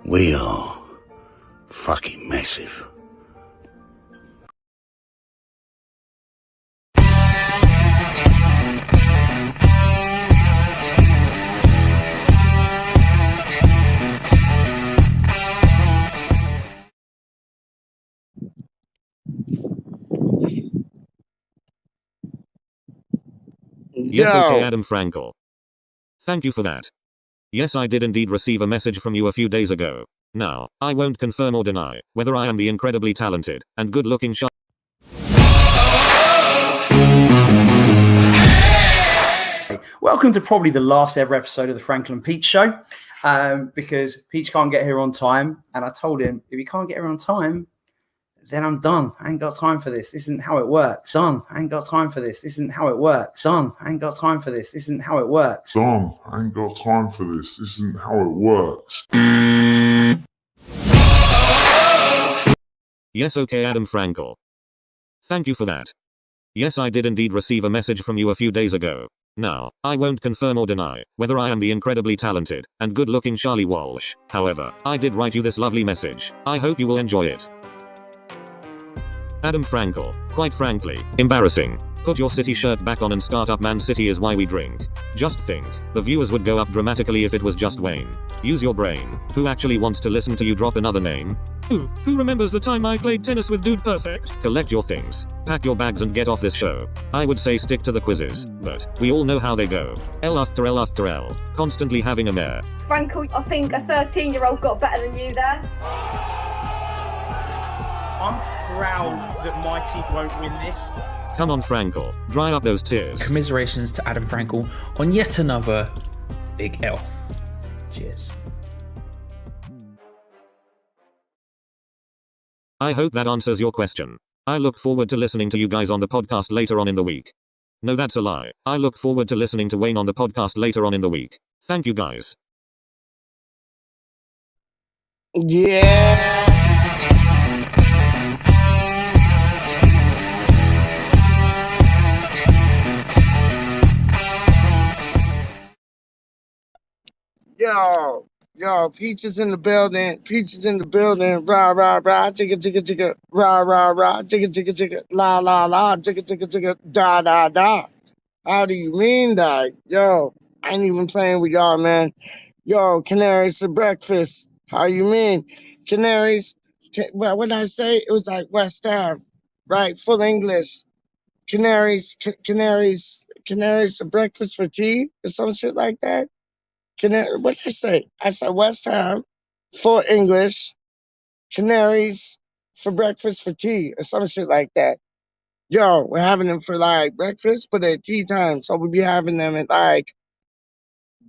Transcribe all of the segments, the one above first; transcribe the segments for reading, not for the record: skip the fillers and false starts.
We are fucking massive. Yes, okay, Yo, Adam Frankel. Thank you for that. Yes, I did indeed receive a message from you a few days ago. Now, I won't confirm or deny whether I am the incredibly talented and good-looking shot. Welcome to probably the last ever episode of the Franklin Peach Show, because Peach can't get here on time, and I told him if he can't get here on time, then I'm done. I ain't got time for this. This isn't how it works. Son, I ain't got time for this. This isn't how it works. Son, I ain't got time for this. This isn't how it works. Son, I ain't got time for this. This isn't how it works. Yes, okay, Adam Frankel. Thank you for that. Yes, I did indeed receive a message from you a few days ago. Now, I won't confirm or deny whether I am the incredibly talented and good-looking Charlie Walsh. However, I did write you this lovely message. I hope you will enjoy it. Adam Frankel, quite frankly, embarrassing. Put your City shirt back on and start up. Man City is why we drink. Just think, the viewers would go up dramatically if it was just Wayne. Use your brain. Who actually wants to listen to you drop another name? Who remembers the time I played tennis with Dude Perfect? Collect your things, pack your bags and get off this show. I would say stick to the quizzes, but we all know how they go. L after L after L, constantly having a mare. Frankel, I think a 13-year-old got better than you there. I'm proud that my team won't win this. Come on Frankel, dry up those tears. Commiserations to Adam Frankel on yet another big L. Cheers. I hope that answers your question. I look forward to listening to you guys on the podcast later on in the week. No, that's a lie. I look forward to listening to Wayne on the podcast later on in the week. Thank you guys. yeah. Yo, Peach is in the building. Peach is in the building. Rah, rah, rah. Chicka, chicka, chicka. Rah, rah, rah. Chicka, chicka, chicka. La, la, la. Chicka, chicka, chicka. Da, da, da. How do you mean that? Yo, I ain't even playing with y'all, man. Yo, Canaries for breakfast. How you mean? Canaries. Well, what did I say? It was like West Ave, right? Full English. Canaries for breakfast for tea or some shit like that. What did I say? I said West Ham for English, Canaries for breakfast for tea or some shit like that. Yo, we're having them for like breakfast, but at tea time. So we'll be having them at like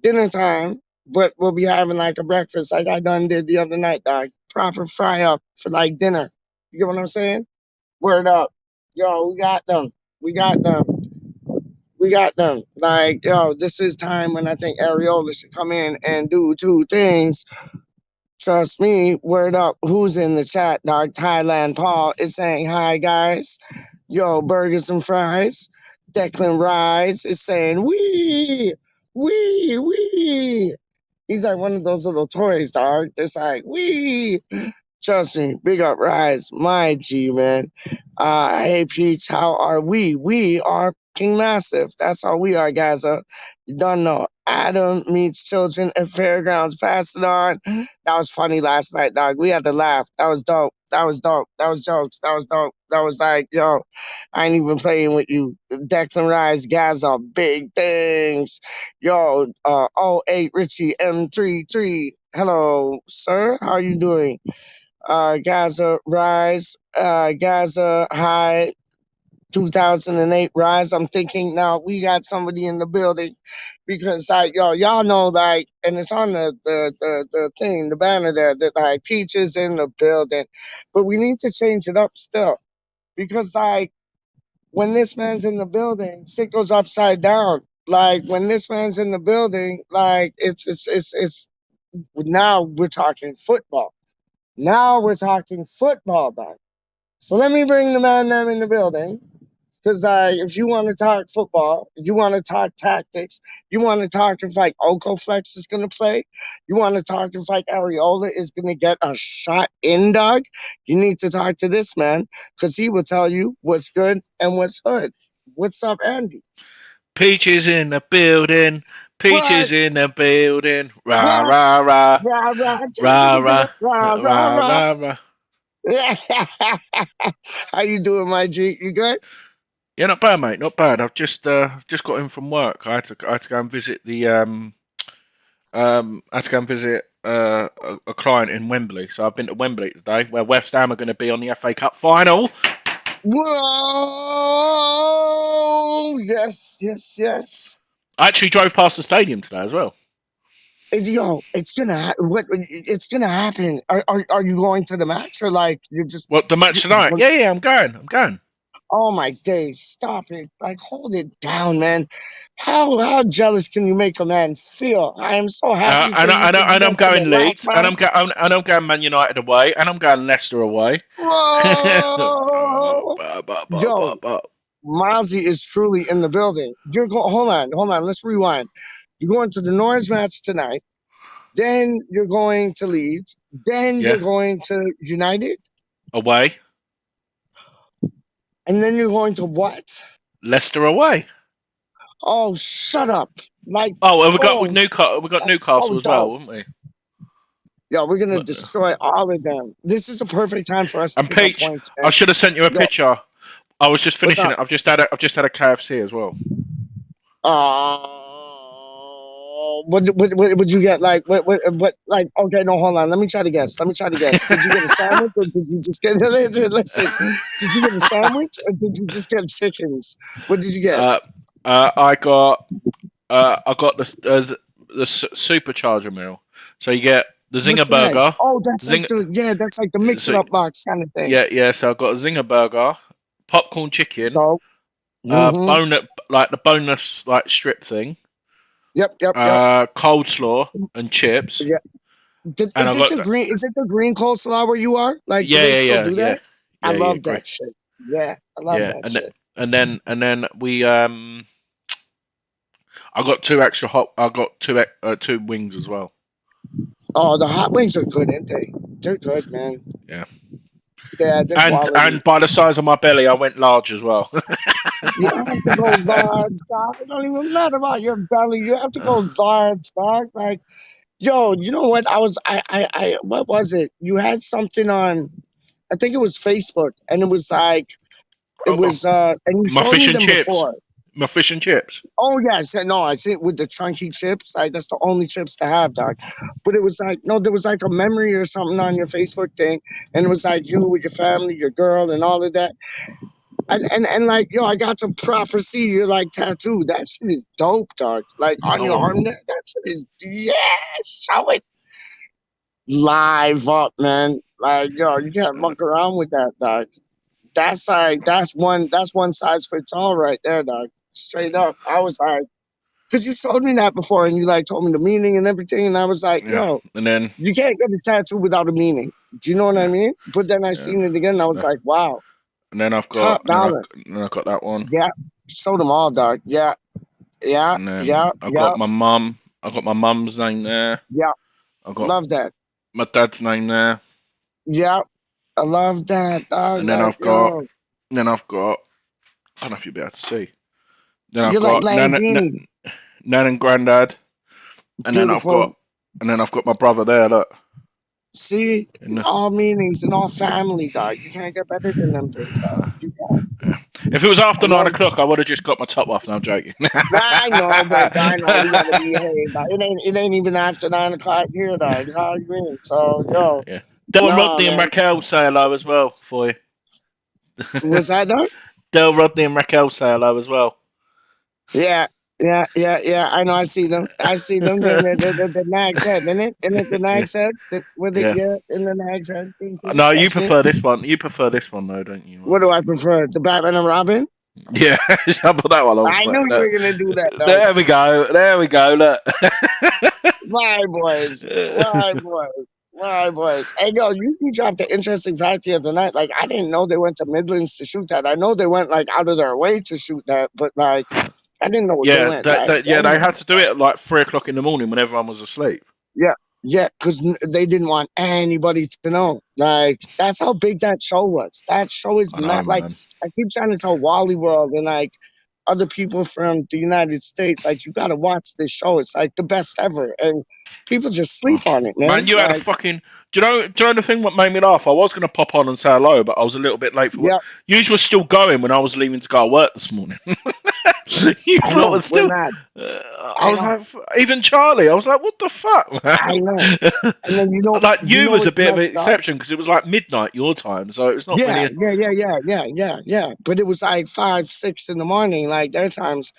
dinner time, but we'll be having like a breakfast like I done did the other night, dog. Proper fry up for like dinner. You get what I'm saying? Word up. Yo, we got them. We got them. We got them. Like, yo, this is time when I think Areola should come in and do two things. Trust me, word up. Who's in the chat, dog? Thailand Paul is saying, hi, guys. Yo, burgers and fries. Declan Rise is saying, wee. He's like one of those little toys, dog. It's like, wee. Trust me, big up Rise, my G, man. Hey, Peach, how are we? We are fucking massive. That's how we are, guys. You don't know. Adam meets children at fairgrounds. Pass it on. That was funny last night, dog. We had to laugh. That was dope. That was jokes. That was dope. That was like, yo, I ain't even playing with you. Declan Rise, guys are big things. Yo, 08 Richie M33. Hello, sir. How are you doing? Gaza Rise, Gaza High 2008 Rise. I'm thinking now we got somebody in the building because like y'all know like, and it's on the thing, the banner there that like Peach is in the building, but we need to change it up still because like when this man's in the building, shit goes upside down. Like when this man's in the building, like it's now we're talking football. Now we're talking football, dog. So let me bring the man them in the building. Because if you want to talk football, you want to talk tactics, you want to talk if like Okoflex is going to play, you want to talk if like Areola is going to get a shot in, dog, you need to talk to this man because he will tell you what's good and what's hood. What's up, Andy? Peach is in the building. Peach What? is in the building. Rah, What? rah, rah. Rah, rah, chicka, Rah, chicka, rah. chicka, rah, rah, Rah, rah. rah, rah. How you doing, my G? You good? Yeah, not bad, mate. Not bad. I've just got in from work. I had to go and visit the I had to go and visit a client in Wembley. So I've been to Wembley today, where West Ham are going to be on the FA Cup final. Whoa! Yes, yes, yes. I actually drove past the stadium today as well. Yo, it's gonna it's gonna happen. Are you going to the match or like you're just? What, the match tonight? Yeah, I'm going. I'm going. Oh my days! Stop it! Like hold it down, man. How jealous can you make a man feel? I am so happy for you. And I'm going Leeds, and match. I'm going Man United away, and I'm going Leicester away. Whoa! Yo, Mozzie is truly in the building. You're going. Hold on. Let's rewind. You're going to the Norwich match tonight. Then you're going to Leeds. Then Yeah. you're going to United. Away. And then you're going to what? Leicester away. Oh, shut up! Like well, we got Newcastle. We got Newcastle so as well, dope. haven't we? Yeah, we're gonna destroy all of them. This is a perfect time for us to And pick up Peach, points. I should have sent you a picture. I was just finishing up? it. I've just had a KFC as well. What would you get? Like what? Like okay, no, hold on. Let me try to guess. Did you get a sandwich or did you just get? Listen. Did you get a sandwich or did you just get chickens? What did you get? I got the supercharger meal. So you get the Zinger burger. Oh, that's like the mix it up box kind of thing. Yeah. So I've got a Zinger burger, popcorn chicken, So, the bonus like strip thing. Yep. Coleslaw and chips. Yeah. Is it the green coleslaw where you are? Like, do they still do that? I love that shit. Yeah, I love that shit. And then we I got two extra I got two wings as well. Oh, the hot wings are good, aren't they? They're good, man. Yeah. Yeah, and by the size of my belly, I went large as well. You have to go large, dog. It don't even matter about your belly. You have to go large, dog. Like, yo, you know what? What was it? You had something on, I think it was Facebook, and it was like, and you showed me them before. My fish and chips. Oh yes, no, I think with the chunky chips, like that's the only chips to have, dog. But it was like, no, there was like a memory or something on your Facebook thing, and it was like you with your family, your girl, and all of that. And like, yo, I got to proper see your like tattoo. That shit is dope, dog. Like on your arm, that shit is show it live up, man. Like, yo, you can't muck around with that, dog. That's one size fits all right there, dog. Straight up. I was like, because you showed me that before and you like told me the meaning and everything, and I was like, yo, and then you can't get a tattoo without a meaning. Do you know what I mean? But then I seen it again and I was like, wow. And then I've got that one. Yeah. Show them all, dog. Yeah. And then I've got my mum. I've got my mum's name there. Yeah. Love that. My dad's name there. Yeah. I love that, dog. And then I've got I don't know if you'll be able to see. Then I've got Nan and Granddad. And then I've got my brother there, look. See, all meanings and all family, dog. You can't get better than them things, dog. You can't. If it was after 9 o'clock, I would have just got my top off. No, I'm joking. I know, but we gotta behave. It ain't even after 9 o'clock here, dog. How you mean? So, yo. Yeah. Del Rodney and Raquel say hello as well for you. What's that, dog? Del Rodney and Raquel say hello as well. Yeah. I know. I see them. The nag's head, isn't it? Isn't it the nag's head? In the nag's head. No, you prefer this one. You prefer this one, though, don't you? What do I prefer? The Batman and Robin? Yeah, I put that one on. I knew you were gonna do that. Though. There we go. Look. Why, boys? My boys. Hey, yo, you dropped an interesting fact the other night. Like, I didn't know they went to Midlands to shoot that. I know they went, like, out of their way to shoot that, but, like, I didn't know they Yeah, went, like, they had to do it at like 3 o'clock in the morning when everyone was asleep. yeah, yeah, because they didn't want anybody to know. Like, that's how big that show was. That show is I know, not, like, man. I keep trying to tell Wally World and, like, other people from the United States, like, you got to watch this show. It's, like, the best ever. And people just Oh. sleep on it, man. Man, you had a Like, fucking. Do you know the thing what made me laugh? I was gonna pop on and say hello, but I was a little bit late for work. yeah, You were still going when I was leaving to go to work this morning. You I lot know. was We're still. not. I I was know. like, even Charlie. I was like, what the fuck, I know. man? And then Like you was a what's bit of an messed up? exception because it was like midnight your time, so it was not Yeah, really. yeah. But it was like 5, 6 in the morning, like their times.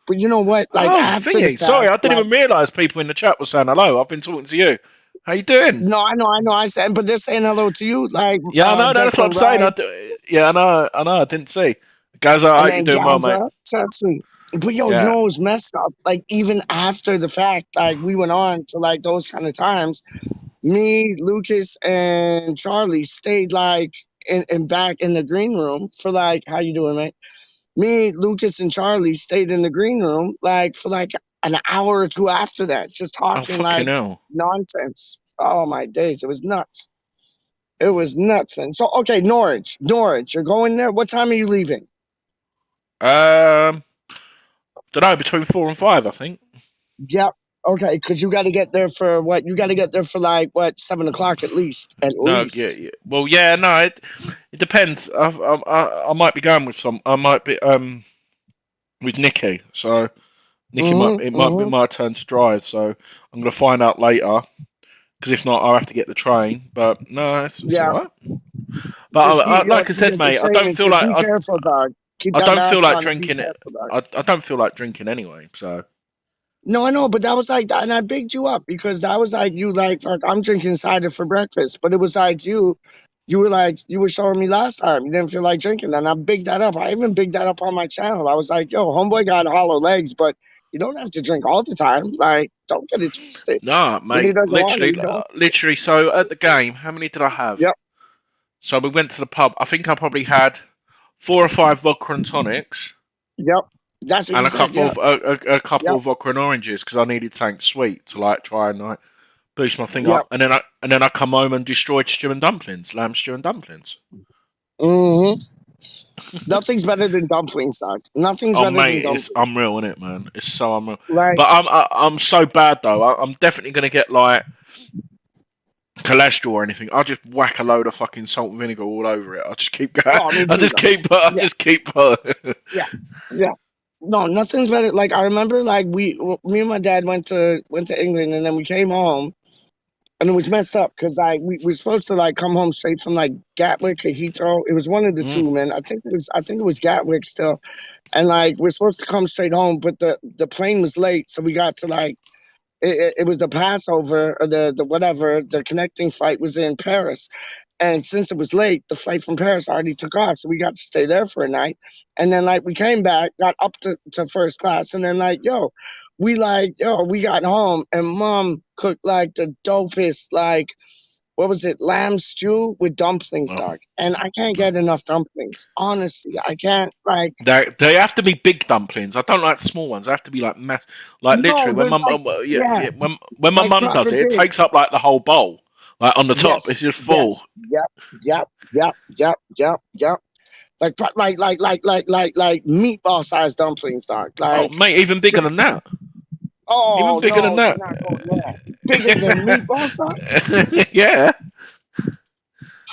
But you know what? Like Oh, after the thingy. Sorry, fact, I didn't like even realise people in the chat were saying hello. I've been talking to you. How you doing? no, I know. I said, but they're saying hello to you, like Yeah, I know. That's what I'm Declan saying. Rice, Yeah, I know. I know. I didn't see. Guys, I and hope you're then doing well, mate. Gaza. Trust me. But yo, you Yeah. know what was messed up? Like even after the fact, like we went on to like those kind of times. Me, Lucas, and Charlie stayed like in back in the green room for like how you doing, mate? Me, Lucas, and Charlie stayed in the green room like for like an hour or two after that, just Oh, talking fucking like hell. nonsense. Oh my days, it was nuts. It was nuts, man. So okay, Norwich, you're going there. What time are you leaving? Don't know. Between 4 and 5, I think. Yep. Okay, because you got to get there for what? You got to get there for like what 7 o'clock at least. At No. Yeah. least. Yeah. Well, yeah. No. It depends. I might be going with some. I might be with Nikki. So Nikki might. It might be Mm-hmm. my turn to drive. So I'm gonna find out later. Because if not, I'll have to get the train. But no, it's Yeah. alright. But Just be like I you said, get the mate, train and just be careful, dog. Keep I that don't feel mask like on and be drinking it. careful, dog. I don't feel like drinking anyway. So No, I know, but that was like, and I bigged you up because that was like you like, fuck, I'm drinking cider for breakfast, but it was like you were like you were showing me last time you didn't feel like drinking, and I bigged that up. I even bigged that up on my channel. I was like, yo, homeboy got hollow legs, but you don't have to drink all the time. Like, don't get it twisted. nah, When he mate. doesn't want it, you don't. Literally. So at the game, how many did I have? Yep, So we went to the pub. I think I probably had 4 or 5 vodka and tonics, yep. That's what and you a said. couple Yeah, of a couple yep, of vodka and oranges because I needed something sweet to like try and like boost my thing yep. up. And then I come home and destroyed stew and dumplings, lamb stew and dumplings. Mm-hmm. Nothing's better than dumplings, dog. Nothing's Oh better than mate, it's dumplings. unreal, isn't it, man? It's so unreal. Like, But I'm so bad though. I'm definitely gonna get like cholesterol or anything. I'll just whack a load of fucking salt and vinegar all over it. I'll just keep going. oh, me I too, just dog. keep. I Yeah, just keep. yeah, yeah. No, nothing's better. Like I remember, like me and my dad went to England, and then we came home, and it was messed up because like we were supposed to like come home straight from like Gatwick or Heathrow. It was one of the Mm. two, man. I think it was Gatwick still, and like we're supposed to come straight home, but the plane was late, so we got to like it was the Passover or the whatever the connecting flight was in Paris. And since it was late, the flight from Paris already took off. So we got to stay there for a night. And then like we came back, got up to first class, and then we got home and mom cooked like the dopest, like what was it, lamb stew with dumplings, Oh. dog. And I can't get enough dumplings. Honestly, I can't like They have to be big dumplings. I don't like small ones. They have to be like like no, literally when they're my like yeah, when my like mum does proper it, it big. takes up like the whole bowl. Like on the top, it's Yes, just full. yes, yep. Like meatball sized dumplings, dog. Oh Like, mate, even bigger than that. Even oh bigger than no, you're that. not going there. Bigger than meatball size? Yeah.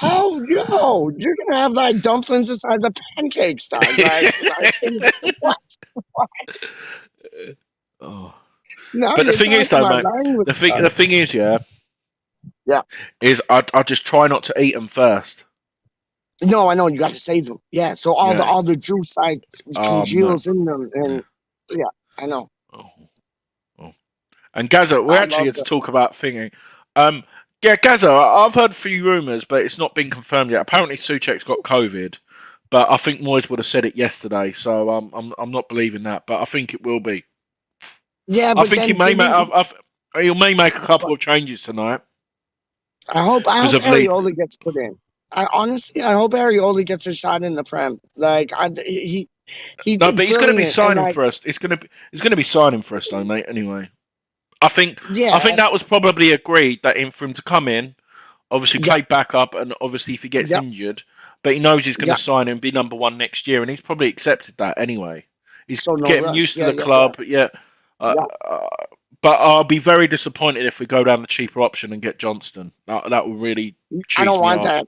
Oh yo, you're gonna have like dumplings the size of pancakes, dog. Like what? Oh. Now But the you're thing is, talking though, about mate, language, the dog. thing is, yeah, Yeah. is I just try not to eat them first. No, I know you got to save them. Yeah, so Yeah. all the juice like No. congeals in them, Yeah. and yeah, I know. Oh. Oh. And Gaza, we're I actually love here to them. talk about thingy. Yeah, Gaza, I've heard a few rumours, but it's not been confirmed yet. Apparently, Suchek's got COVID, but I think Moyes would have said it yesterday, so I'm not believing that. But I think it will be. Yeah, I but think he then may didn't make. he? He may make a couple of changes tonight. I hope because of Leeds. Areola gets put in. I honestly, I hope Areola gets a shot in the Prem. Like he No, did but he's going to be brilliant, and signing like for us. He's going to be signing for us though, mate. Anyway, I think yeah, that was probably agreed that for him to come in, obviously yeah, play backup, and obviously if he gets yeah, injured, but he knows he's going to yeah. sign and be number one next year, and he's probably accepted that anyway. He's So no getting rush. used to Yeah, the yeah, yeah, club, yeah. Uh, yeah. uh, but I'll be very disappointed if we go down the cheaper option and get Johnston. That would really I cheese don't me want off. that.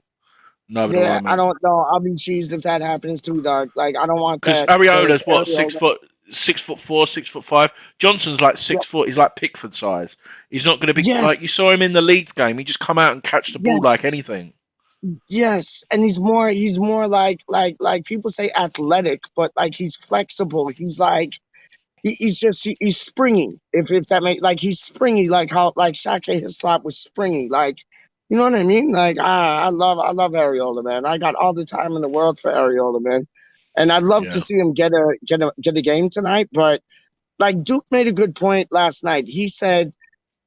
Neither do I, Yeah, I mate. don't know. I'll be cheesed if that happens too, dog. Like I don't want Because that Ariola's because what, Areola. 6'4", 6'5". Johnson's like Yeah, 6 foot. He's like Pickford size. He's not going to be yes, like you saw him in the Leeds game. He just come out and catch the ball yes, like anything. yes. And he's more like people say athletic, but like he's flexible. He's like he's springy. If that make like he's springy like how like Shaka Hislop was springy. Like you know what I mean? Like I love Areola, man. I got all the time in the world for Areola, man. And I'd love to Yeah, see him get a game tonight. But like Duke made a good point last night. He said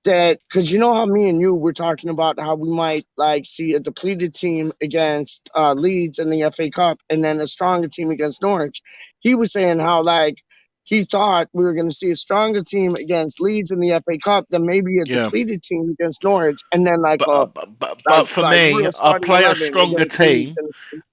that because you know how me and you were talking about how we might like see a depleted team against Leeds in the FA Cup and then a stronger team against Norwich. He was saying how like he thought we were going to see a stronger team against Leeds in the FA Cup than maybe a yeah. depleted team against Norwich, and then like But a for like me, real I'll starting play a 11 stronger against Leeds team,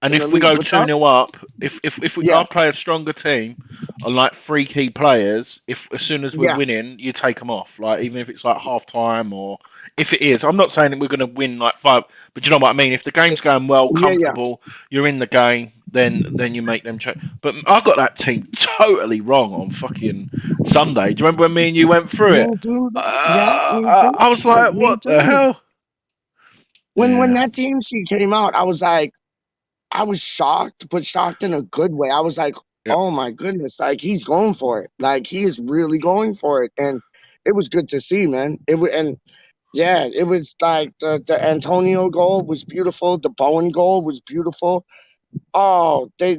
and in the if we league. go What's two up? 0 up, if we Yeah, I'll play a stronger team on like three key players. If as soon as we're yeah, winning, you take them off. Like even if it's like half time or if it is, I'm not saying that we're going to win like five, but you know what I mean. If the game's going well, yeah, yeah. comfortable, you're in the game, then you make them change. But I got that team totally wrong on fucking Sunday. Do you remember when me and you went through Me it? too. Yeah, me too. I was like, Me what the too. hell? When Yeah. that team sheet came out, I was like, I was shocked, but shocked in a good way. I was like, Yeah. oh my goodness, like he's going for it. Like he is really going for it. And it was good to see, man. It was and yeah, it was like the Antonio goal was beautiful. The Bowen goal was beautiful. Oh, they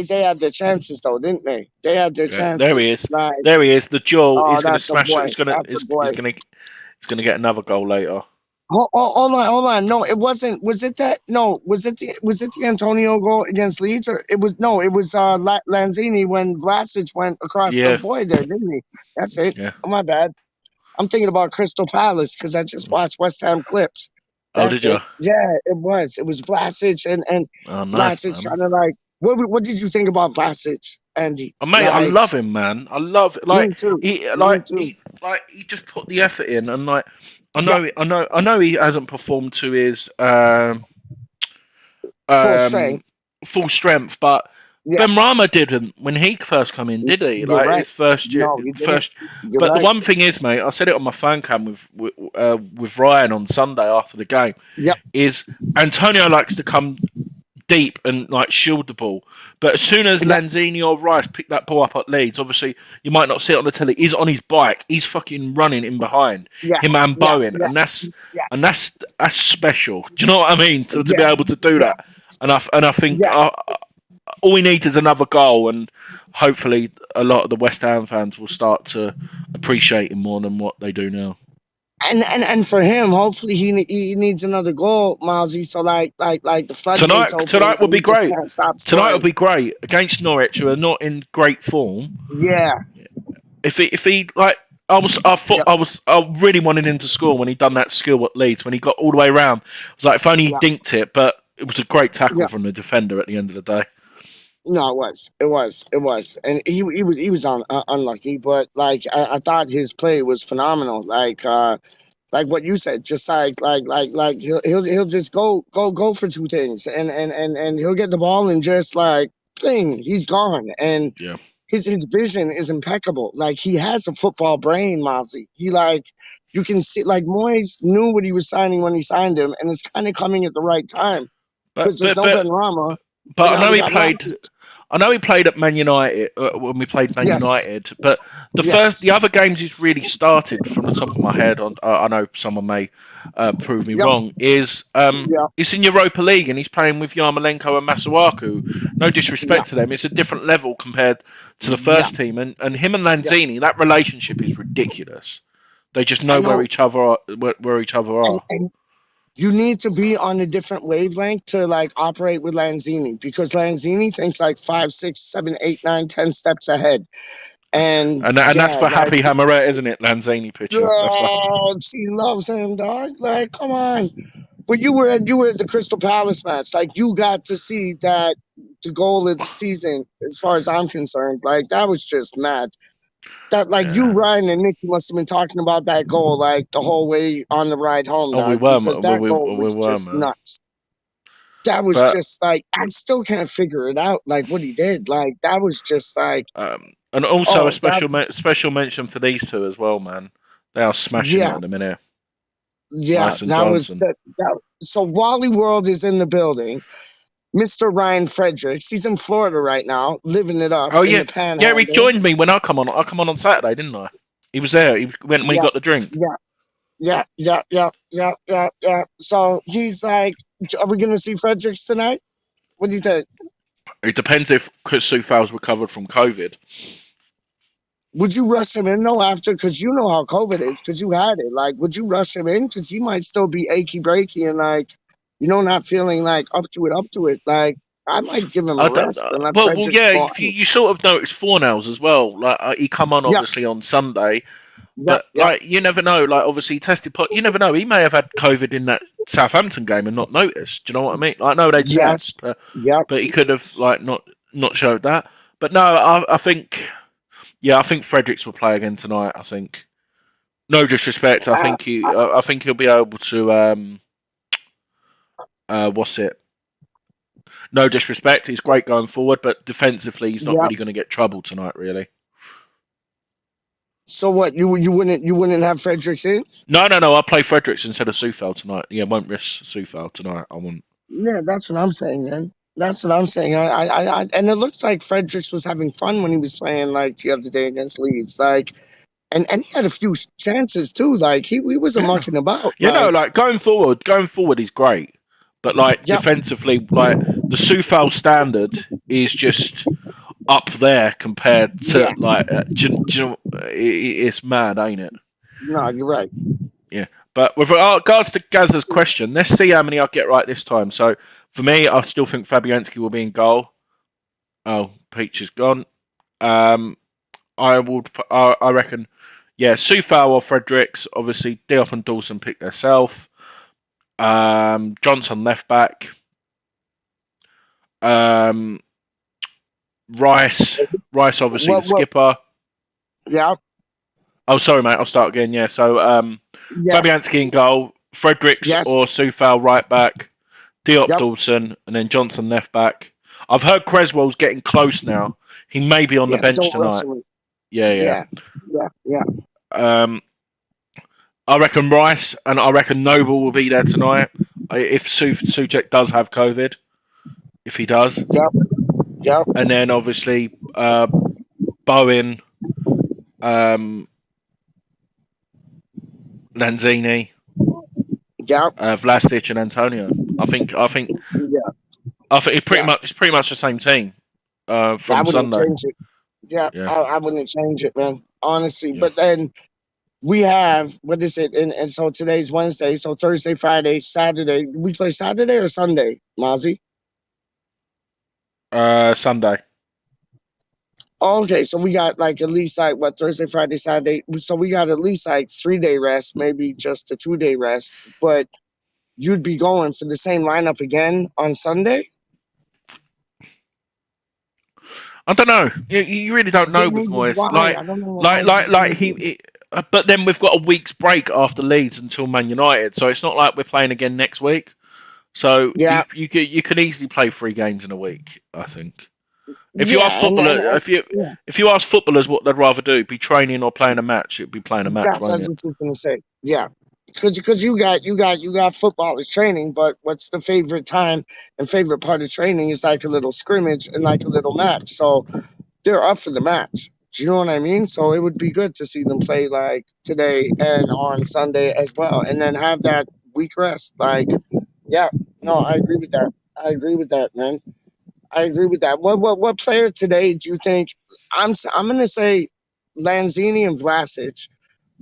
had their chances though, didn't they? They had their Yeah, there he chances. is. Like, There he is. The Joel. oh, He's going to that's the smash it. boy. That's the boy. He's going to get another goal later. Hold on, hold on. No, it wasn't. Was it that? No, was it the Antonio goal against Leeds, or it was no? It was Lanzini when Vlasic went across the Yeah, boy there, didn't he? That's it. yeah. Oh, my bad. I'm thinking about Crystal Palace because I just watched West Ham clips. Oh, did That's you? it. Yeah, it was. It was Vlasic and Oh, nice, Vlasic man. kind of like. What did you think about Vlasic, Andy? Oh, mate, I Like love him, man. I love me too. Me too. he just put the effort in, and like Yeah, I know he hasn't performed to his full um strength. full strength, but Yeah, Ben Rama didn't when he first come in, did he? you're Like right. his first year, No, he didn't. first. You're But the right. one thing is, mate, I said it on my phone cam with Ryan on Sunday after the game. Yep. Is Antonio likes to come deep and like shield the ball, but as soon as Yeah, Lanzini or Rice pick that ball up at Leeds, obviously you might not see it on the telly. He's on his bike. He's fucking running in behind yeah, him and yeah, Bowen, yeah, and yeah, that's special. Do you know what I mean? To be yeah, able to do yeah, that, and I think yeah. all we need is another goal, and hopefully a lot of the West Ham fans will start to appreciate him more than what they do now. And for him, hopefully he needs another goal, Milesy. So like the floodgates open Tonight would and be he just great. can't stop Tonight will scoring. be great against Norwich, who are not in great form. Yeah, If he like, I thought yeah, I really wanted him to score when he done that skill at Leeds when he got all the way around. I was like, if only he yeah, dinked it, but it was a great tackle yeah. from the defender at the end of the day. No, it was, and he was unlucky, but like I thought his play was phenomenal. Like what you said, just like he'll just go for two things, and he'll get the ball and just like thing, he's gone, and Yeah. his vision is impeccable. Like he has a football brain, Mozzie. He like you can see like Moyes knew what he was signing when he signed him, and it's kind of coming at the right time But because there's but no but Ben Rama, but but now we got Lamptey. I know he played at Man United when we played Man Yes, United, but the yes, other games he's really started from the top of my head. I know someone may prove me yep, wrong. Is yeah, it's in Europa League and he's playing with Yarmolenko and Masuaku. No yeah, disrespect to them, it's a different level compared to the yeah, first team. And him and yeah. Lanzini, that relationship is ridiculous. They just I know know, where each other and are. and you need to be on a different wavelength to like operate with Lanzini, because Lanzini thinks like 5, 6, 7, 8, 9, 10 steps ahead. And And that's yeah, for like, Happy Hammerette, isn't it? Lanzini pitcher. That's for. oh, she loves him, dog. Like, come on. But you were at the Crystal Palace match. Like, you got to see that the goal of the season, as far as I'm concerned. Like, that was just mad. That, like, you, Yeah. Ryan, and Nikki must have been talking about that goal like the whole way on the ride home, Oh, we dog, were, because that goal we was were, just man. nuts. That was But just like, I still can't figure it out. Like, what he did. Like, that was just like, and also a oh, that, special mention for these two as well, man. They are smashing it yeah, at the minute. yeah. Rice and That was Johnson. that. So Wally World is in the building. Mr. Ryan Fredericks, he's in Florida right now, living it up Oh in yeah, the yeah. He Panhandle. joined me when I come on. I come on Saturday, didn't I? He was there. He when we Yeah, got the drink. yeah. So he's like, are we gonna see Fredericks tonight? What do you think? It depends if Chris Soufal's recovered from COVID. Would you rush him in though after? Because you know how COVID is. Because you had it. Like, would you rush him in? Because he might still be achy breaky and like, not feeling like up to it. Like, I might give him I a don't. rest and let Well, Fredericks yeah. go You out. sort of noticed Fornals as well. Like he come on Yep, obviously on Sunday, yep, but yep. like you never know. Like obviously he tested. You never know. He may have had COVID in that Southampton game and not noticed. Do you know what I mean? Like no, they'd Yes, test, but yep. he could have like not showed that. But no, I think I think Fredericks will play again tonight. I think. No disrespect. I, I think he'll be able to. What's it? No disrespect. He's great going forward, but defensively, he's not yep. really going to get trouble tonight. Really. So what? You wouldn't have Fredericks in? No. I'll play Fredericks instead of Soufal tonight. Yeah, won't risk Soufal tonight. I won't. Yeah, that's what I'm saying, man. That's what I'm saying. And it looked like Fredericks was having fun when he was playing like the other day against Leeds. Like, and he had a few chances too. Like he wasn't Yeah. mucking about. You know, Like, like going forward, he's great. But like yep, defensively, like the Soufal standard is just up there compared to yeah. like, do you know, it's mad, ain't it? No, you're right. Yeah. But with regards to Gazza's question, let's see how many I get right this time. So for me, I still think Fabianski will be in goal. Oh, Peach is gone. I reckon, yeah, Soufal or Fredericks. Obviously, Diop and Dawson pick themselves. Johnson left back. Rice obviously the What? skipper. Yeah, Oh, sorry, mate. I'll start again. Yeah. So yeah. Fabianski in goal. Fredericks Yes. or Soufal right back. Diop Yep. Dawson and then Johnson left back. I've heard Creswell's getting close now. He may be on the Yeah. bench Don't rush tonight. him. Yeah. Yeah. I reckon Rice and I reckon Noble will be there tonight. If Souček does have COVID, if he does, Yep. and then obviously Bowen, Lanzini, Yep. Vlasic, and Antonio. I think Yeah. it's pretty much the same team I from wouldn't Sunday. change it. Yeah, Yeah. I wouldn't change it, man. Honestly. Yeah. But then we have, what is it? And so today's Wednesday. So Thursday, Friday, Saturday. We play Saturday or Sunday, Mozzie? Sunday. Okay, so we got like at least like what, Thursday, Friday, Saturday. So we got at least like 3-day rest, maybe just a 2-day rest. But you'd be going for the same lineup again on Sunday? I don't know. You really don't know with Moyes. Like, I don't know what Moyes is gonna do. But then we've got a week's break after Leeds until Man United, so it's not like we're playing again next week. So Yeah. you can easily play 3 games in a week. I think. If you Yeah, ask footballers, yeah. if you ask footballers what they'd rather do, be training or playing a match, it'd be playing a match, That's what I won't it? was just gonna say. Yeah, because you got footballers training, but what's the favorite time and favorite part of training is like a little scrimmage and like a little match. So they're up for the match. Do you know what I mean? So it would be good to see them play like today and on Sunday as well, and then have that week rest. Like, yeah, no, I agree with that. I agree with that, man. I agree with that. What player today do you think? I'm gonna say Lanzini and Vlasic.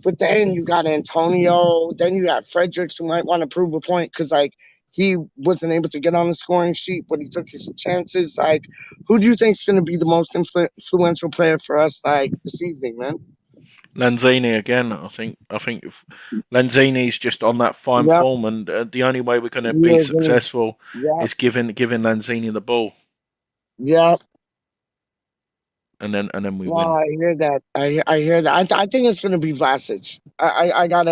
But then you got Antonio. Then you got Fredericks, who might want to prove a point because, like, he wasn't able to get on the scoring sheet, but he took his chances. Like, who do you think is going to be the most influential player for us, like, this evening, man? Lanzini again. I think if Lanzini's just on that fine Yep. form, and the only way we're going to be Yeah, successful yeah, is giving Lanzini the ball, yeah. and then we No, win. I hear that. I hear that. I think it's gonna be Vlasic. I got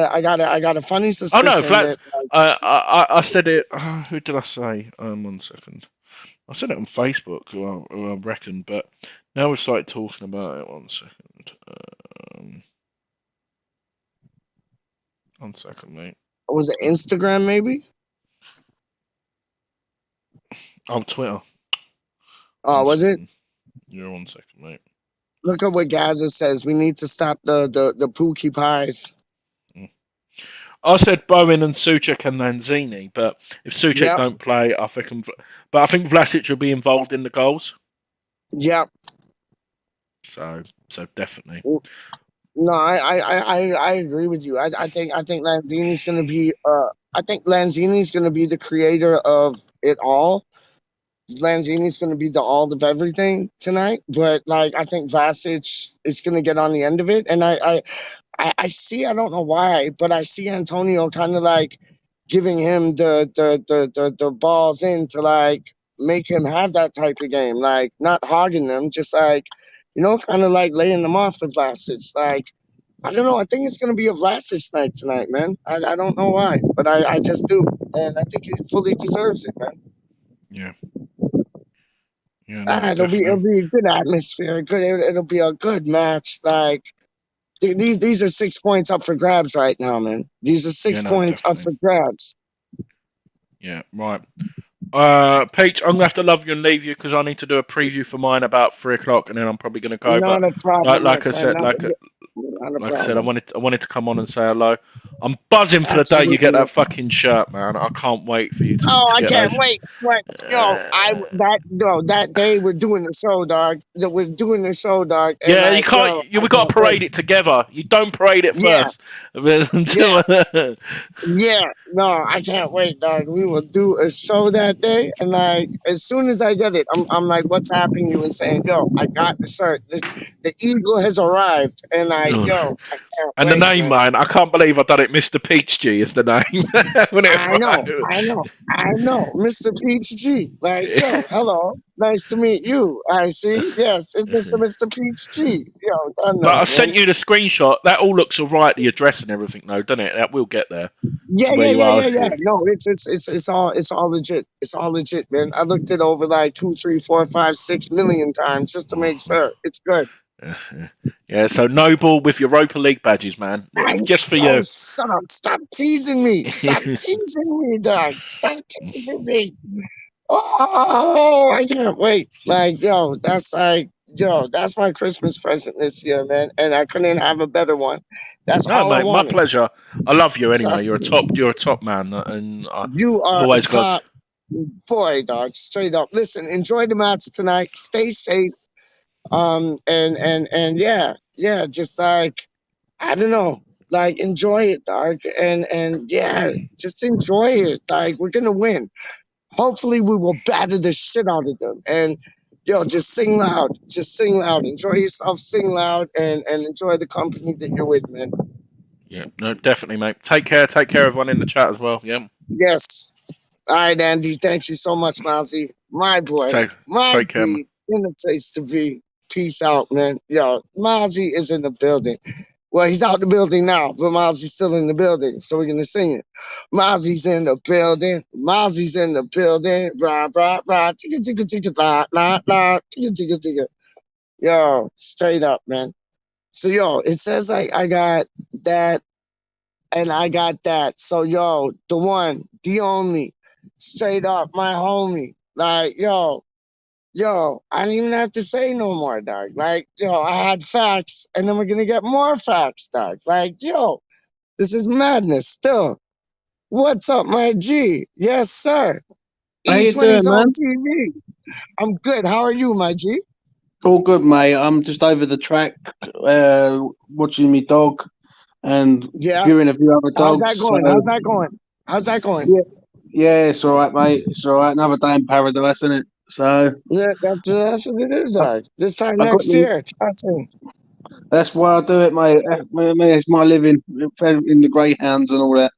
a funny Oh no, suspicion that, like, I said it. Who did I say? 1 second. I said it on Facebook. Who I reckon, but now we've started talking about it. 1 second. 1 second, mate. was it Instagram maybe? On Twitter. Oh, 1 was it? second. Yeah, 1 second, mate. Look at what Gaza says. We need to stop the Pookie pies. I said Bowen and Suchek and Lanzini, but if Suchek Yep, don't play, I think Vlasic will be involved in the goals. yep. So definitely. No, I agree with you. I think Lanzini's gonna be the creator of it all. Lanzini's going to be the all of everything tonight, but like I think Vlasic is going to get on the end of it, and I see, I don't know why, but I see Antonio kind of like giving him the balls in to like make him have that type of game, like not hogging them, just like, kind of like laying them off with Vlasic. Like, I don't know, I think it's going to be a Vlasic night tonight, man. I don't know why, but I just do, and I think he fully deserves it, man. Yeah. Yeah, no, It'll be definitely. a good atmosphere. It'll be a good match. Like, these are 6 points up for grabs right now, man. These are six Yeah, no, points up for definitely. grabs. Yeah, right. Peach, I'm gonna have to love you and leave you because I need to do a preview for mine about 3 o'clock, and then I'm probably gonna go. But Not a problem, my like I friend. said, Not a like I said, I problem. wanted to come on and say hello. I'm buzzing for the day you get Absolutely. that fucking shirt, man. I can't wait for you Oh, to I get can't those. wait. Right. That day we're doing the show, dog. That we're doing the show, dog. And Yeah, you like, can't. I We got to can't wait. parade it together. You don't parade it Yeah, first. Until yeah. Yeah, no, I can't wait, dog. We will do a show that day, and like as soon as I get it, I'm like, WhatsApping you and saying, "Yo, I got the shirt. The eagle has arrived," and like, yo, I can't And the wait, name, man. man, I can't believe I done it. Mr. Peach G is the name. I know, Mr. Peach G. Like, yo, hello, nice to meet you. I see. Yes, it's Mr. Peach G. Yo, done But I that, sent man. you the screenshot. That all looks alright, the address and everything, though, doesn't it? That will get there Yeah, to where yeah, you yeah, are. yeah, yeah. No, it's all legit. It's all legit, man. I looked it over like 2, 3, 4, 5, 6 million times just to make sure it's good. Yeah, so Noble with your Europa League badges, man. Just for Oh, you. stop teasing me. Stop teasing me, dog. Stop teasing me. Oh, I can't wait. Like, yo, that's my Christmas present this year, man. And I couldn't have a better one. That's No, all I mate, my wanted. pleasure. I love you anyway. Trust You're a me. top man, and You I've are a always got. top boy, dog. Straight up. Listen, enjoy the match tonight. Stay safe. And yeah, just like, I don't know, like, enjoy it, dog. And yeah, just enjoy it. Like, we're gonna win. Hopefully we will batter the shit out of them. And yo, just sing loud. Just sing loud. Enjoy yourself, sing loud, and enjoy the company that you're with, man. Yeah, no, definitely, mate. Take care, everyone in the chat as well. Yeah, Yes. All right, Andy. Thank you so much, Mousy. My boy. My take care, man. breed. In the place to be. Peace out, man. Yo, Mousy is in the building. Well, he's out the building now, but Mozzy's still in the building, so we're gonna sing it. Mozzy's in the building. Mozzy's in the building. Rah rah rah. Ticka ticka ticka la la la. Ticka ticka ticka. Yo, straight up, man. So yo, it says like I got that and I got that. So yo, the one, the only, straight up, my homie. Like yo, I don't even have to say no more, dog. Like, yo, I had facts, and then we're gonna get more facts, dog. Like, yo, this is madness still. What's up, my G? Yes, sir. How you E20 doing, Zone man? TV. I'm good. How are you, my G? All good, mate. I'm just over the track, watching me dog and Yeah. viewing a few other How's dogs. that going? So, How's that going? How's that going? yeah, yeah, it's all right, mate. It's all right. Another day in paradise, isn't it? So Yeah, that's what it is, I, like. This time I got next the. year. Trust me. That's why I do it, mate. It's my living in the greyhounds and all that.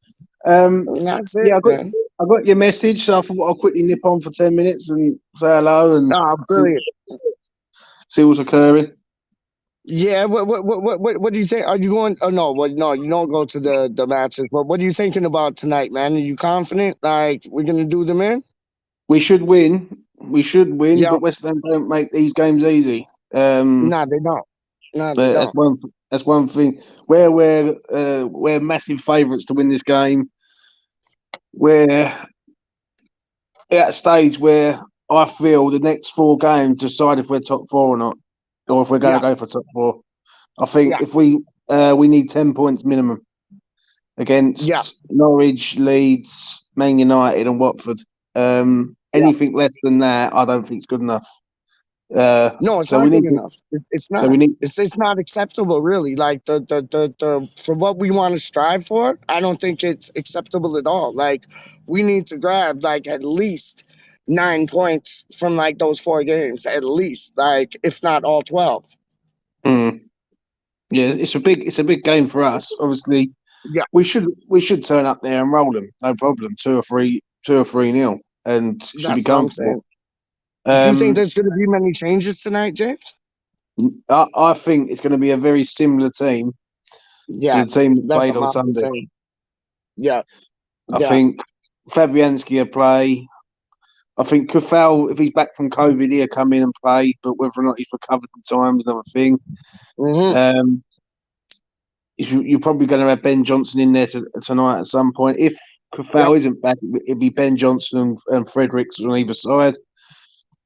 That's Yeah, it, man. I got your message, so I thought I'll quickly nip on for 10 minutes and say hello and Oh, see, brilliant. see what's occurring. Yeah, what do you think? Are you going? Oh no, no, you don't go to the matches. But what are you thinking about tonight, man? Are you confident? Like we're gonna do them in? We should win. We should win, Yeah. but West Ham don't make these games easy. Nah, they don't. Nah, they But don't. that's one thing. We're massive favourites to win this game. We're at a stage where I feel the next 4 games decide if we're top 4 or not, or if we're going Yeah, to go for top 4. I think yeah, if we need 10 points minimum yeah, against Norwich, Leeds, Man United, and Watford. yeah. Anything less than that, I don't think it's good enough. No, it's So not we good need to. enough. It's So not. we need. It's not acceptable, really. Like the for what we want to strive for, I don't think it's acceptable at all. Like we need to grab like at least 9 points from like those 4 games, at least, like if not all 12. Mm, yeah, it's a big game for us. Obviously, Yeah, we should turn up there and roll them, no problem. 2 or 3 nil, and should be that's what I'm comfortable. saying. Do you think Um, there's going to be many changes tonight, James? I think it's going to be a very similar team to Yeah, the team that that's played what on I'm Sunday. saying. Yeah, I yeah. think Fabianski will play. I think Kufal, if he's back from COVID, he'll come in and play. But whether or not he's recovered in time is another thing. Mm-hmm. Um, you're probably going to have Ben Johnson in there tonight at some point. If Yep, Kufal isn't back, it'd be Ben Johnson and Fredericks on either side.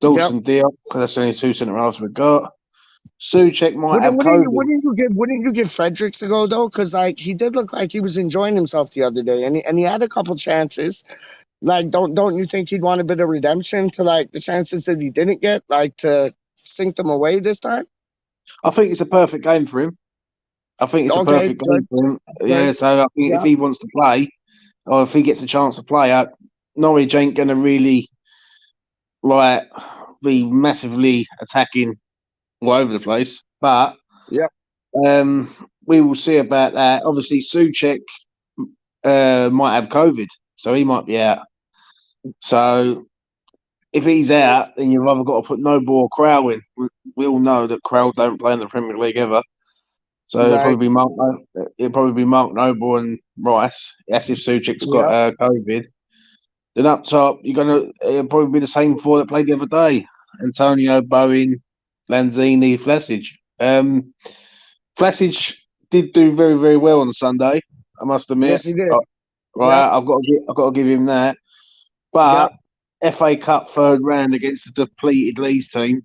yep. Dawson Diop, because that's the only 2 centre halves we've got. Suchek might have COVID. Wouldn't you give Fredericks a go though? Because like he did look like he was enjoying himself the other day, and he had a couple chances. Like, don't you think he'd want a bit of redemption to like the chances that he didn't get, like to sink them away this time? I think it's a perfect game for him. I think it's a Okay, perfect good, game for him. good. Yeah, so I think if Yeah, he wants to play, or if he gets a chance to play, Norwich ain't going to really like be massively attacking all over the place. But yeah, um, we will see about that. Obviously, Suchek might have COVID, so he might be out. So if he's out, then you've either got to put Noble or Crowell in. We all know that Crowell don't play in the Premier League ever. So right. it'll probably be Mark Noble and Rice. That's if Suchek's got Yeah, COVID. Then up top, it'll probably be the same 4 that played the other day: Antonio, Bowen, Lanzini, Vlasic. Vlasic did do very, very well on Sunday, I must admit. yes, he did. Yep, Right, I've got to give him that. yep, But FA Cup 3rd round against a depleted Leeds team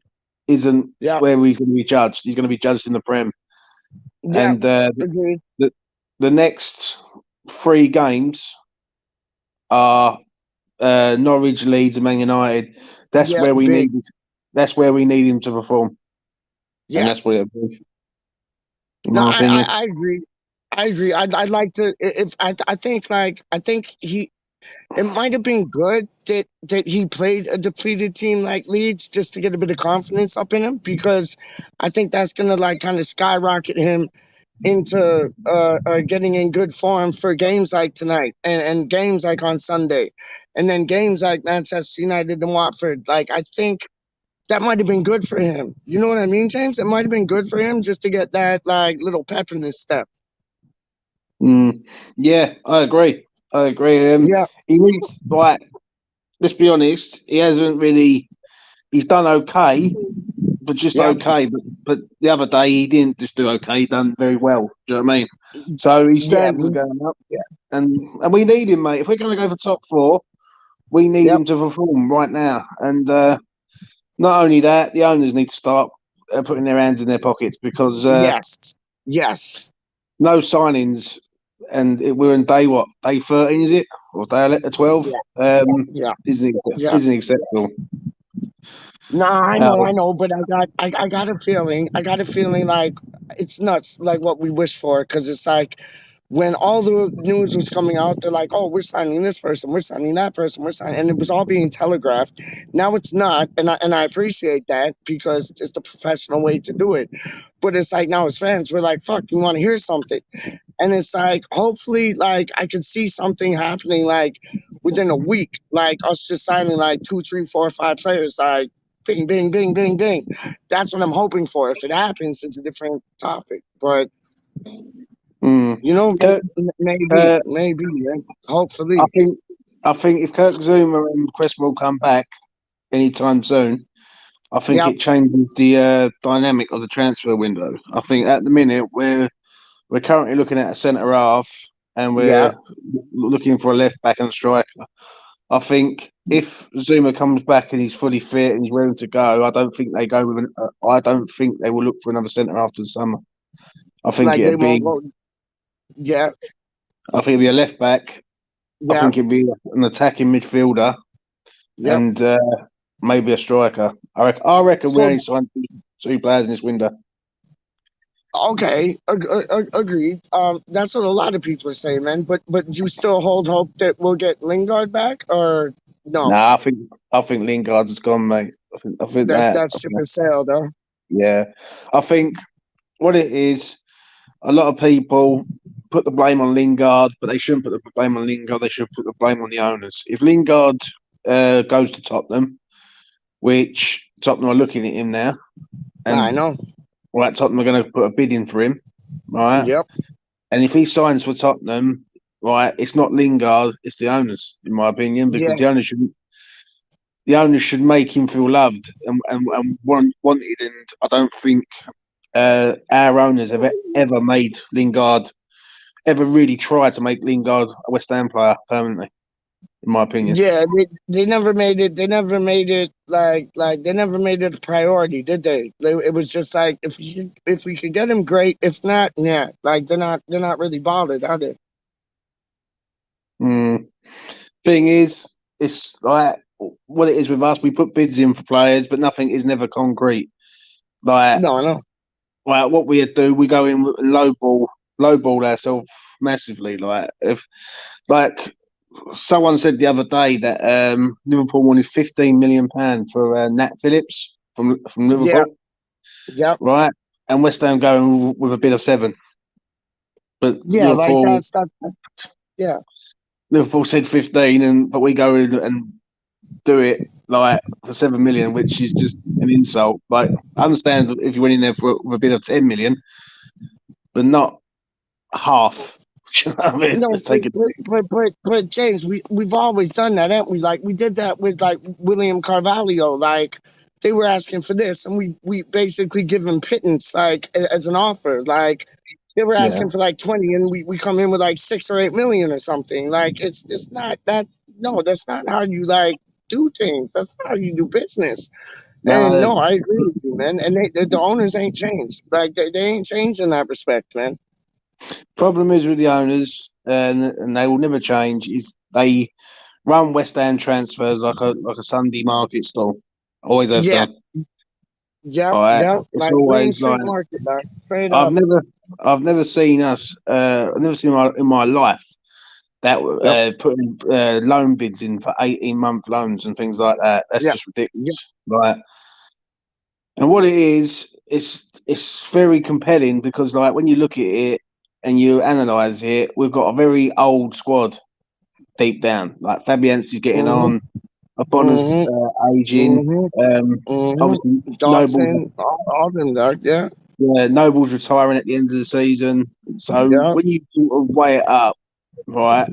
isn't yep, where he's going to be judged. He's going to be judged in the Prem. yep. And Agreed. the next 3 games are Norwich, Leeds, and Man United. That's Yeah, where we big. need. That's where we need him to perform, and Yeah. that's what it'll be, in No, my opinion. I agree. I agree. I'd like to. If I think like I think he it might have been good that he played a depleted team like Leeds just to get a bit of confidence up in him, because I think that's gonna like kind of skyrocket him into getting in good form for games like tonight and games like on Sunday, and then games like Manchester United and Watford. Like I think that might have been good for him. You know what I mean, James? It might have been good for him just to get that like little pep in his step. Yeah, I agree. I agree. Yeah, He needs let's be honest. He hasn't really. He's done okay, but just yeah, okay. But the other day he didn't just do okay. He done very well. Do you know what I mean? So his yeah, standards are going up, and we need him, mate. If we're going to go for top 4, we need yep, him to perform right now. And not only that, the owners need to start putting their hands in their pockets, because yes, yes, no signings, and we're in day 13, is it, or day 12? yeah, yeah, yeah. Isn't acceptable. Nah, Uh, I know, but I got a feeling. I got a feeling like it's nuts, like what we wish for, because it's like when all the news was coming out, they're like, "Oh, we're signing this person, we're signing that person, we're signing," and it was all being telegraphed. Now it's not, and I appreciate that because it's the professional way to do it. But it's like now as fans, we're like, "Fuck, we want to hear something," and it's like hopefully, like I could see something happening like within a week, like us just signing like 2, 3, 4, 5 players, like. Bing, bing, bing, bing, bing. That's what I'm hoping for. If it happens, it's a different topic. But you know, Kirk, maybe, yeah. Hopefully. I think if Kirk Zuma and Cresswell come back anytime soon, I think Yep. it changes the dynamic of the transfer window. I think at the minute we're currently looking at a centre half and we're looking for a left back and a striker. I think if Zuma comes back and he's fully fit and he's ready to go, I don't think they go with I don't think they will look for another centre after the summer. I think Like they it'd be. won't go. Yeah. I think it'd be a left back. I Yeah. think it'd be an attacking midfielder Yep. and maybe a striker. I reckon we only signed 2 players in this window. Okay. Agreed. That's what a lot of people are saying, man. But you still hold hope that we'll get Lingard back, or no? Nah, I think Lingard's gone, mate. I think That ship has sailed, huh? Yeah, I think what it is, a lot of people put the blame on Lingard, but they shouldn't put the blame on Lingard. They should put the blame on the owners. If Lingard goes to Tottenham, which Tottenham are looking at him now, and I know. Right, Tottenham are going to put a bid in for him, right? Yep. And if he signs for Tottenham, right, it's not Lingard, it's the owners, in my opinion, because the owners should make him feel loved and wanted. And I don't think our owners have ever made Lingard, ever really tried to make Lingard a West Ham player permanently, in my opinion. Yeah, they never made it. They never made it like they never made it a priority, did they? It was just like if we could get him, great. If not, yeah, like they're not really bothered, are they? Thing is, it's like what it is with us. We put bids in for players, but nothing is never concrete. Like No. Like what we do, we go in lowball ourselves massively. Like if, like someone said the other day that Liverpool wanted £15 million for Nat Phillips from Liverpool. Yeah. Right, and West Ham going with a bid of 7. But yeah, Liverpool, like that's yeah. Liverpool said 15, but we go in and do it like for 7 million, which is just an insult. Like I understand if you went in there with a bid of 10 million, but not half. I mean, No, let's take it. but James, we've always done that, haven't we? Like we did that with like William Carvalho. Like they were asking for this, and we basically give them pittance like as an offer. Like they were asking for like 20, and we come in with like 6 or 8 million or something. Like it's not that. No, that's not how you like do things. That's not how you do business. And no, I agree with you, man. And the owners ain't changed. Like they ain't changed in that respect, man. Problem is with the owners, and they will never change. Is they run West Ham transfers like a Sunday market stall. Always have done. Yeah. It's like always Main like Street Market, dog. Straight I've up. never seen us. I've never seen in my life that putting loan bids in for 18-month loans and things like that. That's just ridiculous. Like, and what it is, it's very compelling because like when you look at it and you analyse it, we've got a very old squad deep down. Like Fabianski's getting on, Abona's aging. Obviously, Dawson, all them, dog. Yeah. Noble's retiring at the end of the season. So when you sort of weigh it up, right,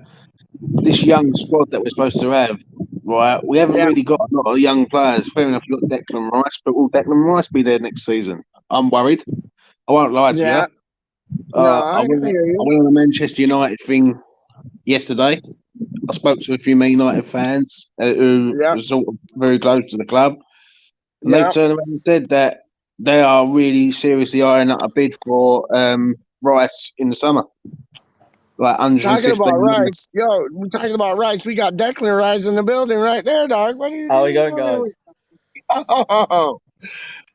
this young squad that we're supposed to have, right, we haven't really got a lot of young players. Fair enough, you've got Declan Rice, but will Declan Rice be there next season? I'm worried. I won't lie to you. I went on the Manchester United thing yesterday. I spoke to a few Man United fans who were sort of very close to the club. And they turned around and said that they are really seriously eyeing up a bid for Rice in the summer. Like 115 Talking about million. Rice, we're talking about Rice. We got Declan Rice in the building right there, dog. What are you How we going, guys? Oh,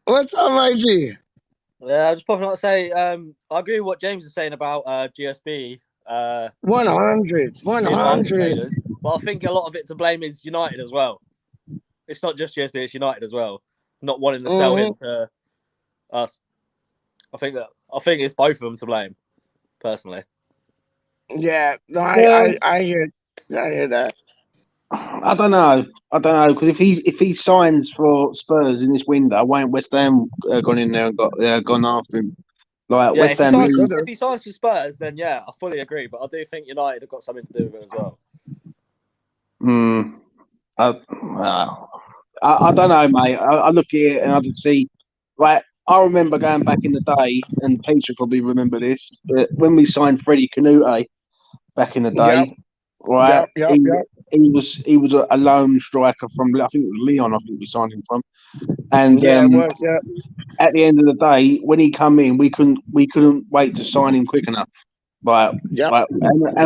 what's up, my G? Yeah, I just popping out to say, I agree with what James is saying about GSB. 100, Being 100. market failures, but I think a lot of it to blame is United as well. It's not just GSB; it's United as well, not wanting to sell him to us. I think it's both of them to blame, personally. Yeah, no, Well, I hear that. I don't know. Because if he signs for Spurs in this window, why ain't West Ham gone in there and gone after him? Like Yeah, West Ham, if he signs for Spurs, then yeah, I fully agree. But I do think United have got something to do with it as well. I don't know, mate. I look at it and I just see, like, I remember going back in the day, and Peter probably remember this, but when we signed Freddie Canute back in the Yep, day, right? yep. He was a lone striker from, I think it was Leon. I think we signed him from, and Yeah, it was. Yeah, at the end of the day, when he come in, we couldn't wait to sign him quick enough. Like, yep, how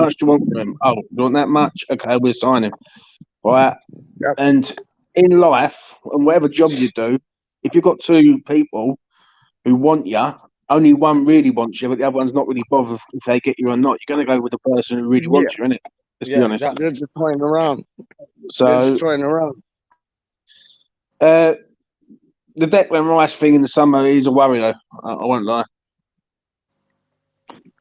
much do you want from him? Oh, you want that much? Okay, we'll sign him. Right. yep. And in life, and whatever job you do, if you've got two people who want you, only one really wants you, but the other one's not really bothered if they get you or not, you're going to go with the person who really Yeah, wants you, innit? Let's be honest. Exactly. they're just playing around. They're So, just playing around. the Declan Rice thing in the summer is a worry, though. I won't lie.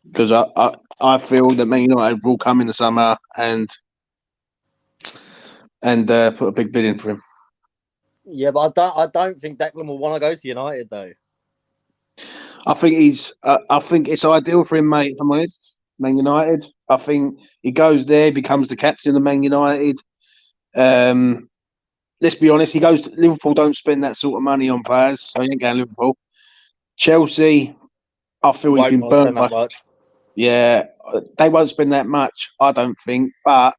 Because I feel that Man United will come in the summer and put a big bid in for him. Yeah, but I don't think Declan will want to go to United though. I think I think it's ideal for him, mate. If I'm honest, Man United. I think he goes there, becomes the captain of Man United. Let's be honest, he goes to Liverpool. Don't spend that sort of money on players, so he ain't going to Liverpool. Chelsea, I feel he's been burnt by. Much. Yeah, they won't spend that much. I don't think, but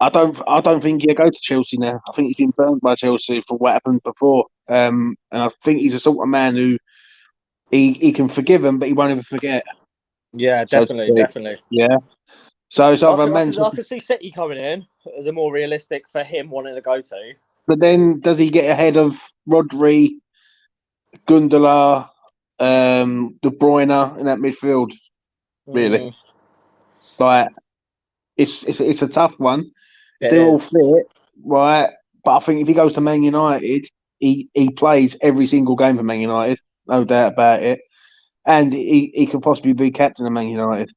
I don't think he'll go to Chelsea now. I think he's been burnt by Chelsea for what happened before. And I think he's a sort of man who he can forgive him, but he won't ever forget. Yeah, So definitely. Yeah. So it's either Manchester. I could see City coming in as a more realistic for him wanting to go to. But then does he get ahead of Rodri, Gundogan, De Bruyne in that midfield? Really? Like it's a tough one. If they're all fit, right? But I think if he goes to Man United, he plays every single game for Man United, no doubt about it. And he could possibly be captain of Man United.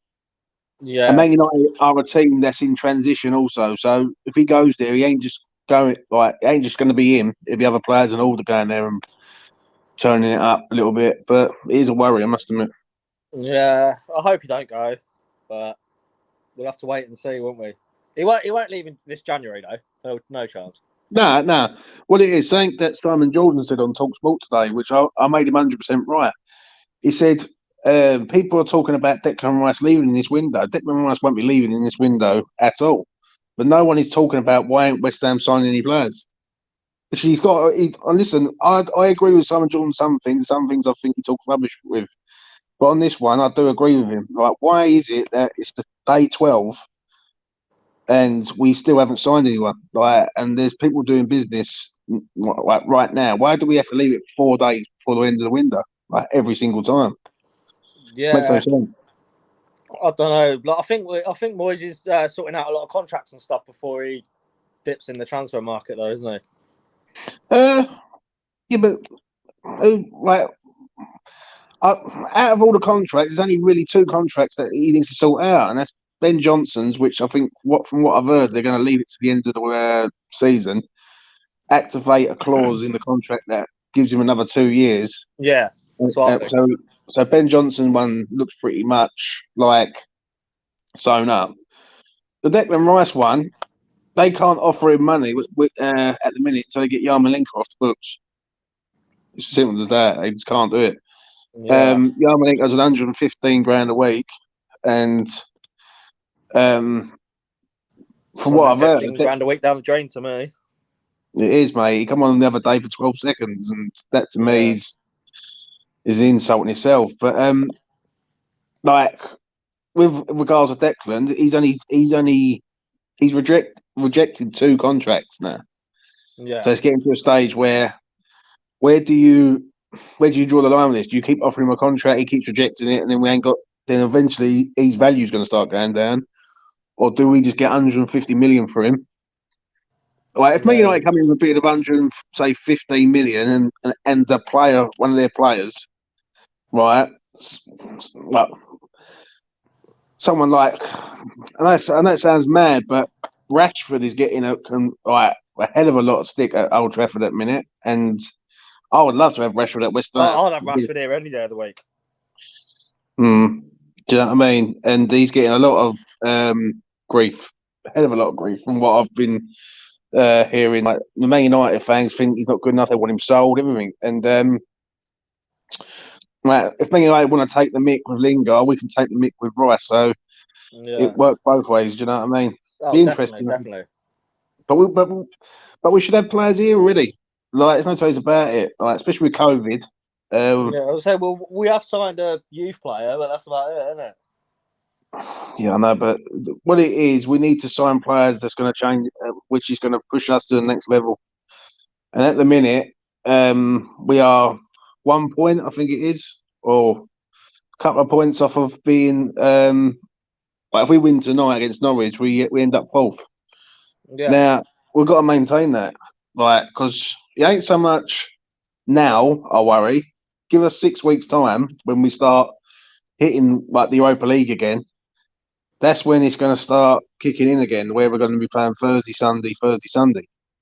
Yeah. And Man United are a team that's in transition also. So if he goes there, he ain't just going like it ain't just going to be him. It'll be other players and all to go in there and turning it up a little bit. But it is a worry, I must admit. Yeah, I hope he don't go, but we'll have to wait and see, won't we? He won't leave in this January though. No chance. No. Well, it is something that Simon Jordan said on TalkSport today, which I made him 100% right. He said people are talking about Declan Rice leaving in this window. Declan Rice won't be leaving in this window at all. But no one is talking about why ain't West Ham signing any players. He's got. Listen, I agree with Simon Jordan. Some things I think he talks rubbish with. But on this one, I do agree with him. Like, why is it that it's the day 12 and we still haven't signed anyone? Like, and there's people doing business like right now. Why do we have to leave it 4 days before the end of the window? Like every single time. Yeah, Makes no sense. I don't know. Like, I think Moyes is sorting out a lot of contracts and stuff before he dips in the transfer market, though, isn't he? Yeah, but like out of all the contracts, there's only really 2 contracts that he needs to sort out, and that's Ben Johnson's, which I think, from what I've heard, they're going to leave it to the end of the season, activate a clause in the contract that gives him another 2 years. Yeah, that's what I think. So Ben Johnson one looks pretty much like sewn up. The Declan Rice one, they can't offer him money at the minute, so they get Yarmolenko off the books. It's as simple as that. They just can't do it. Yeah. Yarmolenko's 115 grand a week, and from what I've heard, 15 grand a week down the drain to me. It is, mate. He come on the other day for 12 seconds, and that to me is an insult in itself. But like with regards to Declan, he's rejected 2 contracts now. Yeah. So it's getting to a stage where do you where do you draw the line with this? Do you keep offering him a contract, he keeps rejecting it, and then we ain't got? Then eventually his value is going to start going down, or do we just get 150 million for him? Like if Man United come in with a bid of 115 million and the player, one of their players, right? Well, someone like, and that sounds mad, but Rashford is getting a hell of a lot of stick at Old Trafford at the minute, and I would love to have Rashford at West Ham. I'd have Rashford here any day of the week. Do you know what I mean? And he's getting a lot of grief, a hell of a lot of grief from what I've been hearing. Like the Man United fans think he's not good enough; they want him sold, everything. And if Man United want to take the mick with Lingard, we can take the mick with Rice. So it works both ways. Do you know what I mean? Oh, be interesting, definitely. But we should have players here already. Like there's no two ways about it. Like especially with COVID. I was saying, well, we have signed a youth player, but that's about it, isn't it? Yeah, I know, but what it is, we need to sign players that's going to change, which is going to push us to the next level. And at the minute, we are 1 point, I think it is, or a couple of points off of being. But if we win tonight against Norwich, we end up fourth. Yeah. Now we've got to maintain that, like, because it ain't so much now. I worry. Give us 6 weeks' time when we start hitting like the Europa League again. That's when it's going to start kicking in again, where we're going to be playing Thursday, Sunday. Do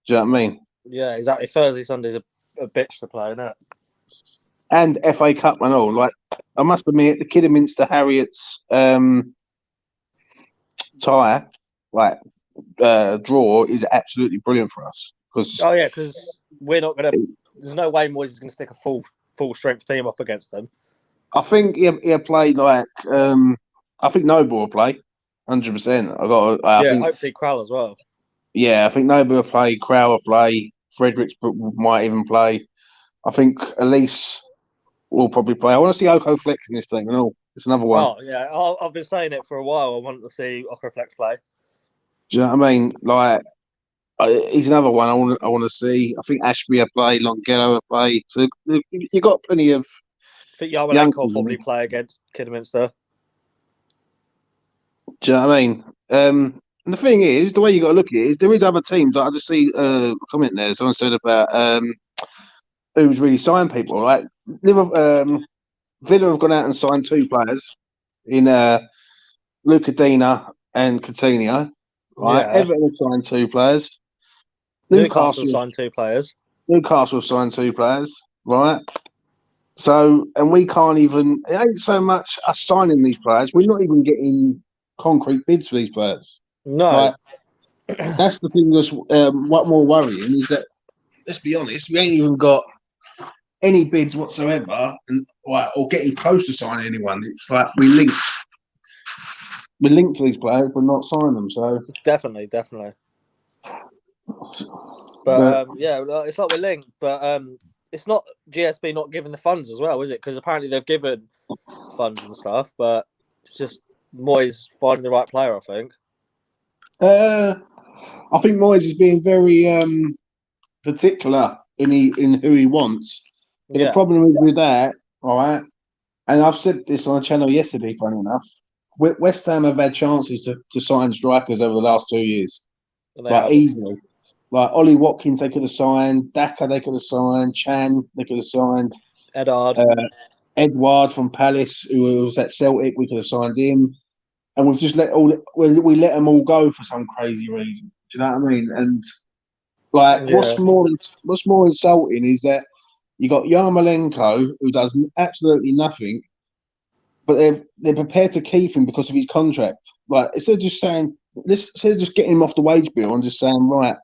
you know what I mean? Yeah, exactly. Thursday, Sunday's a bitch to play, isn't it? And FA Cup and all. Like, I must admit, the Kidderminster Harriets tie, draw is absolutely brilliant for us. Because we're not going to. There's no way Moyes is going to stick a full strength team up against them. I think he'll play like. I think Noble will play, 100%. I think hopefully Krall as well. Yeah, I think Noble will play, Crow will play, Fredericks might even play. I think EngLisH will probably play. I want to see Oko Flex in this team and all. It's another one. Oh yeah, I've been saying it for a while. I want to see Oko Flex play. Do you know what I mean? Like, he's another one I want to see. I think Ashby will play, Longelo will play. So you've got plenty of. I think Yarmolenko will probably play against Kidderminster. Do you know what I mean? And the thing is, the way you got to look at it is there is other teams. Like I just see a comment there. Someone said about who's really signed people. Like Villa have gone out and signed 2 players in Luca Dina and Coutinho. Right, Yeah. Everton have signed 2 players. Newcastle signed 2 players. Newcastle signed 2 players. Right. So, and we can't even. It ain't so much us signing these players. We're not even getting concrete bids for these players. No. Like, that's the thing that's what more worrying is that, let's be honest, we ain't even got any bids whatsoever or getting close to signing anyone. It's like we're linked to these players but not sign them. So definitely. But it's like we're linked, but it's not GSB not giving the funds as well, is it? Because apparently they've given funds and stuff, but it's just Moyes finding the right player, I think. I think Moyes is being very particular in who he wants. But the problem is with that, all right, and I've said this on a channel yesterday, funny enough, West Ham have had chances to sign strikers over the last 2 years. Easily. Like Ollie Watkins, they could have signed. Daka, they could have signed. Chan, they could have signed. Edward from Palace, who was at Celtic, we could have signed him. And we've just we let them all go for some crazy reason. Do you know what I mean? And what's more insulting is that you got Yarmolenko, who does absolutely nothing, but they're prepared to keep him because of his contract. Like instead of just getting him off the wage bill and just saying right,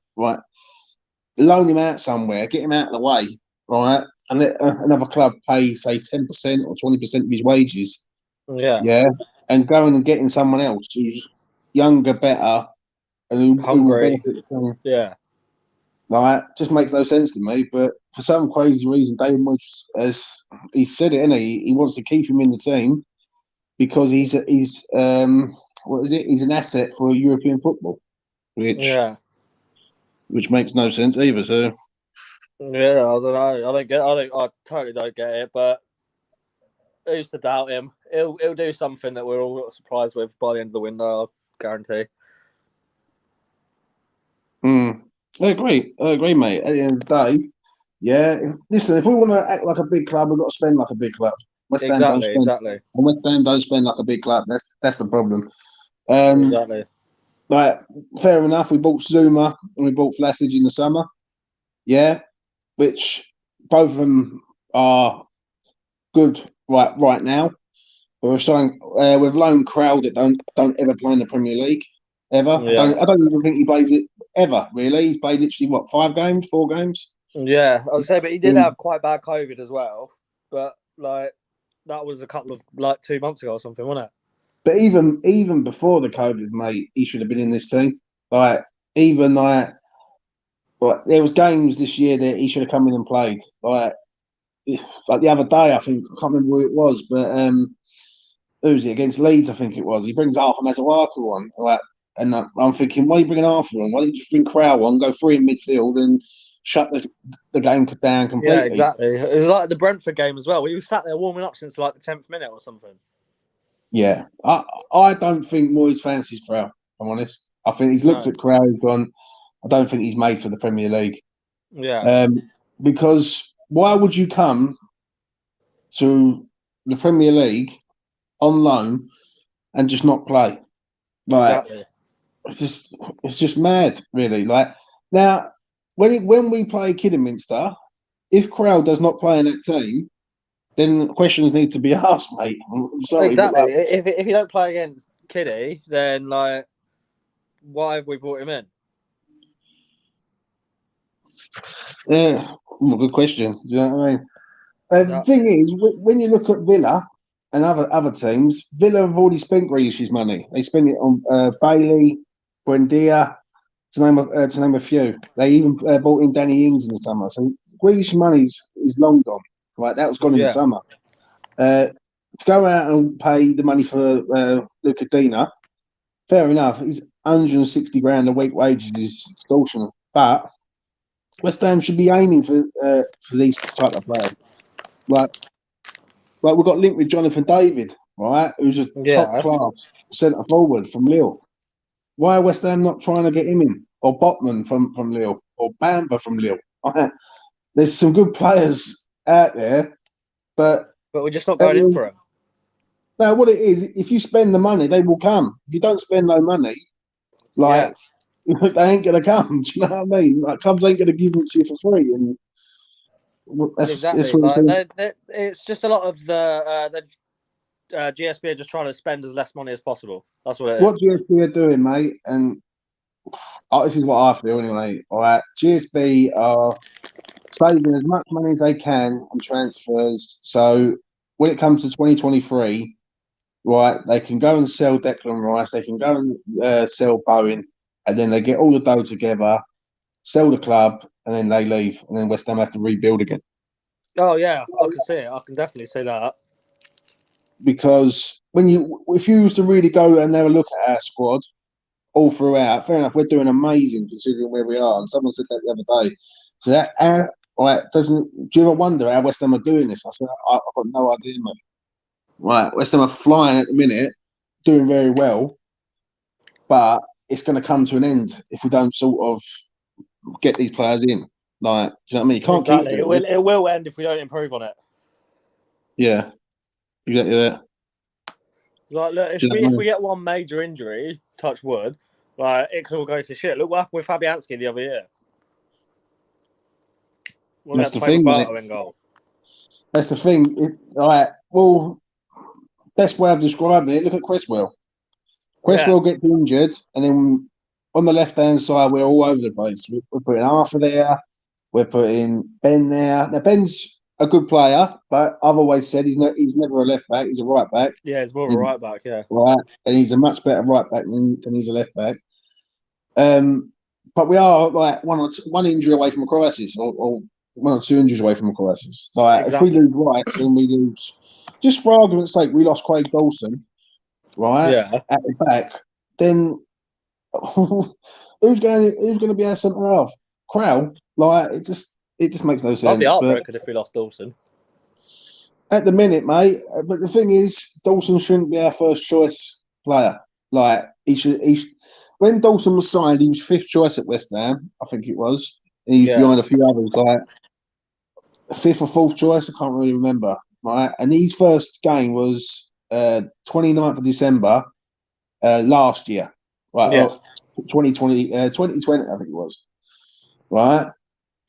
loan him out somewhere, get him out of the way, right, and let another club pay say 10% or 20% of his wages. Yeah, and going and getting someone else who's younger, better, and who will benefit from. Yeah. Like, just makes no sense to me. But for some crazy reason, David Moyes he said it, and he wants to keep him in the team because he's what is it? He's an asset for European football, which makes no sense either. So Yeah, I don't know. I totally don't get it. But who's to doubt him? He'll do something that we're all surprised with by the end of the window. I guarantee. I agree, mate. At the end of the day, yeah. Listen, if we want to act like a big club, we've got to spend like a big club. West Ham don't spend, Exactly. and West Ham don't spend like a big club. That's the problem. Um, Exactly. like fair enough. We bought Zuma and we bought Flassage in the summer. Yeah, which both of them are good right now. But we're showing we've loaned Crowd that don't ever play in the Premier League ever. Yeah. I don't even think he plays it ever really. He's played literally what 5 games, 4 games. Yeah, I was saying, but he did have quite bad COVID as well. But like that was a couple of 2 months ago or something, wasn't it? But even before the COVID, mate, he should have been in this team. Like even there was games this year that he should have come in and played. Like the other day, I think I can't remember who it was, but who was it against Leeds? I think it was. He brings Arthur Mazuaka on, like, and I'm thinking, why are you bringing Arthur on? Why don't you just bring Crowell on, go 3 in midfield, and shut the game down completely? Yeah, exactly. It was like the Brentford game as well. We were sat there warming up since the 10th minute or something. Yeah, I don't think Moyes fancies Crowell. I'm honest. I think he's looked at Crowell. He's gone. I don't think he's made for the Premier League. Yeah. Because why would you come to the Premier League on loan and just not play? Like, Exactly. it's just mad, really. Like now, when we play Kidderminster, if Crowell does not play in that team, then questions need to be asked, mate. I'm sorry, Exactly. but If you don't play against Kiddie, then why have we brought him in? yeah, good question. Do you know what I mean? The thing is, when you look at Villa and other teams, Villa have already spent Grealish's money. They spent it on Bailey, Buendia, to name a few. They even bought in Danny Ings in the summer. So Grealish's money is long gone. Right, that was gone in the summer. To go out and pay the money for Luca Dina, fair enough. He's 160 grand a week wages is extortionate. But West Ham should be aiming for these type of players. Like we've got linked with Jonathan David, right? Who's a top class centre forward from Lille. Why are West Ham not trying to get him in? Or Botman from Lille, or Bamba from Lille? There's some good players out there, but we're just not going in for them. No, what it is, if you spend the money, they will come. If you don't spend no money, they ain't gonna come. Do you know what I mean? Like clubs ain't gonna give them to you for free, and exactly. It's just a lot of the GSB are just trying to spend as less money as possible. That's what it is. What GSB are doing, mate, and this is what I feel anyway. All right, GSB are saving as much money as they can on transfers. So when it comes to 2023, right, they can go and sell Declan Rice, they can go and sell Bowen, and then they get all the dough together, sell the club, and then they leave, and then West Ham have to rebuild again. Oh yeah, I can see it. I can definitely see that. Because if you was to really go and have a look at our squad all throughout, fair enough, we're doing amazing considering where we are. And someone said that the other day. So do you ever wonder how West Ham are doing this? I said, I've got no idea, mate. Right, West Ham are flying at the minute, doing very well, but it's going to come to an end if we don't sort of get these players in. Like, do you know what I mean? You can't keep it. It will end if we don't improve on it. Yeah, exactly that. Like, look, if we get one major injury, touch wood, it could all go to shit. Look what happened with Fabianski the other year. That's the thing, mate. That's the thing. Well, best way of describing it, look at Cresswell. Cresswell gets injured, and then on the left-hand side, we're all over the place. We're putting Arthur there. We're putting Ben there. Now, Ben's a good player, but I've always said he's never a left-back. He's a right-back. Yeah, he's more of a right-back, yeah. Right, and he's a much better right-back than he's a left-back. But we are one injury away from a crisis, or 1 or 2 injuries away from a crisis. If we lose Rice and we lose, just for argument's sake, we lost Craig Dawson, right? Yeah. At the back, then who's going to be our centre half? Crowell, it just It just makes no I'd sense. be But heartbroken if we lost Dawson. at the minute, mate. But the thing is, Dawson shouldn't be our first choice player. Like he should. When Dawson was signed, he was fifth choice at West Ham. I think it was. And he was behind a few others, like fifth or fourth choice. I can't really remember. Right, and his first game was 29th of December last year. Right, Yeah. 2020, 2020, I think it was. Right,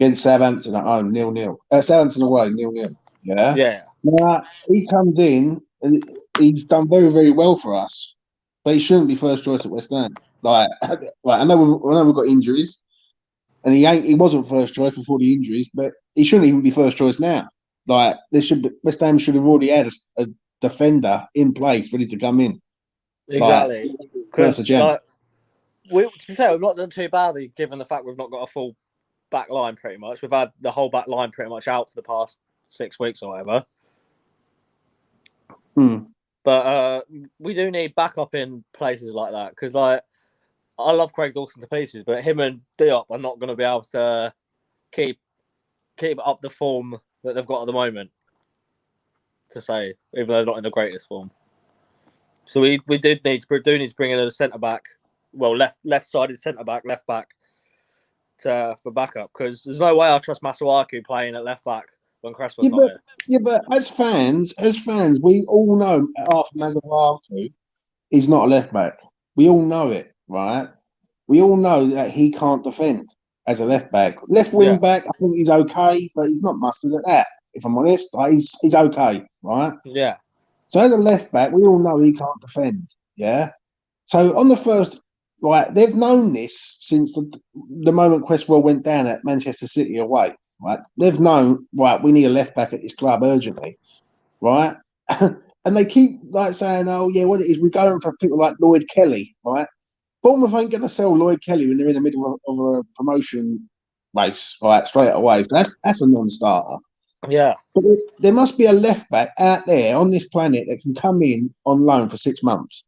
against Southampton at home, 0-0. Southampton away, 0-0. Yeah. Yeah. Now he comes in and he's done very, very well for us, but he shouldn't be first choice at West Ham. Like I know we've got injuries, and he wasn't first choice before the injuries, but he shouldn't even be first choice now. Like West Ham should have already had a defender in place ready to come in. Exactly. First of Because Jan. to be fair, we've not done too badly given the fact we've not got a full back line pretty much. We've had the whole back line pretty much out for the past 6 weeks or whatever. But we do need backup in places like that because, like, I love Craig Dawson to pieces, but him and Diop are not going to be able to keep up the form that they've got at the moment. To say, even though they're not in the greatest form, so we do need to bring in a centre back, well left-sided centre back, left back, for backup because there's no way I trust Masuaku playing at left back when Crespo's not here. Yeah, but as fans, we all know after Masuaku is not a left back. We all know it, right? We all know that he can't defend as a left back. Left wing back, I think he's okay, but he's not mustard at that. If I'm honest, like he's okay, right? Yeah. So as a left back, we all know he can't defend. Yeah. So on the first, right, they've known this since the moment Cresswell went down at Manchester City away. Right, they've known, right, we need a left back at this club urgently, right? And they keep like saying, oh yeah, what it is, we're going for people like Lloyd Kelly, right? Bournemouth ain't going to sell Lloyd Kelly when they're in the middle of a promotion race, right, straight away. So that's a non-starter. Yeah. But there must be a left back out there on this planet that can come in on loan for 6 months.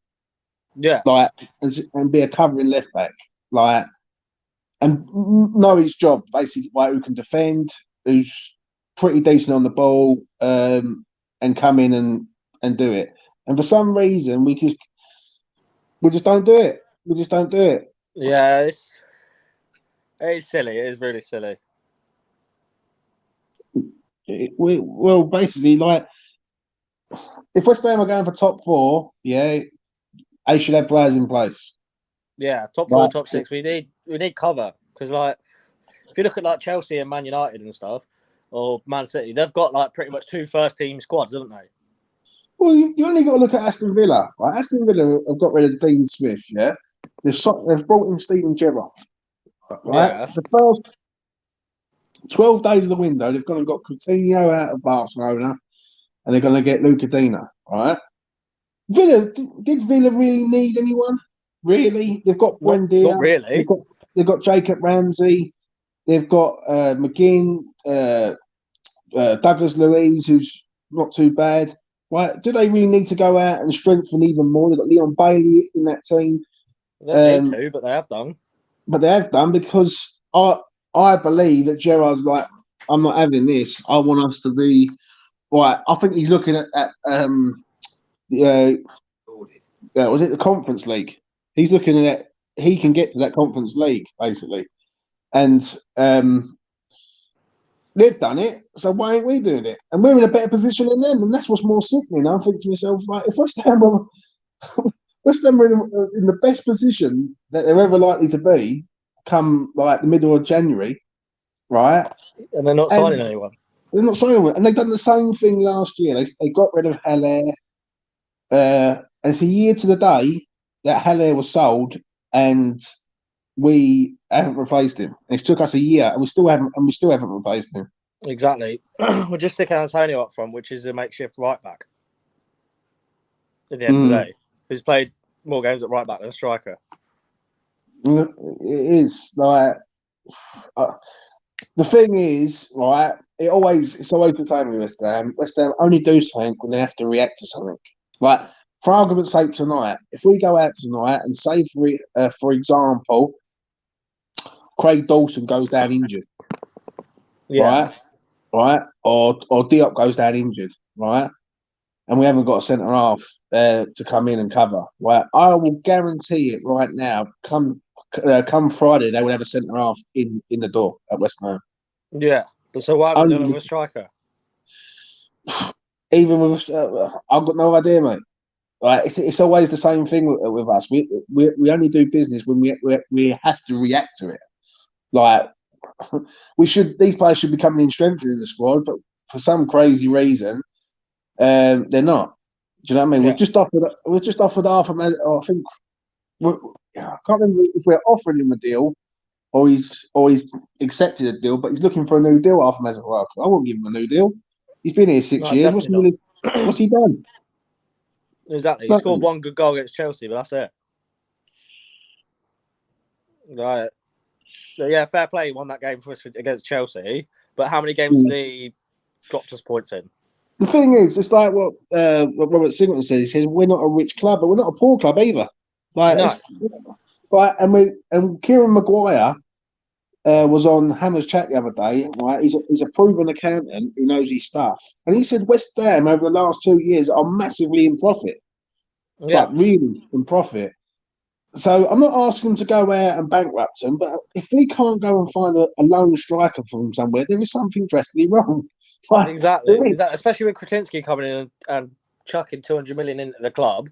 Yeah. Like, and be a covering left back. Like, and know his job, basically, like, who can defend, who's pretty decent on the ball, and come in and do it. And for some reason, we just don't do it. We just don't do it. Yeah, it's silly. It is really silly. Well, basically, like, if West Ham are going for top 4, yeah, they should have players in place. Yeah, top 4, top 6. We need cover because, like, if you look at like Chelsea and Man United and stuff, or Man City, they've got like pretty much 2 first-team squads, haven't they? Well, you only got to look at Aston Villa. Right? Aston Villa have got rid of Dean Smith. Yeah, they've brought in Steven Gerrard. Right, Yeah. the first 12 days of the window, they've gone and got Coutinho out of Barcelona, and they're going to get Luca Dina. Right, did Villa really need anyone? Really, they've got Buendia. Not really. They've got Jacob Ramsey. They've got McGinn, Douglas Luiz, who's not too bad. Right? Do they really need to go out and strengthen even more? They've got Leon Bailey in that team. They don't need to, but they have done. But they have done because I believe that Gerrard's like, I'm not having this. I want us to be right. I think he's looking at was it the Conference League? He's looking at he can get to that Conference League basically, and they've done it. So why ain't we doing it? And we're in a better position than them, and that's what's more sickening. I think to myself, like, if West Ham are in the best position that they're ever likely to be, come like the middle of January, right? And they're not signing anyone. They're not signing anyone, and they've done the same thing last year. They got rid of Haller. And it's a year to the day that Haller was sold, and we haven't replaced him. It took us a year, and we still haven't replaced him. Exactly. We're just sticking Antonio up front, which is a makeshift right back. At the end of the day, who's played more games at right back than striker. It is like the thing is, right? It's always the same with West Ham. West Ham only do something when they have to react to something. Like, for argument's sake, tonight, if we go out tonight and say, for example, Craig Dawson goes down injured, right? Right, or Diop goes down injured, right? And we haven't got a centre half to come in and cover, right? I will guarantee it right now. Come Friday, they will have a centre half in the door at West Ham. Yeah, but so why haven't they done it with a striker? Even with, I've got no idea, mate. Like it's always the same thing with us. We only do business when we have to react to it. Like these players should be coming in strengthening the squad, but for some crazy reason, they're not. Do you know what I mean? Yeah. We've just offered half a million. I think I can't remember if we're offering him a deal or he's accepted a deal, but he's looking for a new deal after Mazzarock. I won't give him a new deal. He's been here 6 years. What's he done? Exactly. He scored one good goal against Chelsea, but that's it. Right. Yeah, fair play. He won that game for us against Chelsea. But how many games has he dropped us points in? The thing is, it's like what Robert Singleton says. He says we're not a rich club, but we're not a poor club either. Like, right, and Kieran Maguire was on Hammer's chat the other day. Right, he's a proven accountant who knows his stuff, and he said West Ham over the last 2 years are massively in profit. Yeah, like really in profit. So I'm not asking them to go out and bankrupt them, but if we can't go and find a lone striker from somewhere, there is something drastically wrong. Exactly. Especially with Kretinsky coming in and chucking 200 million into the club.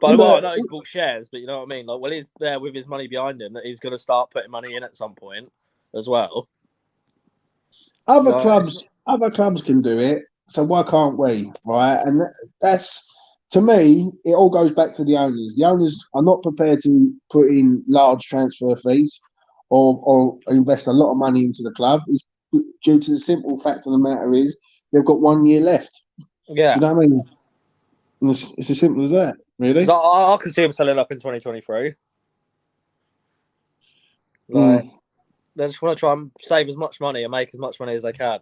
But I know he's bought shares, but you know what I mean? Like, he's there with his money behind him that he's going to start putting money in at some point as well. Other clubs can do it, so why can't we? Right? And that's, to me, it all goes back to the owners. The owners are not prepared to put in large transfer fees or invest a lot of money into the club. It's due to the simple fact of the matter is they've got 1 year left. Yeah. You know what I mean? And it's as simple as that, really. I can see them selling up in 2023. Like, they just want to try and save as much money and make as much money as they can.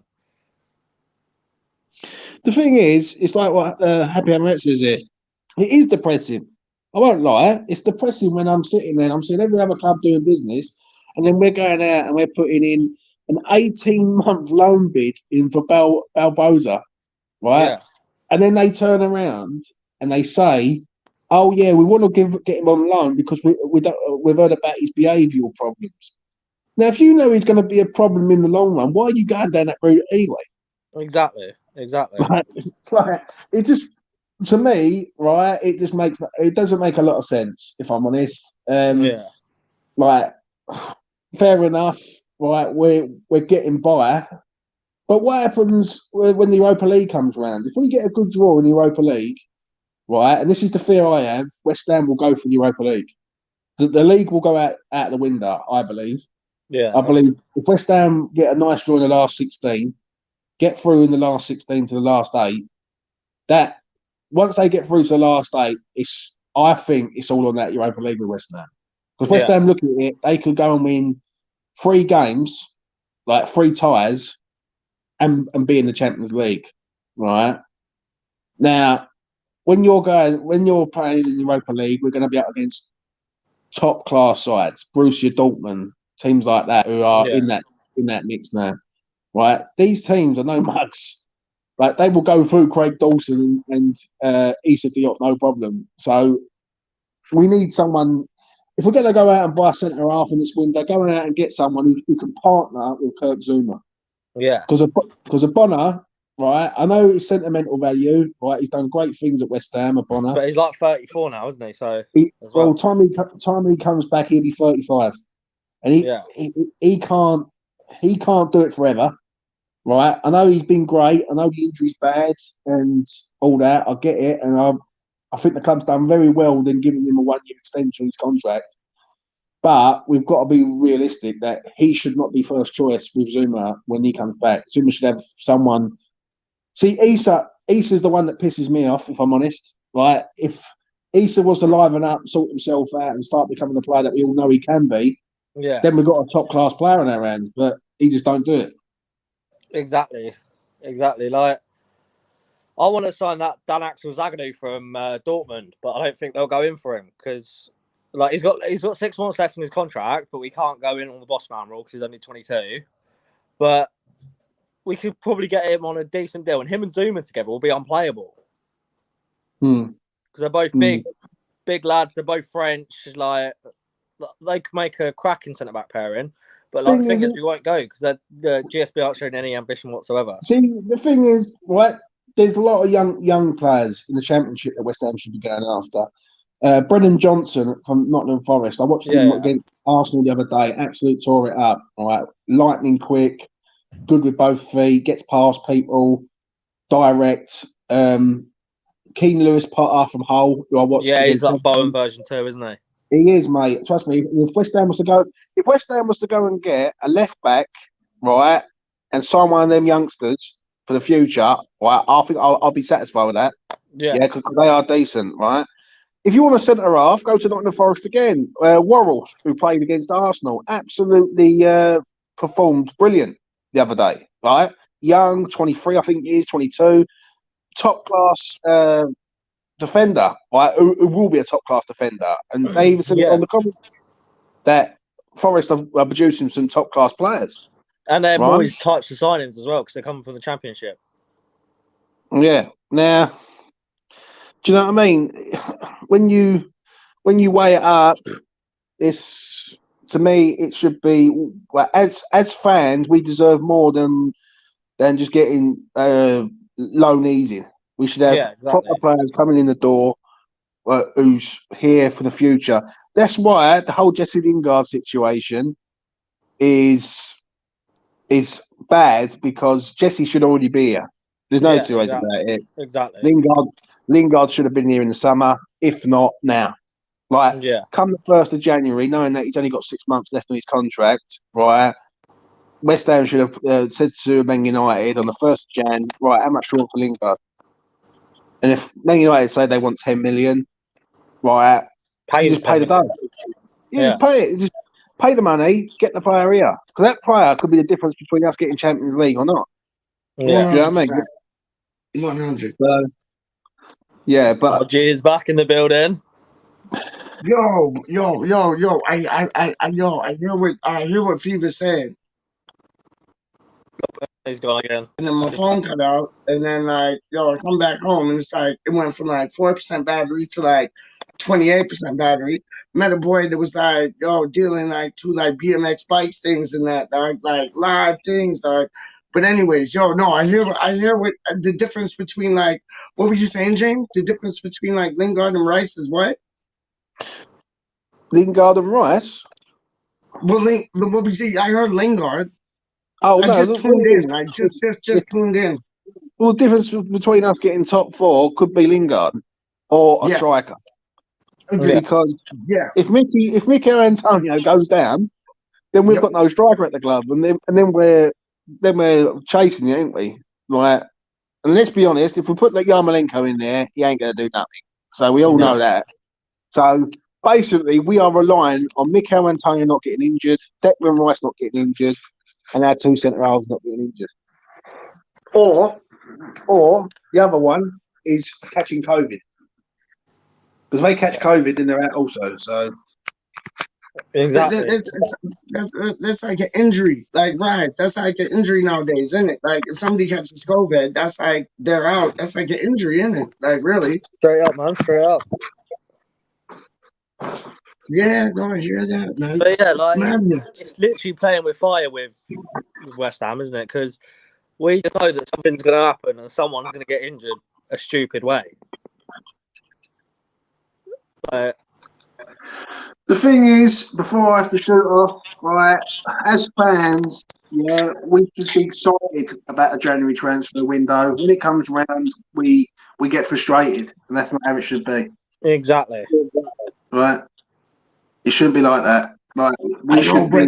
The thing is, it's like what Happy Hamlet says here. It is depressing. I won't lie. It's depressing when I'm sitting there and I'm seeing every other club doing business, and then we're going out and we're putting in an 18-month loan bid in for Barbosa, right? Yeah. And then they turn around and they say, "Oh yeah, we want to get him on loan because we've heard about his behavioural problems." Now, if you know he's going to be a problem in the long run, why are you going down that route anyway? Exactly. Like, it just, to me, right, it doesn't make a lot of sense, if I'm honest. Like, fair enough, right, we're getting by. But what happens when the Europa League comes around? If we get a good draw in the Europa League, right, and this is the fear I have, West Ham will go for the Europa League. The league will go out the window, I believe. Yeah. I believe if West Ham get a nice draw in the last 16, get through in the last 16 to the last 8, that once they get through to the last 8, I think it's all on that Europa League with West Ham. Because West Ham, look at it, they could go and win 3 games, like 3 ties, and be in the Champions League, right? Now, when you're playing in the Europa League, we're going to be up against top class sides, Borussia Dortmund, teams like that who are in that mix now, right? These teams are no mugs. Like, they will go through Craig Dawson and Issa Diop, no problem. So we need someone. If we're going to go out and buy a centre half in this window, going out and get someone who can partner with Kirk Zuma. Yeah. Because of Bonner, right? I know it's sentimental value, right? He's done great things at West Ham, Bonner. But he's like 34 now, isn't he? So time he comes back, he'll be 35, and he can't do it forever, right? I know he's been great. I know the injury's bad and all that. I get it, and I think the club's done very well then giving him a 1 year extension of his contract. But we've got to be realistic that he should not be first choice with Zuma when he comes back. Zuma should have someone. See, Issa's the one that pisses me off, if I'm honest. Like, if Issa was to liven up, sort himself out, and start becoming the player that we all know he can be, then we've got a top class player in our hands. But he just don't do it. Exactly. Like, I want to sign that Dan Axel Zagadou from Dortmund, but I don't think they'll go in for him because Like he's got 6 months left in his contract, but we can't go in on the boss man rule because he's only 22. But we could probably get him on a decent deal, and him and Zuma together will be unplayable because they're both big lads. They're both French. Like they could make a cracking centre back pairing. But like the thing is, we won't go because the GSB aren't showing any ambition whatsoever. See, the thing is, right? There's a lot of young players in the Championship that West Ham should be going after. Brennan Johnson from Nottingham Forest. I watched him against Arsenal the other day. Absolutely tore it up. All right, lightning quick, good with both feet, gets past people, direct. Keane Lewis Potter from Hull, who I watched. Yeah, he's like Bowen version 2, isn't he? He is, mate. Trust me. If West Ham was to go and get a left back, right, and sign one of them youngsters for the future, right, I think I'll be satisfied with that. Yeah, because they are decent, right. If you want a centre half, go to Nottingham Forest again. Worrell, who played against Arsenal, absolutely performed brilliant the other day, right? Young, 23, I think he is, 22, top class defender, right? Who will be a top class defender, and they even said on the comment that Forest are producing some top class players, and they're Moyes types of signings as well because they're coming from the Championship. Yeah. Now, do you know what I mean? When you weigh it up, it's, to me, it should be, well, as fans, we deserve more than just getting loan easing. We should have proper players coming in the door who's here for the future. That's why the whole Jesse Lingard situation is bad, because Jesse should already be here. There's no two ways about it. Exactly. Lingard should have been here in the summer, if not now. Like, come the 1st of January, knowing that he's only got 6 months left on his contract, right? West Ham should have said to Man United on the 1st of Jan, right, how much do you want for Lingard? And if Man United say they want 10 million, right, you just pay the dough. Pay it. Just pay the money, get the player here. Because that player could be the difference between us getting Champions League or not. Yeah, do you know what I mean? 100. So, yeah, but OG is back in the building. Yo, I hear what Fever's saying. He's gone again. And then my phone cut out, and then I come back home, and it's like it went from like 4% battery to like 28% battery. Met a boy that was like, dealing like two like BMX bikes things and that, like live things, But anyways, I hear what the difference between, like, what were you saying, James? The difference between like Lingard and Rice is what? Lingard and Rice? Well, what we see, I heard Lingard. Oh, I just tuned in. I just tuned in. Well, the difference between us getting top 4 could be Lingard or a striker. Because if Mikel Antonio goes down, then we've got no striker at the club, and then we're chasing it, ain't we? Right. And let's be honest, if we put like Yarmolenko in there, he ain't going to do nothing. So we all know that. So basically, we are relying on Mikel Antonio not getting injured, Declan Rice not getting injured, and our 2 centre halves not getting injured. Or the other one is catching COVID. Because if they catch COVID, then they're out also. So exactly, that's like an injury, like that's like an injury nowadays, isn't it? Like if somebody catches COVID, that's like they're out. That's like an injury, isn't it? Like really, straight up, man, straight up. Yeah, no, I hear that, man. But it's literally playing with fire with West Ham, isn't it? Because we know that something's going to happen and someone's going to get injured a stupid way. The thing is, before I have to shoot off, right, as fans, we should be excited about a January transfer window. When it comes round, we get frustrated, and that's not how it should be. Exactly. Right? It shouldn't be like that. Like, we should be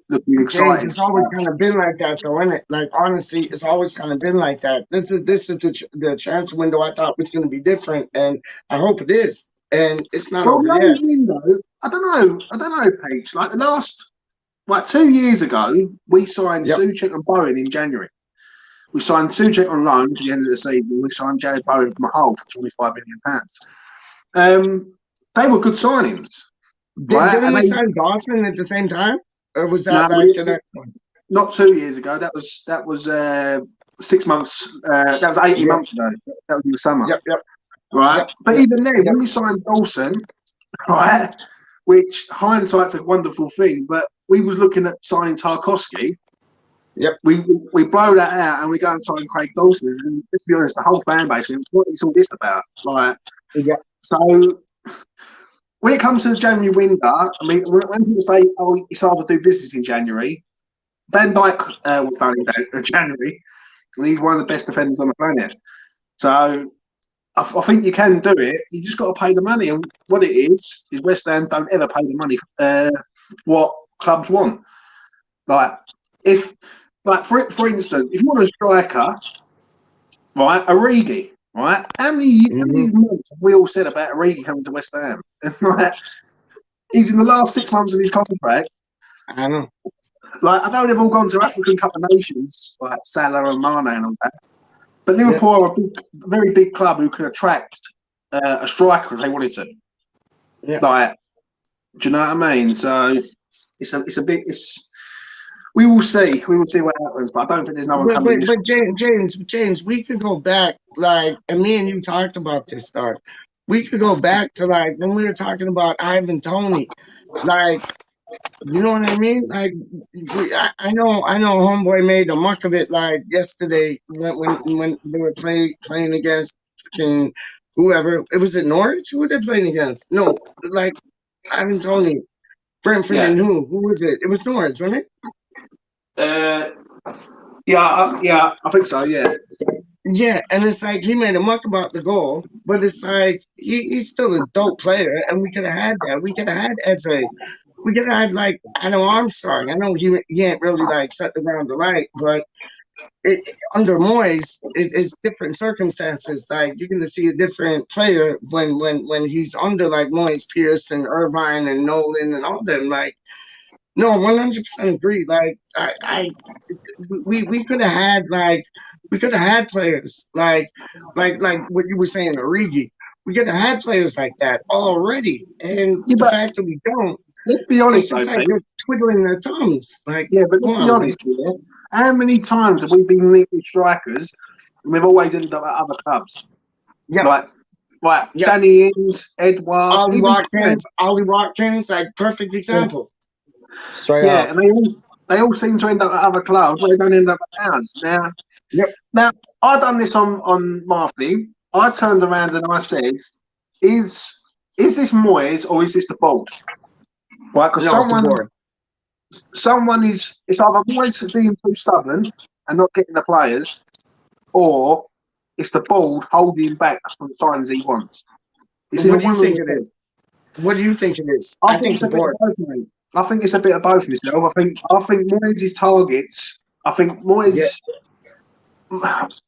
looking excited. It's always kind of been like that, though, isn't it? Like, honestly, it's always kind of been like that. This is the transfer window I thought was going to be different, and I hope it is. And it's not over yet. Window, I don't know, Peach. Like the last, 2 years ago, we signed Souček and Bowen in January. We signed Souček on loan to the end of the season. We signed Jared Bowen from Hull for £25 million. They were good signings. right? Didn't And we they sign Dawson at the same time? Or was no, that like the next one? not 2 years ago. That was 6 months. That was 18 Yep, months ago. That was in the summer, yep, yep, right? yep, But yep, even then, yep. when we signed Dawson, right, which hindsight's a wonderful thing, but we was looking at signing Tarkowski. Yep. We blow that out and we go and sign Craig Dawson. And let's be honest, the whole fan base, what is all this about? Like, Yeah. so when it comes to the January window, I mean, when people say, "Oh, it's hard to do business in January," Van Dijk was done in January, and he's one of the best defenders on the planet. So I think you can do it. You just got to pay the money, and what it is West Ham don't ever pay the money what clubs want. Like for instance, if you want a striker, right, Origi, right, how many months have we all said about Origi coming to West Ham? Right, he's in the last 6 months of his contract. I know. Like, I know they've all gone to African Cup of Nations, like Salah and Mane and all that. But Liverpool are a very big club who can attract a striker if they wanted to. Yeah. Like, do you know what I mean? So it's a bit. We will see. We will see what happens. But I don't think there's no one coming. But James, we could go back, like, and me and you talked about this, Doc. We could go back to, like, when we were talking about Ivan Toney, like, you know what I mean? Like, I know, homeboy made a muck of it, like, yesterday when they were playing against fucking whoever. It was at Norwich. Who were they playing against? No, like Ivan Toney, Brentford, and who was it? It was Norwich, wasn't it? I think so. Yeah. Yeah, and it's like he made a muck about the goal, but it's like he's still a dope player, and we could have had that. We could have had Eze. We could have had, like, Adam Armstrong. I know he ain't really, like, set the ground to light, but under Moyes, it's different circumstances. Like, you're gonna see a different player when he's under, like, Moyes, Pierce, and Irvine, and Nolan, and all them. Like, no, 100% agree. Like, we could have had, like, we could have had players like what you were saying, Origi. We could have had players like that already, and the fact that we don't, let's be honest, it's just though, like mate. they're twiddling their thumbs. Like, But let's be honest here. How many times have we been linked with strikers and we've always ended up at other clubs? Yeah. Like Danny Ings, Edouard, Ollie Watkins, like, perfect example. Straight up. And they all seem to end up at other clubs, but they don't end up at ours. Now, I done this on my thing. I turned around and I said, "Is this Moyes or is this the board?" Right, because someone is. It's either Moyes being too stubborn and not getting the players, or it's the board holding him back from the signs he wants. What do you think it is? What do you think it is? I think the board. I think it's a bit of both myself. I think Moyes' targets. I think Moyes.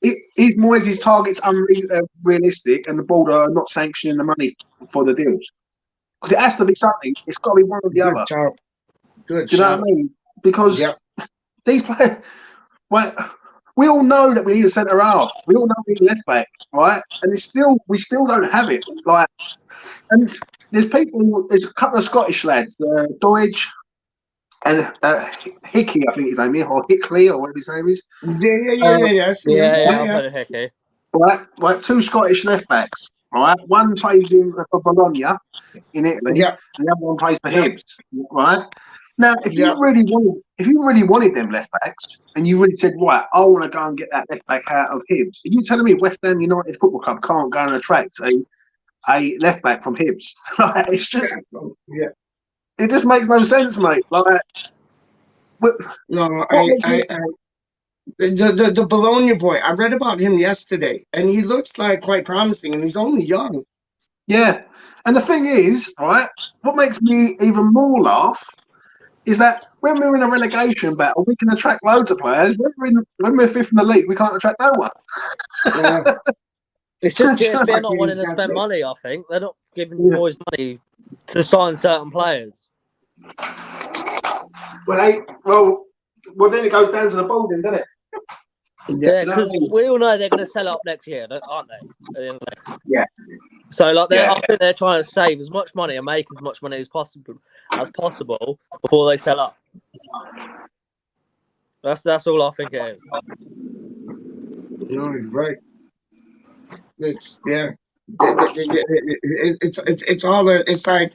Is Moyes' targets unrealistic, and the board are not sanctioning the money for the deals? Because it has to be something. It's got to be one or the other. Good. Do you know what I mean? Because these players. Well, we all know that we need a centre half. We all know we need a left back, right? And we still don't have it. Like, and there's a couple of Scottish lads, Deutsch and Hickey, I think his name is, or Hickley, or whatever his name is. Yeah, I've heard of Hickey. Right, two Scottish left backs. Right, one plays for Bologna in Italy, and the other one plays for Hibs. Right. Now, if you really wanted them left backs, and you really said, right, I want to go and get that left back out of Hibs, are you telling me West Ham United Football Club can't go and attract a left back from Hibs? Like, it's just, it just makes no sense, mate. Like, the Bologna boy. I read about him yesterday, and he looks like quite promising, and he's only young. Yeah, and the thing is, right, what makes me even more laugh is that when we're in a relegation battle, we can attract loads of players. When we're fifth in the league, we can't attract no one. It's just they're not wanting to spend money, I think. They're not giving boys money to sign certain players. Well, then it goes down to the boarding, doesn't it? Yeah, Do you know what I because mean? we all know they're going to sell up next year, aren't they? At the end of the day. Yeah. So, like, Yeah. I think they're trying to save as much money and make as much money as possible before they sell up. That's all I think it is. No, you're right. It's yeah. It's all it's like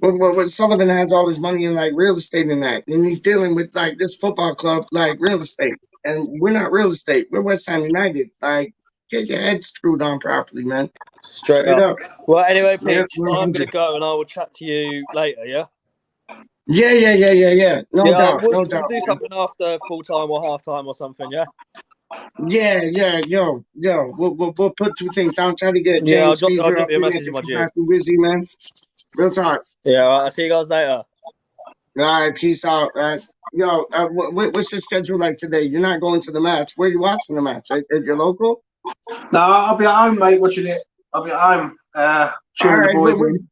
when Sullivan has all his money in like real estate and that, and he's dealing with like this football club like real estate, and we're not real estate. We're West Ham United. Like, get your head screwed on properly, man. Straight up. Well, anyway, Yeah, Peach, I'm going to go and I will chat to you later, yeah? Yeah. No doubt, we'll no do doubt. Man. something after full time or half time or something, yeah? Yeah, yo. We'll put two things down. Try to get Yeah, I'll James drop Fever you up a in there message in because my he's G. not too busy, man. Real talk. Yeah, all right, I'll see you guys later. All right, peace out, guys. Yo, what's your schedule like today? You're not going to the match. Where are you watching the match? At your local? No, I'll be at home, mate, watching it. I'll be at home, All cheering right, the boys on.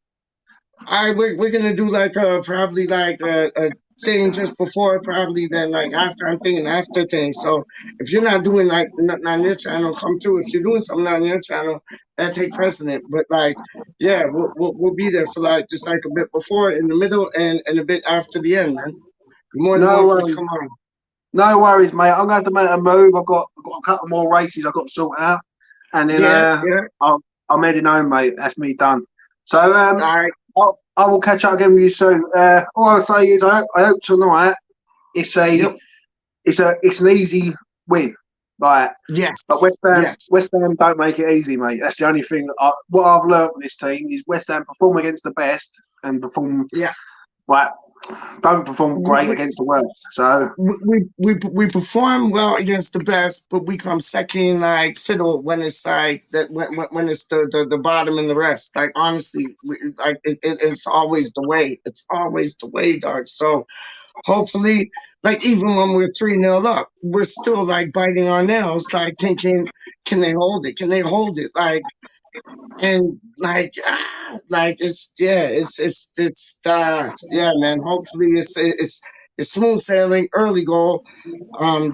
all right, we're gonna do like probably like a thing just before, probably then like after. I'm thinking after thing. So if you're not doing like nothing on your channel, come through. If you're doing something on your channel, that take precedent. But like, yeah, we'll be there for like just like a bit before, in the middle, and a bit after the end, man. You're more than No welcome to worries. come on. No worries, mate. I'm going to make a move. I've got a couple more races I've got to sort out. And then Yeah. I'm heading home, mate. That's me done. So All right. I will catch up again with you soon. All I'll say is I hope tonight it's an easy win. Like, Yes. but West Ham don't make it easy, mate. That's the only thing. What I've learned from this team is West Ham perform against the best and perform like don't perform great against the worst. So we perform well against the best, but we come second like fiddle when it's like that when it's the bottom and the rest. Like honestly, it's always the way. It's always the way, dog. So hopefully, like even when we're 3-0 up, we're still like biting our nails, like thinking, can they hold it? Can they hold it? And it's man. Hopefully it's smooth sailing, early goal.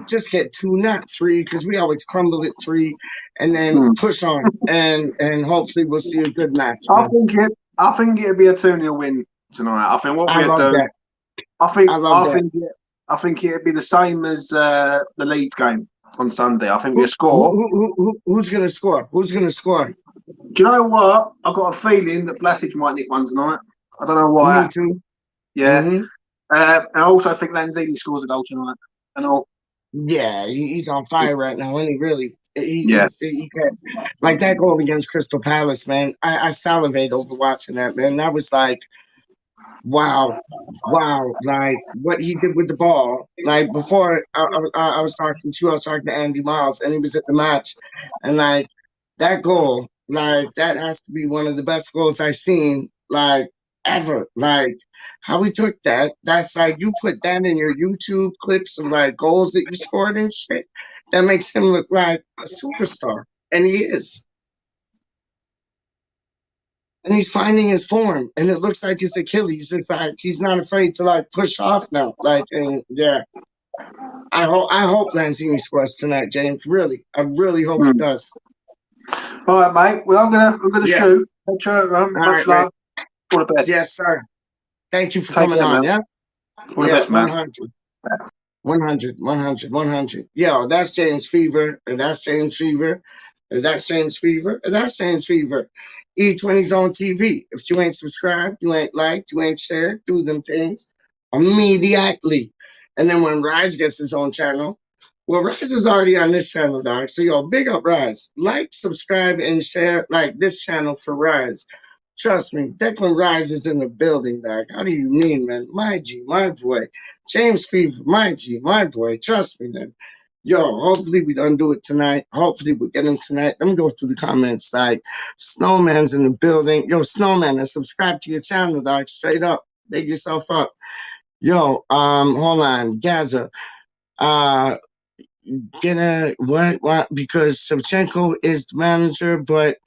Just get 2, not 3, because we always crumble at 3, and then push on, and hopefully we'll see a good match, man. I think it'll be a 2-0 win tonight. I think what I we'll love do. that. I think it'll be the same as the Leeds game on Sunday. I think we'll score. Who's gonna score? Who's gonna score? Do you know what? I've got a feeling that Vlasic might nick one tonight. I don't know why. Me too. Yeah. Mm-hmm. I also think Lanzini scores a goal tonight. And all. Yeah, he's on fire right now, and he really he can, like that goal against Crystal Palace, man. I salivate over watching that, man. That was like, wow, like what he did with the ball. Like before, I was talking to you, I was talking to Andy Miles, and he was at the match, and like that goal, like that has to be one of the best goals I've seen, like ever. Like how we took that. That's like you put that in your YouTube clips of like goals that you scored and shit. That makes him look like a superstar, and he is. And he's finding his form, and it looks like his Achilles is like he's not afraid to like push off now. Like, and yeah, I hope Lanzini scores tonight, James. Really, I really hope he does. All right, mate. Well, I'm gonna shoot. Much right, love. All the best. Yes, sir. Thank you for coming on. Man. Yeah. All the best, man. 100. Yo, that's James Fever, and that's James Fever, and that's James Fever, and that's James Fever. E20's on TV. If you ain't subscribed, you ain't liked, you ain't shared, do them things immediately. And then when Rise gets his own channel, well, Rise is already on this channel, dog. So, yo, big up Rise. Like, subscribe, and share like this channel for Rise. Trust me, Declan Rise is in the building, dog. How do you mean, man? My G, my boy. James Fever, my G, my boy. Trust me, man. Yo, hopefully we done do it tonight. Hopefully we get him tonight. Let me go through the comments. Like, Snowman's in the building. Yo, Snowman, and subscribe to your channel, dog. Straight up. Big yourself up. Yo, hold on. Gaza. What? Because Shevchenko is the manager, but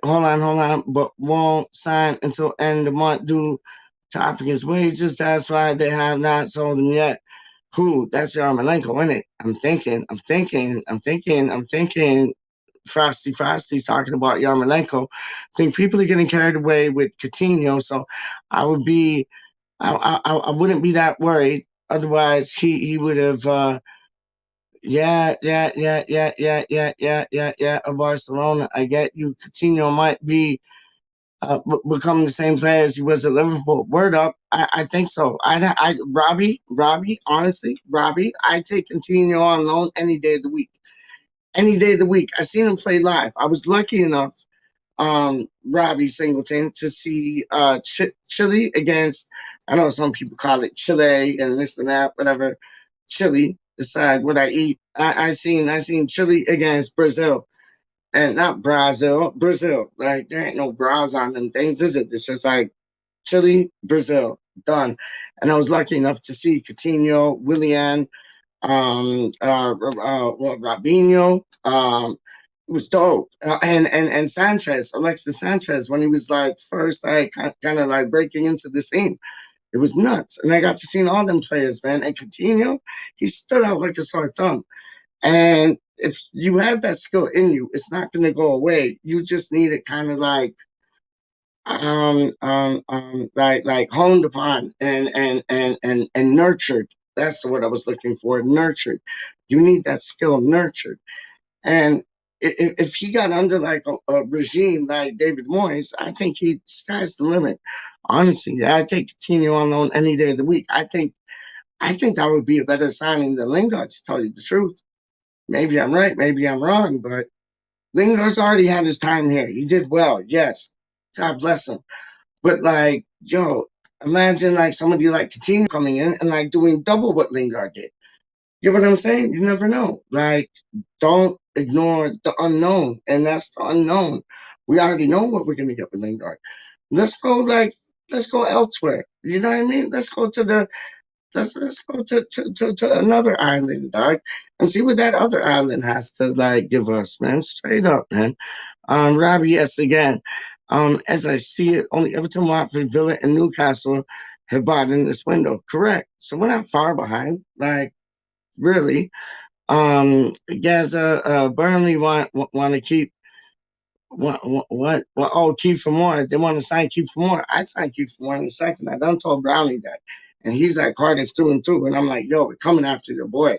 hold on, but won't sign until end of the month due to applicants' wages. That's why they have not sold him yet. Who? That's Yarmolenko, isn't it? I'm thinking. Frosty's talking about Yarmolenko. I think people are getting carried away with Coutinho, so I would be, I wouldn't be that worried. Otherwise, he would have. Yeah. Of Barcelona, I get you. Coutinho might be become the same player as he was at Liverpool. Word up, I think so. Robbie, honestly, Robbie, I take Coutinho on loan any day of the week. Any day of the week. I seen him play live. I was lucky enough, Robbie Singleton, to see Chile against. I know some people call it Chile and this and that, whatever. Chile, decide what I eat. I seen Chile against Brazil. And not Brazil, Brazil. Like there ain't no bras on them things, is it? It's just like Chile, Brazil, done. And I was lucky enough to see Coutinho, Willian, Robinho. It was dope. And Sanchez, Alexis Sanchez, when he was like first, like kind of like breaking into the scene. It was nuts. And I got to see all them players, man. And Coutinho, he stood out like a sore thumb. And if you have that skill in you, it's not going to go away. You just need it kind of like honed upon and nurtured. That's the word I was looking for. Nurtured. You need that skill nurtured. And if he got under like a regime like David Moyes, I think sky's the limit. Honestly, I take Coutinho on loan any day of the week. I think that would be a better signing than Lingard, to tell you the truth. Maybe I'm right, maybe I'm wrong, but Lingard's already had his time here. He did well, yes. God bless him. But like, yo, imagine like somebody like Coutinho coming in and like doing double what Lingard did. You know what I'm saying? You never know. Like, don't ignore the unknown, and that's the unknown. We already know what we're gonna get with Lingard. Let's go elsewhere. You know what I mean? Let's go to another island, dog, and see what that other island has to like give us, man. Straight up, man. Robbie, yes, again. As I see it, only Everton, Watford, Villa, and Newcastle have bought in this window. Correct. So we're not far behind. Like, really. Gaza, Burnley want to keep what? Oh, Kiefer Moore. They want to sign Kiefer Moore. I'd sign Kiefer Moore in a second. I done told Brownie that. And he's like Cardiff through and through. And I'm like, yo, we're coming after your boy.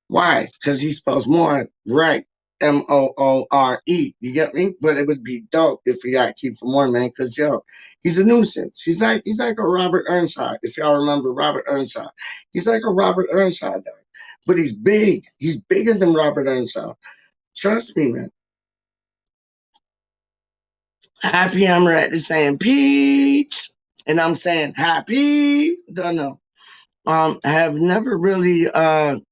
Why? Because he spells more right. Moore. You get me? But it would be dope if we got Kiefer Moore, man. Because yo, he's a nuisance. He's like a Robert Earnshaw. If y'all remember Robert Earnshaw, he's like a Robert Earnshaw guy. But he's big. He's bigger than Robert Earnshaw. Trust me, man. Happy Emirate is saying peach, and I'm saying happy. Don't know. Have never really good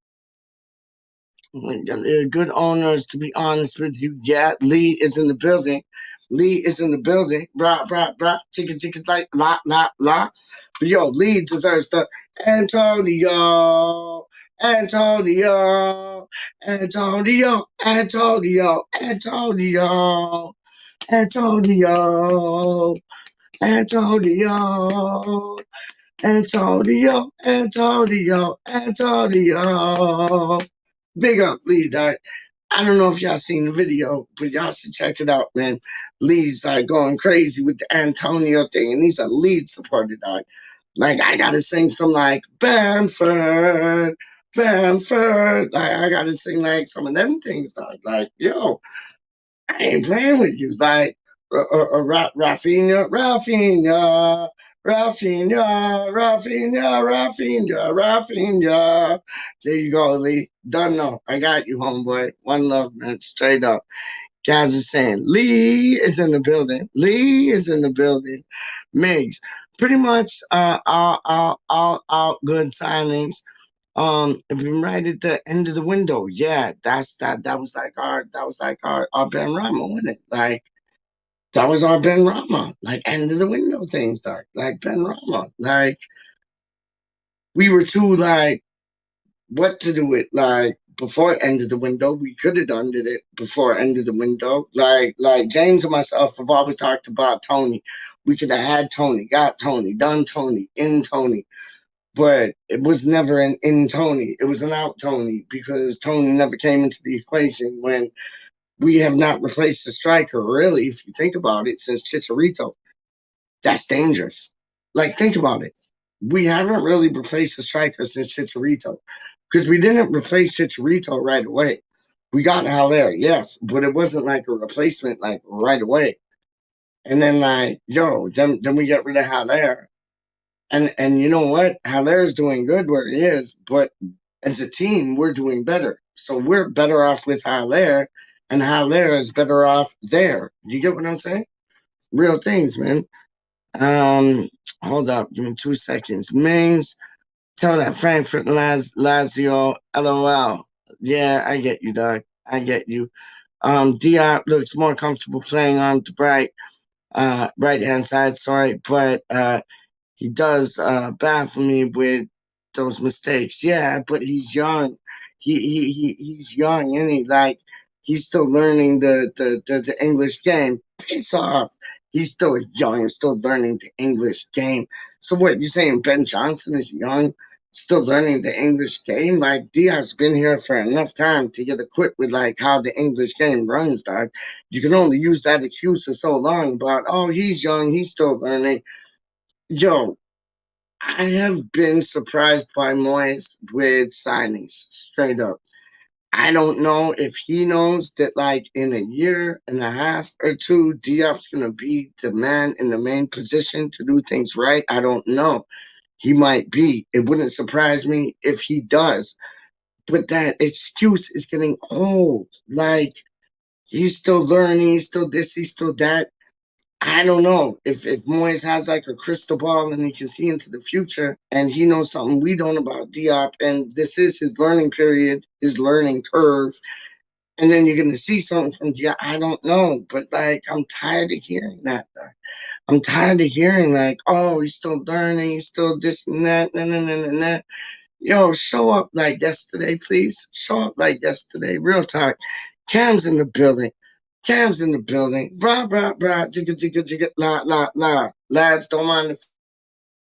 owners, to be honest with you. Yeah, Lee is in the building. Brah, brah, brah. Chicka, chicka, like, la, la, la. But yo, Lee deserves the Antonio. Antonio. Antonio. Antonio. Antonio. Antonio. Antonio. Antonio. Antonio. Antonio. Big up, Lee, dog. I don't know if y'all seen the video, but y'all should check it out, man. Lee's like going crazy with the Antonio thing, and he's a lead supporter, dog. Like, I gotta sing some like Bamford, Bamford. Like, I gotta sing like some of them things, dog. Like, yo, I ain't playing with you. Like, Rafinha, Rafinha, Rafinha, Rafinha, Rafinha, Rafinha. There you go, Lee. Don't know. I got you, homeboy. One love, man. Straight up. Guys are saying Lee is in the building. Lee is in the building. Migs. Pretty much all good signings. Been right at the end of the window. Yeah, that was like our Ben Rama, wasn't it? Like, that was our Ben Rama, like end of the window things, like Ben Rama. Like, we were too like what to do it like before end of the window. We could have done it before end of the window. Like James and myself have always talked about Tony. We could have had Tony, got Tony, done Tony, in Tony but it was never an in Tony. It was an out Tony because Tony never came into the equation when we have not replaced the striker, really, if you think about it, since Chicharito. That's dangerous. Like, think about it. We haven't really replaced the striker since Chicharito because we didn't replace Chicharito right away. We got Haller, yes, but it wasn't like a replacement like right away. And then like, then we get rid of Haller. And you know what? Haller's doing good where he is, but as a team, we're doing better. So we're better off with Haller, and Haller is better off there. You get what I'm saying? Real things, man. Hold up, give me 2 seconds. Mings, tell that Frankfurt Lazio, LOL. Yeah, I get you, dog. I get you. Diop looks more comfortable playing on the right hand side, sorry, but he does baffle me with those mistakes. Yeah, but he's young. He's young, and he's still learning the English game. Piss off. He's still young and still learning the English game. So what, you saying Ben Johnson is young, still learning the English game? Like, Diaz's been here for enough time to get equipped with like how the English game runs, dog. You can only use that excuse for so long about, oh, he's young, he's still learning. Yo, I have been surprised by Moyes with signings, straight up. I don't know if he knows that, like, in a year and a half or two, Diop's going to be the man in the main position to do things right. I don't know. He might be. It wouldn't surprise me if he does. But that excuse is getting old. Like, he's still learning, he's still this, he's still that. I don't know if Moyes has like a crystal ball and he can see into the future and he knows something we don't about Diop, and this is his learning period, his learning curve, and then you're gonna see something from Diop. I don't know, but like I'm tired of hearing that. I'm tired of hearing like, oh, he's still learning, he's still this and that, nah. Yo, show up like yesterday, please. Show up like yesterday. Real talk. Cam's in the building. Cam's in the building. Brah, brah, brah. Jigga, jigga, jigga. La, la, la. Lads, don't mind if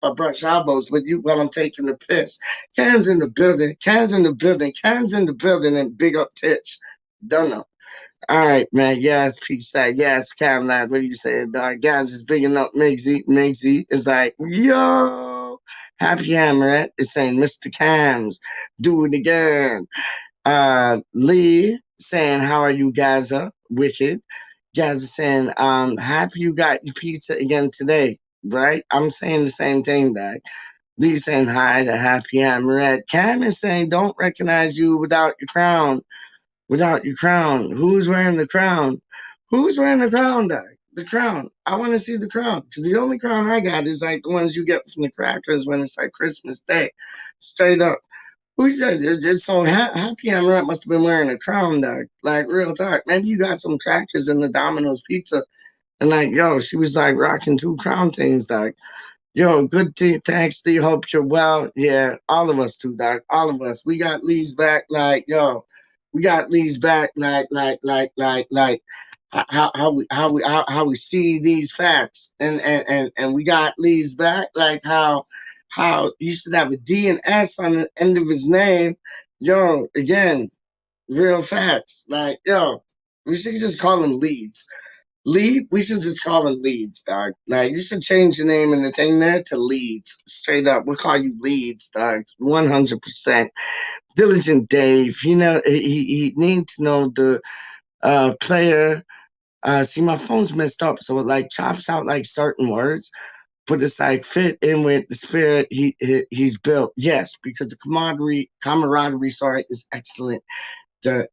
I brush elbows with you while I'm taking the piss. Cam's in the building. Cam's in the building. Cam's in the building and big up tits. Don't know. All right, man. Yes, peace out. Yes, Cam, lad. What are you saying, dog? Guys, is bigging up Migsy. Migsy is like, yo. Happy Hammerette is saying, Mr. Cams, do it again. Lee saying, how are you, Gaza? Wicked. Gaza saying, happy you got your pizza again today, right? I'm saying the same thing, dog. Lee saying hi to Happy Hammerette. Cam is saying, don't recognize you without your crown. Without your crown. Who's wearing the crown? Who's wearing the crown, dog? The crown. I want to see the crown. Because the only crown I got is like the ones you get from the crackers when it's like Christmas Day. Straight up. So Happy Hammerette must have been wearing a crown, dog. Like, real talk. Maybe you got some crackers in the Domino's pizza. And like, yo, she was like rocking 2 crown things, dog. Yo, good thing. Thanks, Steve. Hope you're well. Yeah, all of us too, dog. All of us. We got Lee's back, like, yo. We got Lee's back, like how we see these facts, and we got Lee's back, like how you should have a D and S on the end of his name. Yo, again, real facts. Like, yo, we should just call him Leeds. Lead, we should just call him Leeds, dog. Like, you should change your name in the thing there to Leeds. Straight up, we'll call you Leeds, dog. 100%. Diligent Dave, he needs to know the player. See, my phone's messed up, so it like chops out like certain words, but it's like fit in with the spirit he's built. Yes, because the camaraderie, is excellent.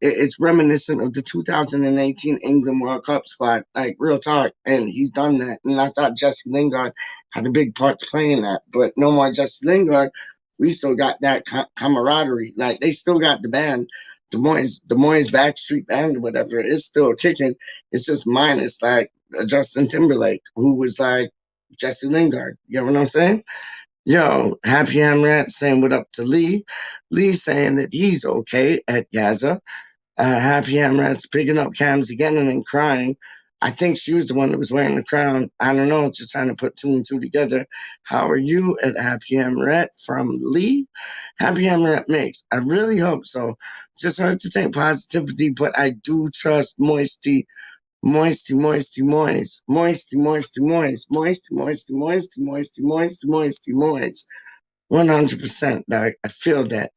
It's reminiscent of the 2018 England World Cup squad, like real talk, and he's done that. And I thought Jesse Lingard had a big part to play in that, but no more Jesse Lingard. We still got that camaraderie. Like, they still got the band, the Moyes Backstreet Band or whatever. It's still kicking. It's just minus like Justin Timberlake, who was like Jesse Lingard. You know what I'm saying? Yo, Happy Hamrat saying what up to Lee. Lee saying that he's okay at Gaza. Happy Hamrat's picking up Cams again and then crying. I think she was the one that was wearing the crown. I don't know, just trying to put two and two together. How are you at Happy Hammerette from Lee? Happy Hammerette Mix. I really hope so. Just hard to think positivity, but I do trust Moisty. Moisty, moisty, moist. Moisty, moisty, moist. Moisty, moisty, moisty, moisty, moisty, moisty, moist. 100%, dog. I feel that.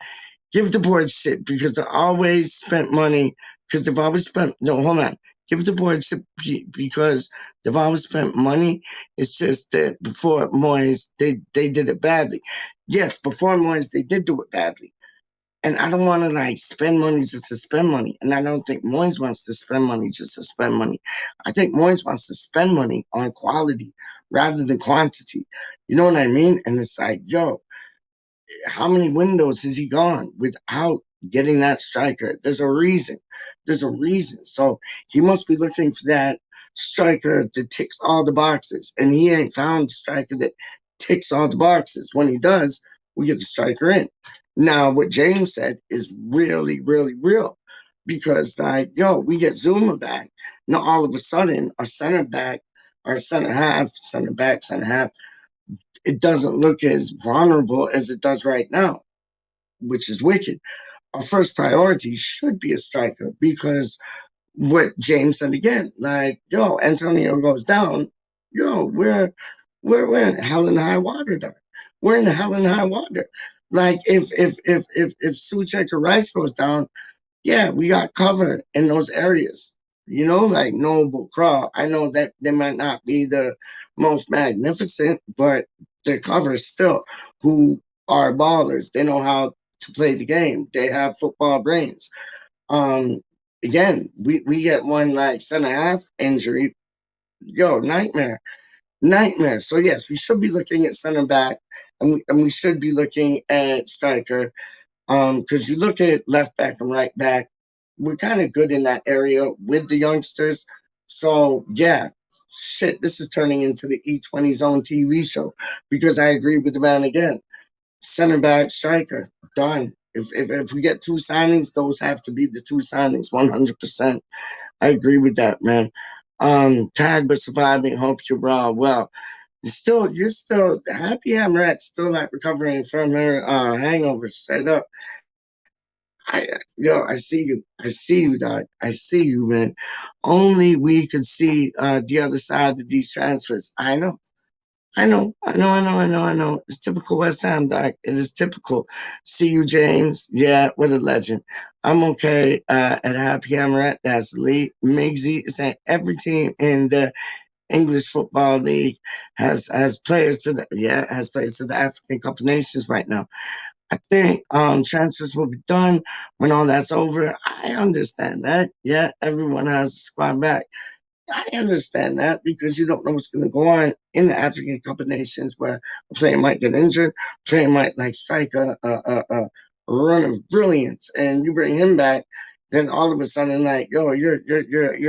Give the board shit because they always spent money because they've always spent. No, hold on. Give the board shit because they've always spent money. It's just that before Moyes, they did it badly. Yes, before Moyes, they did do it badly. And I don't want to like spend money just to spend money. And I don't think Moyes wants to spend money just to spend money. I think Moyes wants to spend money on quality rather than quantity. You know what I mean? And it's like, yo, how many windows has he gone without getting that striker? There's a reason. There's a reason. So he must be looking for that striker that ticks all the boxes. And he ain't found a striker that ticks all the boxes. When he does, we get the striker in. Now, what James said is really, really real. Because, like, yo, we get Zuma back. Now, all of a sudden, our center back, our center half, center back, center half, it doesn't look as vulnerable as it does right now, which is wicked. Our first priority should be a striker because what James said again, like, yo, Antonio goes down, yo, we're in hell and high water, dog. We're in hell and high water. Like if Suchek or Rice goes down, yeah, we got cover in those areas. You know, like Noble Craw. I know that they might not be the most magnificent, but they're covered still. Who are ballers? They know how to play the game. They have football brains. Again, we get one like center half injury. Yo, nightmare. Nightmare. So yes, we should be looking at center back and we should be looking at striker. Because you look at left back and right back, we're kind of good in that area with the youngsters. So yeah, shit, this is turning into the E20 Zone TV show because I agree with the man again. Center back, striker, done. If we get two signings, those have to be the two signings, 100%. I agree with that, man. Tagged but surviving. Hope you're well. You're still Happy Hammerette, still like recovering from her hangover. Straight up. I see you. I see you, dog. I see you, man. Only we could see the other side of these transfers. I know. It's typical West Ham, dog. It is typical. See you, James. Yeah, what a legend. I'm okay at Happy Hammerette. That's Lee. Migsy is saying every team in the English Football League has players to the African Cup of Nations right now. I think transfers will be done when all that's over. I understand that. Yeah, everyone has a squad back. I understand that because you don't know what's going to go on in the African Cup of Nations where a player might get injured, a player might like strike a run of brilliance, and you bring him back. Then all of a sudden, like, yo, your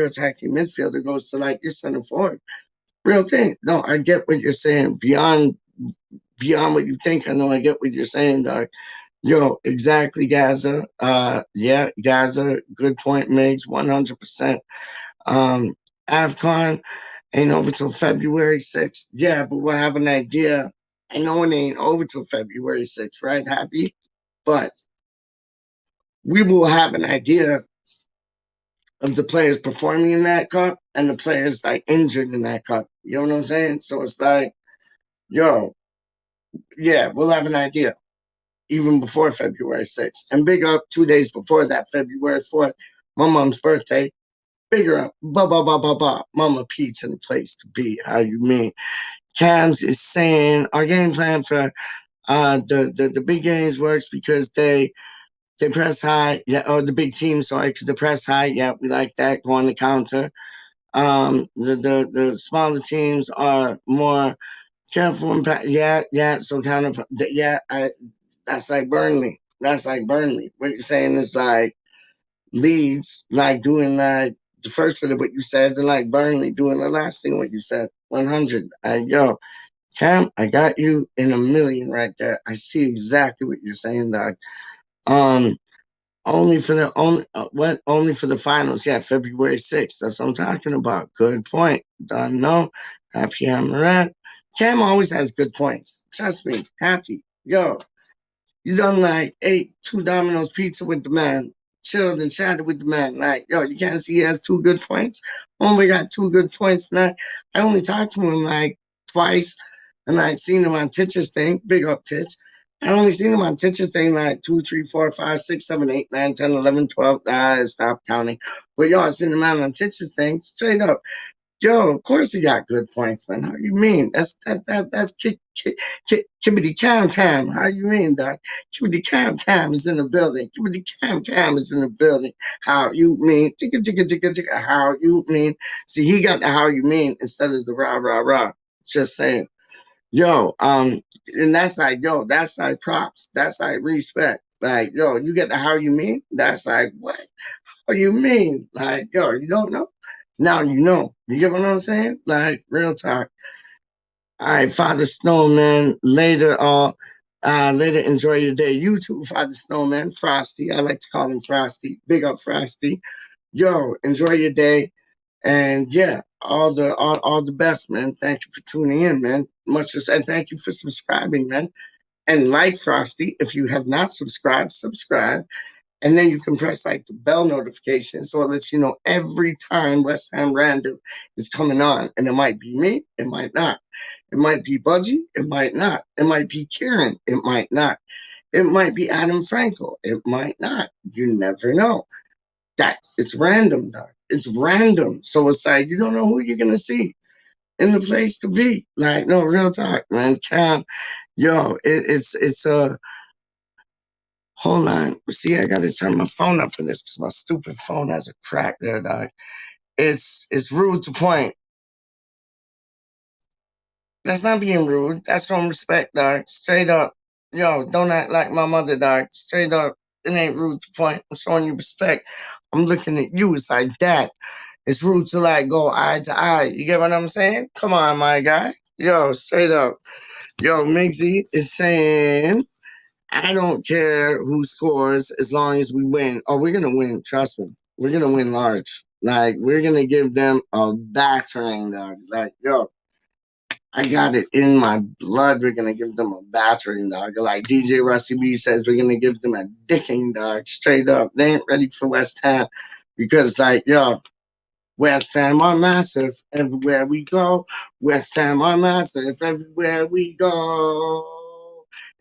attacking midfielder goes to like your center forward. Real thing. No, I get what you're saying. Beyond what you think, I know I get what you're saying, dog. Yo, exactly, Gaza. Yeah, Gaza. Good point, Migs. 100%. AFCON ain't over till February 6th. Yeah, but we'll have an idea. I know it ain't over till February 6th, right? Happy? But we will have an idea of the players performing in that cup and the players like injured in that cup. You know what I'm saying? So it's like, yo, yeah, we'll have an idea even before February 6th. And big up 2 days before that, February 4th, my mom's birthday. Bigger up, Mama Pete's in the place to be. How you mean? Cams is saying our game plan for the big games works because they press high. Yeah, or the big team, sorry, because they press high. Yeah, we like that. Go on the counter. The smaller teams are more careful and yeah. So kind of that's like Burnley. That's like Burnley. What you're saying is like Leeds, like doing like the first bit of what you said, then like Burnley doing the last thing what you said. 100. Yo, Cam, I got you in a million right there. I see exactly what you're saying, dog. Only for the only for the finals. Yeah, February 6th. That's what I'm talking about. Good point. Done. No. Happy Amarat. Cam always has good points. Trust me. Happy. Yo, you done like ate 2 Domino's pizza with the man, chilled and chatted with the man. Like, yo, you can't see he has 2 good points. Only got 2 good points tonight. I only talked to him like twice, and I seen him on Titch's thing. Big up Titch. I only seen him on Titch's thing like 2, 3, 4, 5, 6, 7, 8, 9, 10, 11, 12. Stop counting. But yo, I seen him out on Titch's thing straight up. Yo, of course he got good points, man. How you mean? That's Kibbity Cam Cam. How you mean, Doc? Kibbity Cam Cam is in the building. Kibbity Cam Cam is in the building. How you mean? Ticka ticka ticka ticka. How you mean? See, he got the how you mean instead of the rah rah rah. Just saying. Yo, and that's like, yo, that's like props. That's like respect. Like, yo, you get the how you mean? That's like what? What do you mean? Like, yo, you don't know? Now you know. You get what I'm saying? Like, real talk. All right, Father Snowman. Later enjoy your day. You too, Father Snowman. Frosty. I like to call him Frosty. Big up Frosty. Yo, enjoy your day. And yeah, all the best, man. Thank you for tuning in, man. Much as and thank you for subscribing, man. And like Frosty, if you have not subscribed, subscribe. And then you can press like the bell notification so it lets you know every time West Ham Random is coming on. And it might be me, it might not. It might be Budgie, it might not. It might be Kieran, it might not. It might be Adam Frankel, it might not. You never know. That it's random, dog. It's random. So it's like you don't know who you're gonna see in the place to be. Like, no, real talk, man. Cam, yo, it's hold on. See, I gotta turn my phone up for this because my stupid phone has a crack there, dog. It's rude to point. That's not being rude. That's from respect, dog. Straight up. Yo, don't act like my mother, dog. Straight up. It ain't rude to point. I'm showing you respect. I'm looking at you. It's like that. It's rude to like go eye to eye. You get what I'm saying? Come on, my guy. Yo, straight up. Yo, Migsy is saying I don't care who scores as long as we win. Oh, we're gonna win. Trust me, we're gonna win large. Like we're gonna give them a battering, dog. Like yo, I got it in my blood. We're gonna give them a battering, dog. Like DJ Rusty B says, we're gonna give them a dicking, dog. Straight up, they ain't ready for West Ham because, like yo, West Ham are massive everywhere we go. West Ham are massive everywhere we go.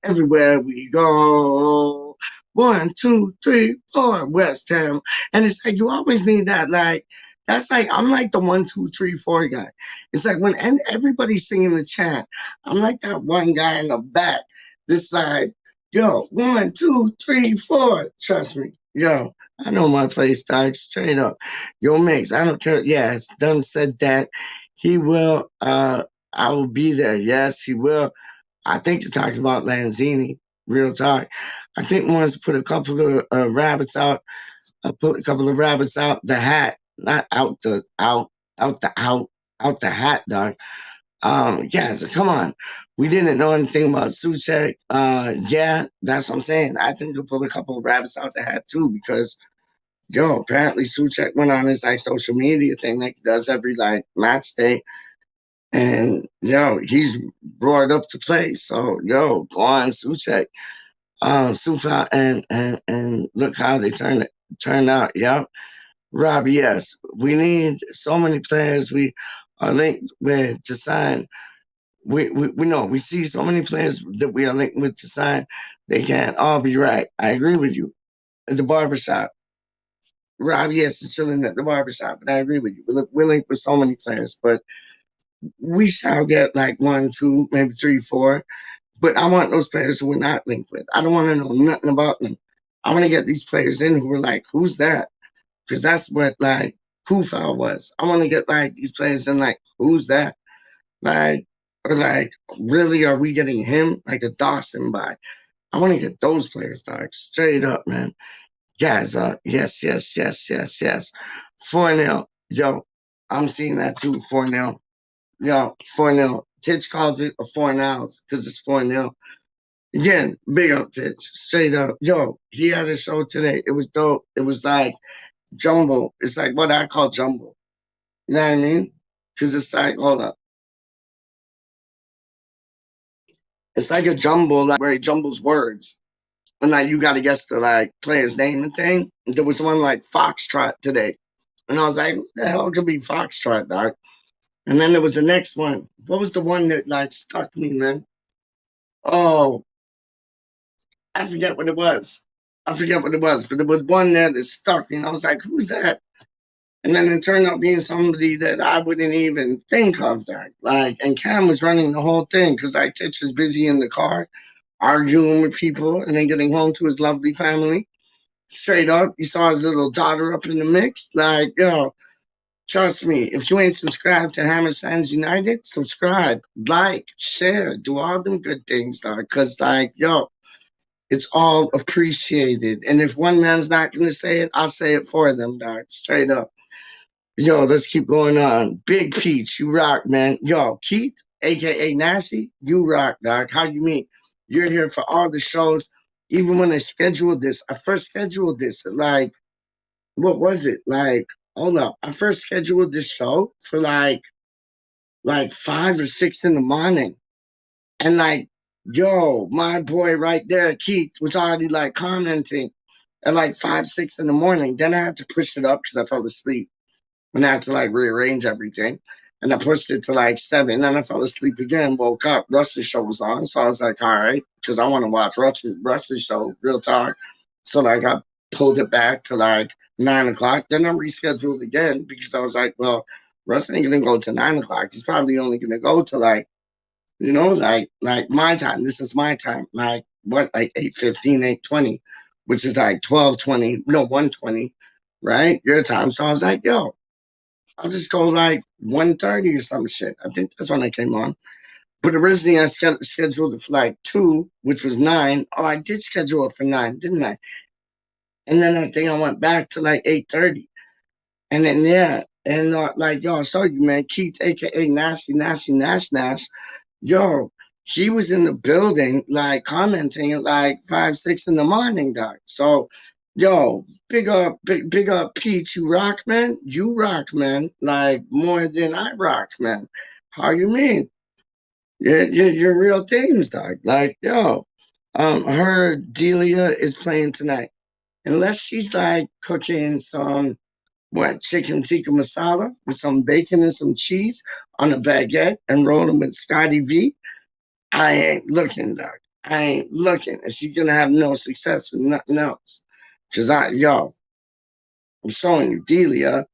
Everywhere we go. 1, 2, 3, 4, West Ham. And it's like you always need that. Like, that's like, I'm like the 1, 2, 3, 4 guy. It's like when everybody's singing the chant, I'm like that one guy in the back. This side, yo, 1, 2, 3, 4. Trust me. Yo, I know my place, dog, straight up. Yo, Mix, I don't care. Yes, Dunn said that he will, I will be there. Yes, he will. I think you're talking about Lanzini, real talk. I think wants to put a couple of rabbits out. Put a couple of rabbits out the hat, not out the hat, dog. Yeah, so come on. We didn't know anything about Suchek. Yeah, that's what I'm saying. I think he'll pull a couple of rabbits out the hat too, because yo, apparently Suchek went on his like social media thing like he does every like match day. And yo, he's brought up to play. So yo, go on Suchek. Sufa and look how they turned out. Yeah. Rob, yes. We need so many players we are linked with to sign. We know we see so many players that we are linked with to sign. They can't all be right. I agree with you. At the barbershop. Rob, yes, it's chilling at the barbershop, but I agree with you. We're linked with so many players, but we shall get like 1, 2, maybe 3, 4. But I want those players who we're not linked with. I don't want to know nothing about them. I want to get these players in who are like, who's that? Because that's what like FuLL was. I want to get like these players in like, who's that? Like, or like, really, are we getting him like a Dawson by? I want to get those players, dog. Straight up, man. Guys, yes. 4-0. Yo, I'm seeing that too. 4-0. Yo, 4-0. Titch calls it a 4 now because it's 4-0. Again, big up tits, straight up. Yo, he had a show today. It was dope. It was like jumble. It's like what I call jumble. You know what I mean? Because it's like, hold up. It's like a jumble, like where he jumbles words. And like you gotta guess the like player's name and thing. There was one like Foxtrot today. And I was like, what the hell could be Foxtrot, dog? And then there was the next one. What was the one that like stuck me, man? Oh, I forget what it was. I forget what it was, but there was one there that stuck me. And I was like, who's that? And then it turned out being somebody that I wouldn't even think of that. Like, and Cam was running the whole thing because like Titch was busy in the car arguing with people and then getting home to his lovely family. Straight up, you saw his little daughter up in the mix. Like, yo, trust me, if you ain't subscribed to Hammers Fans United, subscribe, like, share, do all them good things, dog. Because, like, yo, it's all appreciated. And if one man's not going to say it, I'll say it for them, dog. Straight up. Yo, let's keep going on. Big Peach, you rock, man. Yo, Keith, a.k.a. Nasty, you rock, dog. How you mean? You're here for all the shows. Even when I scheduled this, I first scheduled this at like, what was it? Like, hold up. I first scheduled this show for like 5 or 6 in the morning. And like, yo, my boy right there, Keith, was already like commenting at like 5, 6 in the morning. Then I had to push it up because I fell asleep. And I had to like rearrange everything. And I pushed it to like 7. Then I fell asleep again, woke up. Russ's show was on. So I was like, all right, because I want to watch Russ's show, real talk. So like I pulled it back to like 9 o'clock. Then I rescheduled again because I was like, well, Russ ain't gonna go to 9 o'clock. He's probably only gonna go to like, you know, like my time. This is my time. Like what, like 8:15, 8:20, which is like 12:20, no, 1:20, right? Your time. So I was like, yo, I'll just go like 1:30 or some shit. I think that's when I came on. But originally I scheduled it for like 2, which was 9. Oh, I did schedule it for 9, didn't I? And then I think I went back to like 8:30. And then, yeah. And like, yo, I saw you, man. Keith, a.k.a. Nasty, yo, he was in the building, like commenting at like 5, 6 in the morning, dog. So, yo, big up, Pete. You rock, man. You rock, man. Like more than I rock, man. How you mean? You're real things, dog. Like, yo, I heard Delia is playing tonight. Unless she's like cooking some chicken tikka masala with some bacon and some cheese on a baguette and rolling with Scotty V. I ain't looking, dog. I ain't looking. And she's gonna have no success with nothing else. Cause I'm showing you Delia,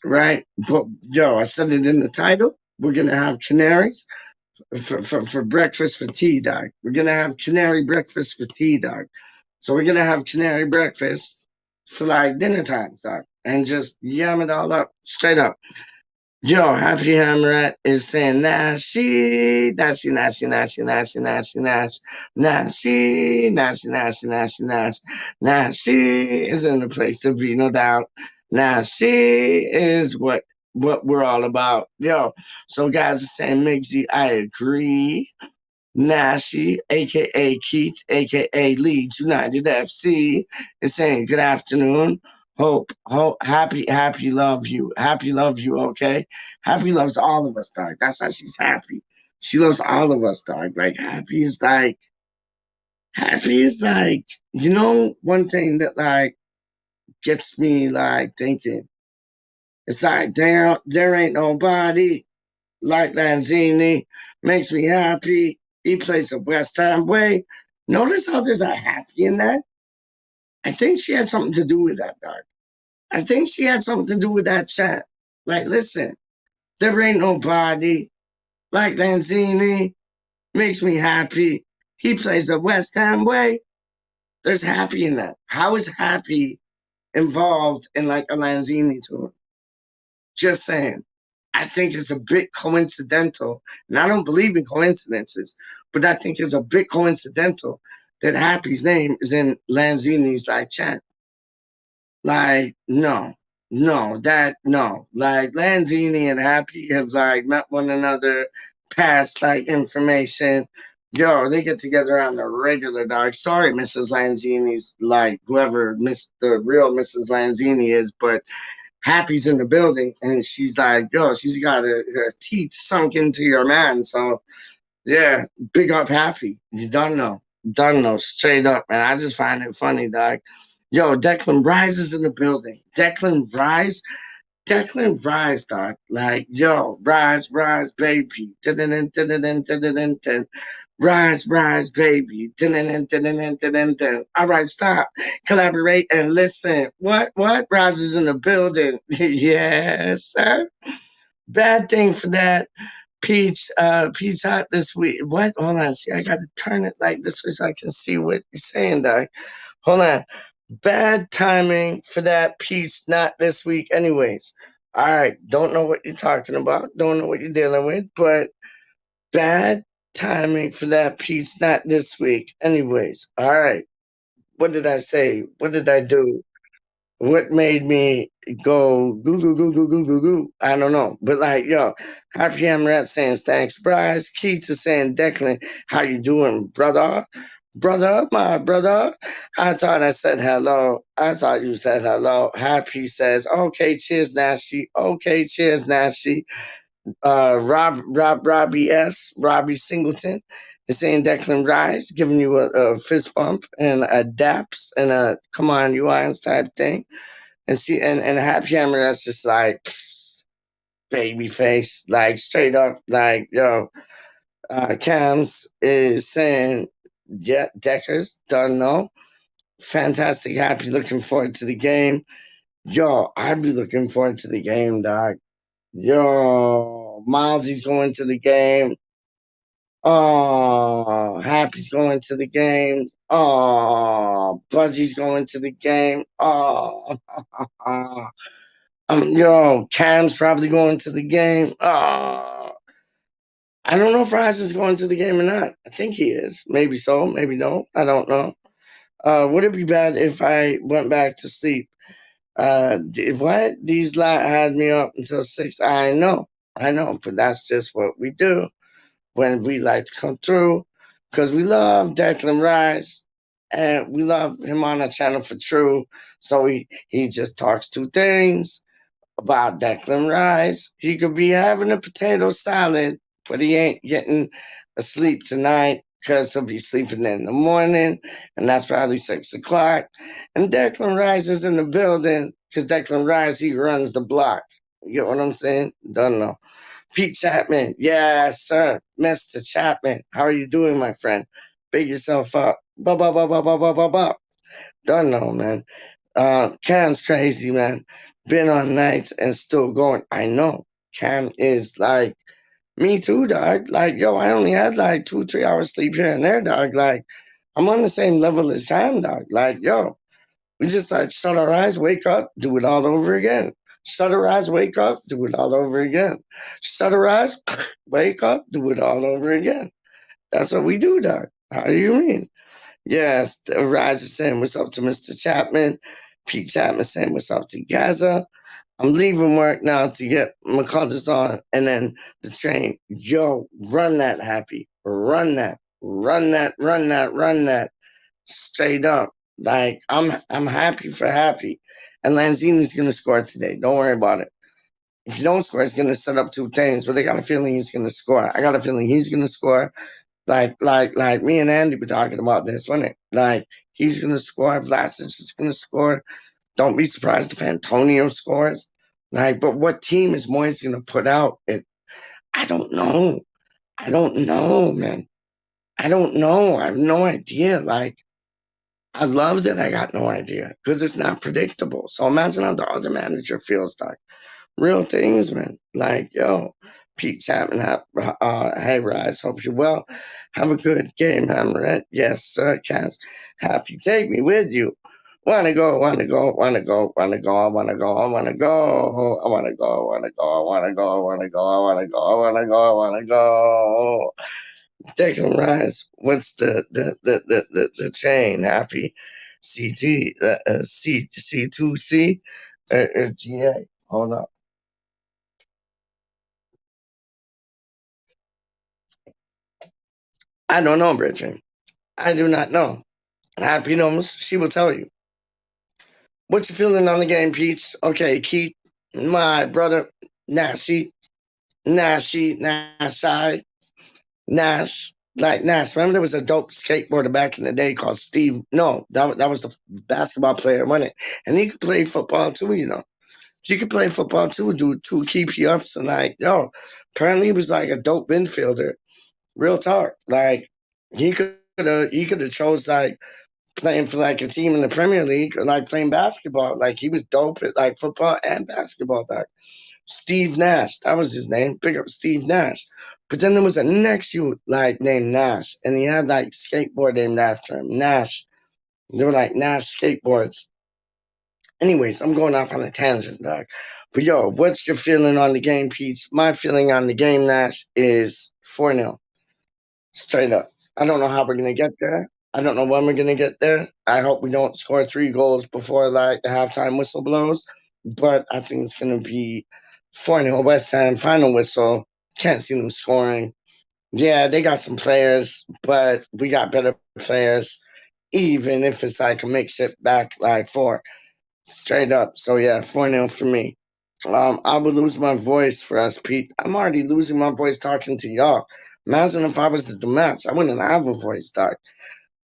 right? But yo, I said it in the title. We're gonna have canaries for breakfast for tea, dog. We're gonna have canary breakfast for tea, dog. So we're gonna have canary breakfast for like dinner time, dog. And just yam it all up, straight up. Yo, Happy Hamrat is saying nasty is in the place to be, no doubt. Nasty is what we're all about. Yo, so guys are saying, Migsy, I agree. Nasty, aka Keith, aka Leeds United FC, is saying good afternoon. Hope, happy, love you. Happy, love you, okay? Happy loves all of us, dog. That's how she's happy. She loves all of us, dog. Like, happy is like, you know, one thing that, like, gets me, like, thinking. It's like, there ain't nobody like Lanzini. Makes me happy. He plays the West Ham way. Notice how there's a happy in that? I think she had something to do with that, dog. I think she had something to do with that chat. Like, listen, there ain't nobody like Lanzini. Makes me happy. He plays the West Ham way. There's happy in that. How is happy involved in like a Lanzini tune? Just saying. I think it's a bit coincidental. And I don't believe in coincidences, but I think it's a bit coincidental that Happy's name is in Lanzini's like chat. Like, no. Like Lanzini and Happy have like met one another, passed like information, Yo, they get together on the regular, dog. Sorry, Mrs. Lanzini's like whoever the real Mrs. Lanzini is, but Happy's in the building, and she's like, yo, she's got her teeth sunk into your man. So yeah, big up Happy. You don't know, straight up, man. I just find it funny, dog. Yo, Declan Rise is in the building. Declan Rise, dog. Like, yo, rise, baby. Dun-dun-dun, dun-dun-dun, dun-dun-dun, dun. Rise, baby. Dun-dun-dun, dun-dun-dun, dun-dun-dun. All right, stop. Collaborate and listen. What? Rise is in the building. Yes, sir. Bad thing for that. Peach hot this week. What? Hold on. See, I got to turn it like this way so I can see what you're saying, dog. Hold on. Bad timing for that piece, not this week, anyways. All right. Don't know what you're talking about. Don't know what you're dealing with, but bad timing for that piece, not this week, anyways. All right. What did I say? What did I do? What made me go goo? I don't know. But like, yo, Happy Amaret saying thanks, Bryce. Keith is saying, Declan, how you doing, brother? Brother, my brother. I thought I said hello. I thought you said hello. Happy says, okay, cheers, Nasty. Okay, cheers, Nasty. Robbie Singleton is saying Declan Rise, giving you a fist bump and a daps and a come on, you irons type thing. And Happy Hammer, that's just like baby face, like straight up, like yo. Cams is saying, yeah, Deckers, don't know. Fantastic, happy, looking forward to the game. Yo, I'd be looking forward to the game, dog. Yo, Miles's going to the game. Oh, Happy's going to the game. Oh, Budgie's going to the game. Oh, yo, Cam's probably going to the game. Oh, I don't know if Rise is going to the game or not. I think he is. Maybe so. Maybe no. I don't know. Would it be bad if I went back to sleep? What? These lot had me up until 6. I know, but that's just what we do when we like to come through because we love Declan Rice and we love him on our channel for true. So he just talks two things about Declan Rice. He could be having a potato salad, but he ain't getting asleep tonight because he'll be sleeping in the morning, and that's probably 6 o'clock. And Declan Rice is in the building because Declan Rice, he runs the block. You get what I'm saying? Don't know. Pete Chapman, yes, sir. Mr. Chapman, how are you doing, my friend? Big yourself up. Ba. Don't know, man. Cam's crazy, man. Been on nights and still going. I know. Cam is like, me too, dog. Like, yo, I only had like 2-3 hours sleep here and there, dog. Like, I'm on the same level as Cam, dog. Like, yo, we just like shut our eyes, wake up, do it all over again. Shut our eyes, wake up, do it all over again. Shut our eyes, wake up, do it all over again. That's what we do, dog. How do you mean? Yes, Rise is saying what's up to Mr. Chapman. Pete Chapman saying what's up to Gaza. I'm leaving work now to get my colors on and then the train. Yo, run that, Happy. Run that. Straight up. Like I'm happy for Happy. And Lanzini's gonna score today. Don't worry about it. If he don't score, he's gonna set up two things, but I got a feeling he's gonna score. I got a feeling he's gonna score. Like me and Andy were talking about this, wasn't it? Like he's gonna score, Vlasic is gonna score. Don't be surprised if Antonio scores. Like, but what team is Moyes gonna put out? I don't know. Man. I don't know. I have no idea. Like, I love that I got no idea because it's not predictable. So imagine how the other manager feels like. Real things, man. Like, yo, Pete Chapman, hey, Rise, hope you're well. Have a good game, Hammerette. Yes, sir, Cass. Happy, take me with you. Wanna go. Declan Rise, what's the chain? Happy CT, C2C, GA. Hold up. I don't know, Bridget. I do not know. Happy knows. She will tell you. What you feeling on the game, Peach? Okay, Keith, my brother, Nashi, Nash, like Nash. Remember there was a dope skateboarder back in the day called Steve. No, that was the basketball player, wasn't it? And he could play football too, you know. He could play football too, do 2 keep-ups, and like, yo, apparently he was like a dope infielder. Real talk. Like he could have chose like playing for like a team in the Premier League or like playing basketball. Like he was dope at like football and basketball. Like Steve Nash, that was his name. Big up Steve Nash. But then there was a next youth like named Nash, and he had like skateboard named after him. Nash. They were like Nash skateboards. Anyways, I'm going off on a tangent, dog. But yo, what's your feeling on the game, Pete? My feeling on the game, Nash, is 4-0. Straight up. I don't know how we're gonna get there. I don't know when we're gonna get there. I hope we don't score 3 goals before like the halftime whistle blows. But I think it's gonna be 4-0 West Ham, final whistle. Can't see them scoring. Yeah, they got some players, but we got better players, even if it's like a mix it back like 4. Straight up. So yeah, 4-0 for me. I would lose my voice for us, Pete. I'm already losing my voice talking to y'all. Imagine if I was at the match. I wouldn't have a voice, dog.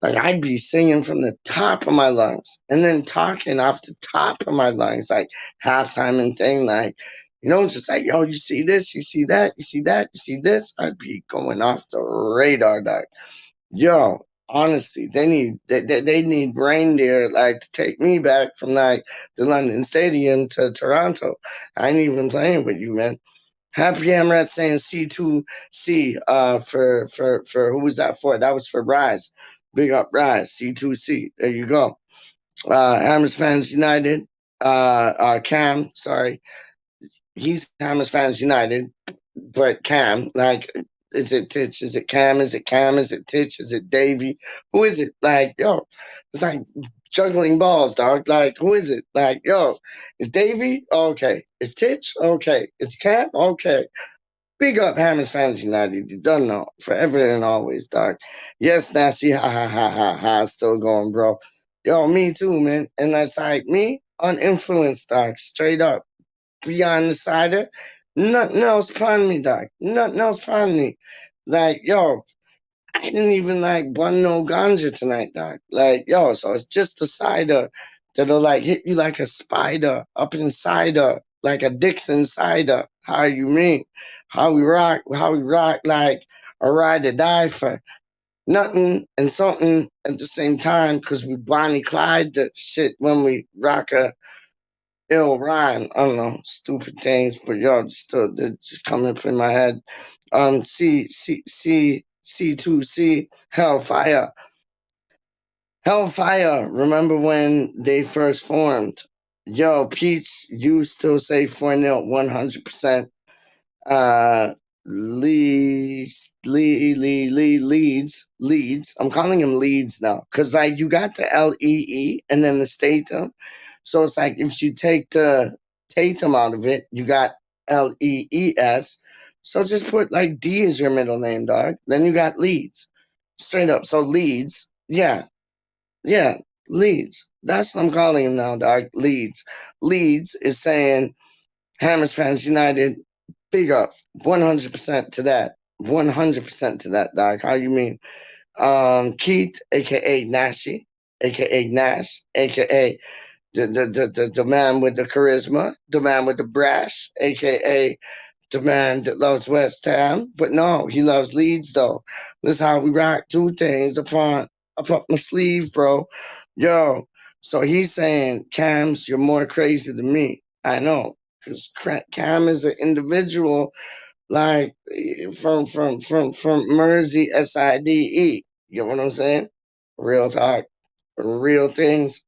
Like I'd be singing from the top of my lungs and then talking off the top of my lungs, like halftime and thing, like, you know, just like, yo, you see this, you see that, you see that, you see this. I'd be going off the radar, dog. Yo, honestly, they need reindeer like to take me back from like the London Stadium to Toronto. I ain't even playing with you, man. Happy Hamrat saying C2C for who was that for? That was for Rise. Big up Rise, C2C. There you go. Hammers Fans United. Cam, sorry. He's Hammers Fans United, but Cam, like, is it Titch? Is it Cam? Is it Cam? Is it Titch? Is it Davey? Who is it? Like, yo, it's like juggling balls, dog. Like, who is it? Like, yo, it's Davey? Okay. It's Titch? Okay. It's Cam? Okay. Big up Hammers Fans United. You done know. Forever and always, dog. Yes, Nasty, ha ha ha ha ha. Still going, bro. Yo, me too, man. And that's like me, uninfluenced, dog. Straight up. Beyond the cider. Nothing else upon me, dog. Nothing else upon me. Like, yo, I didn't even like bun no ganja tonight, dog. Like, yo, so it's just the cider that'll like hit you like a spider up inside her, like a Dixon cider. How you mean? How we rock like a ride to die for nothing and something at the same time, because we Bonnie Clyde the shit when we rock a ill rhyme. I don't know, stupid things, but y'all still they're just coming up in my head. C2C, Hellfire. Hellfire, remember when they first formed? Yo, Peach, you still say 4-0, 100%. Leads. I'm calling him Leads now, because like you got the Lee and then the Statham. So it's like if you take the Tatum out of it, you got Lees. So just put like D as your middle name, dog. Then you got Leads. Straight up. So Leads. Yeah. Leads. That's what I'm calling him now, dog. Leads. Leads is saying Hammers Fans United, big up. 100% to that. 100% to that, dog. How you mean? Keith, aka Nashy, aka Nash, aka the man with the charisma, the man with the brass, aka the man that loves West Ham. But no, he loves Leeds though. This is how we rock 2 things up my sleeve, bro. Yo, so he's saying, Cams, you're more crazy than me. I know, because Cam is an individual like from Mersey SIDE. You know what I'm saying? Real talk, real things.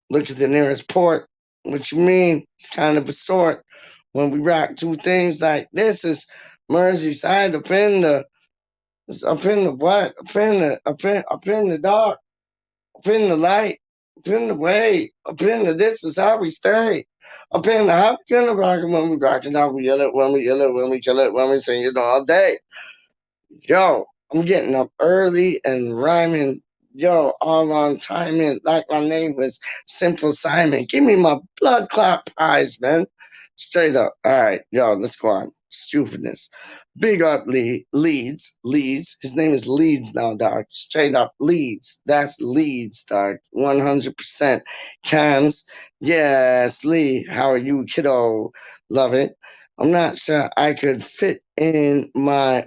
Look at the nearest port. What you mean? It's kind of a sort. When we rock 2 things like this, is Merseyside up in the what? Up in the dark, up in the light, up in the way, up in the this is how we stay. Up in the how we gonna rock it when we rock it, how we yell it, when we yell it, when we kill it, when we sing it all day. Yo, I'm getting up early and rhyming, yo, all on timing, like my name was Simple Simon. Give me my blood clot pies, man. Straight up. All right, yo, let's go on. Stupidness. Big up Leeds. His name is Leeds now, dog. Straight up Leeds. That's Leeds, dog. 100%. Cams. Yes, Lee. How are you, kiddo? Love it. I'm not sure I could fit in my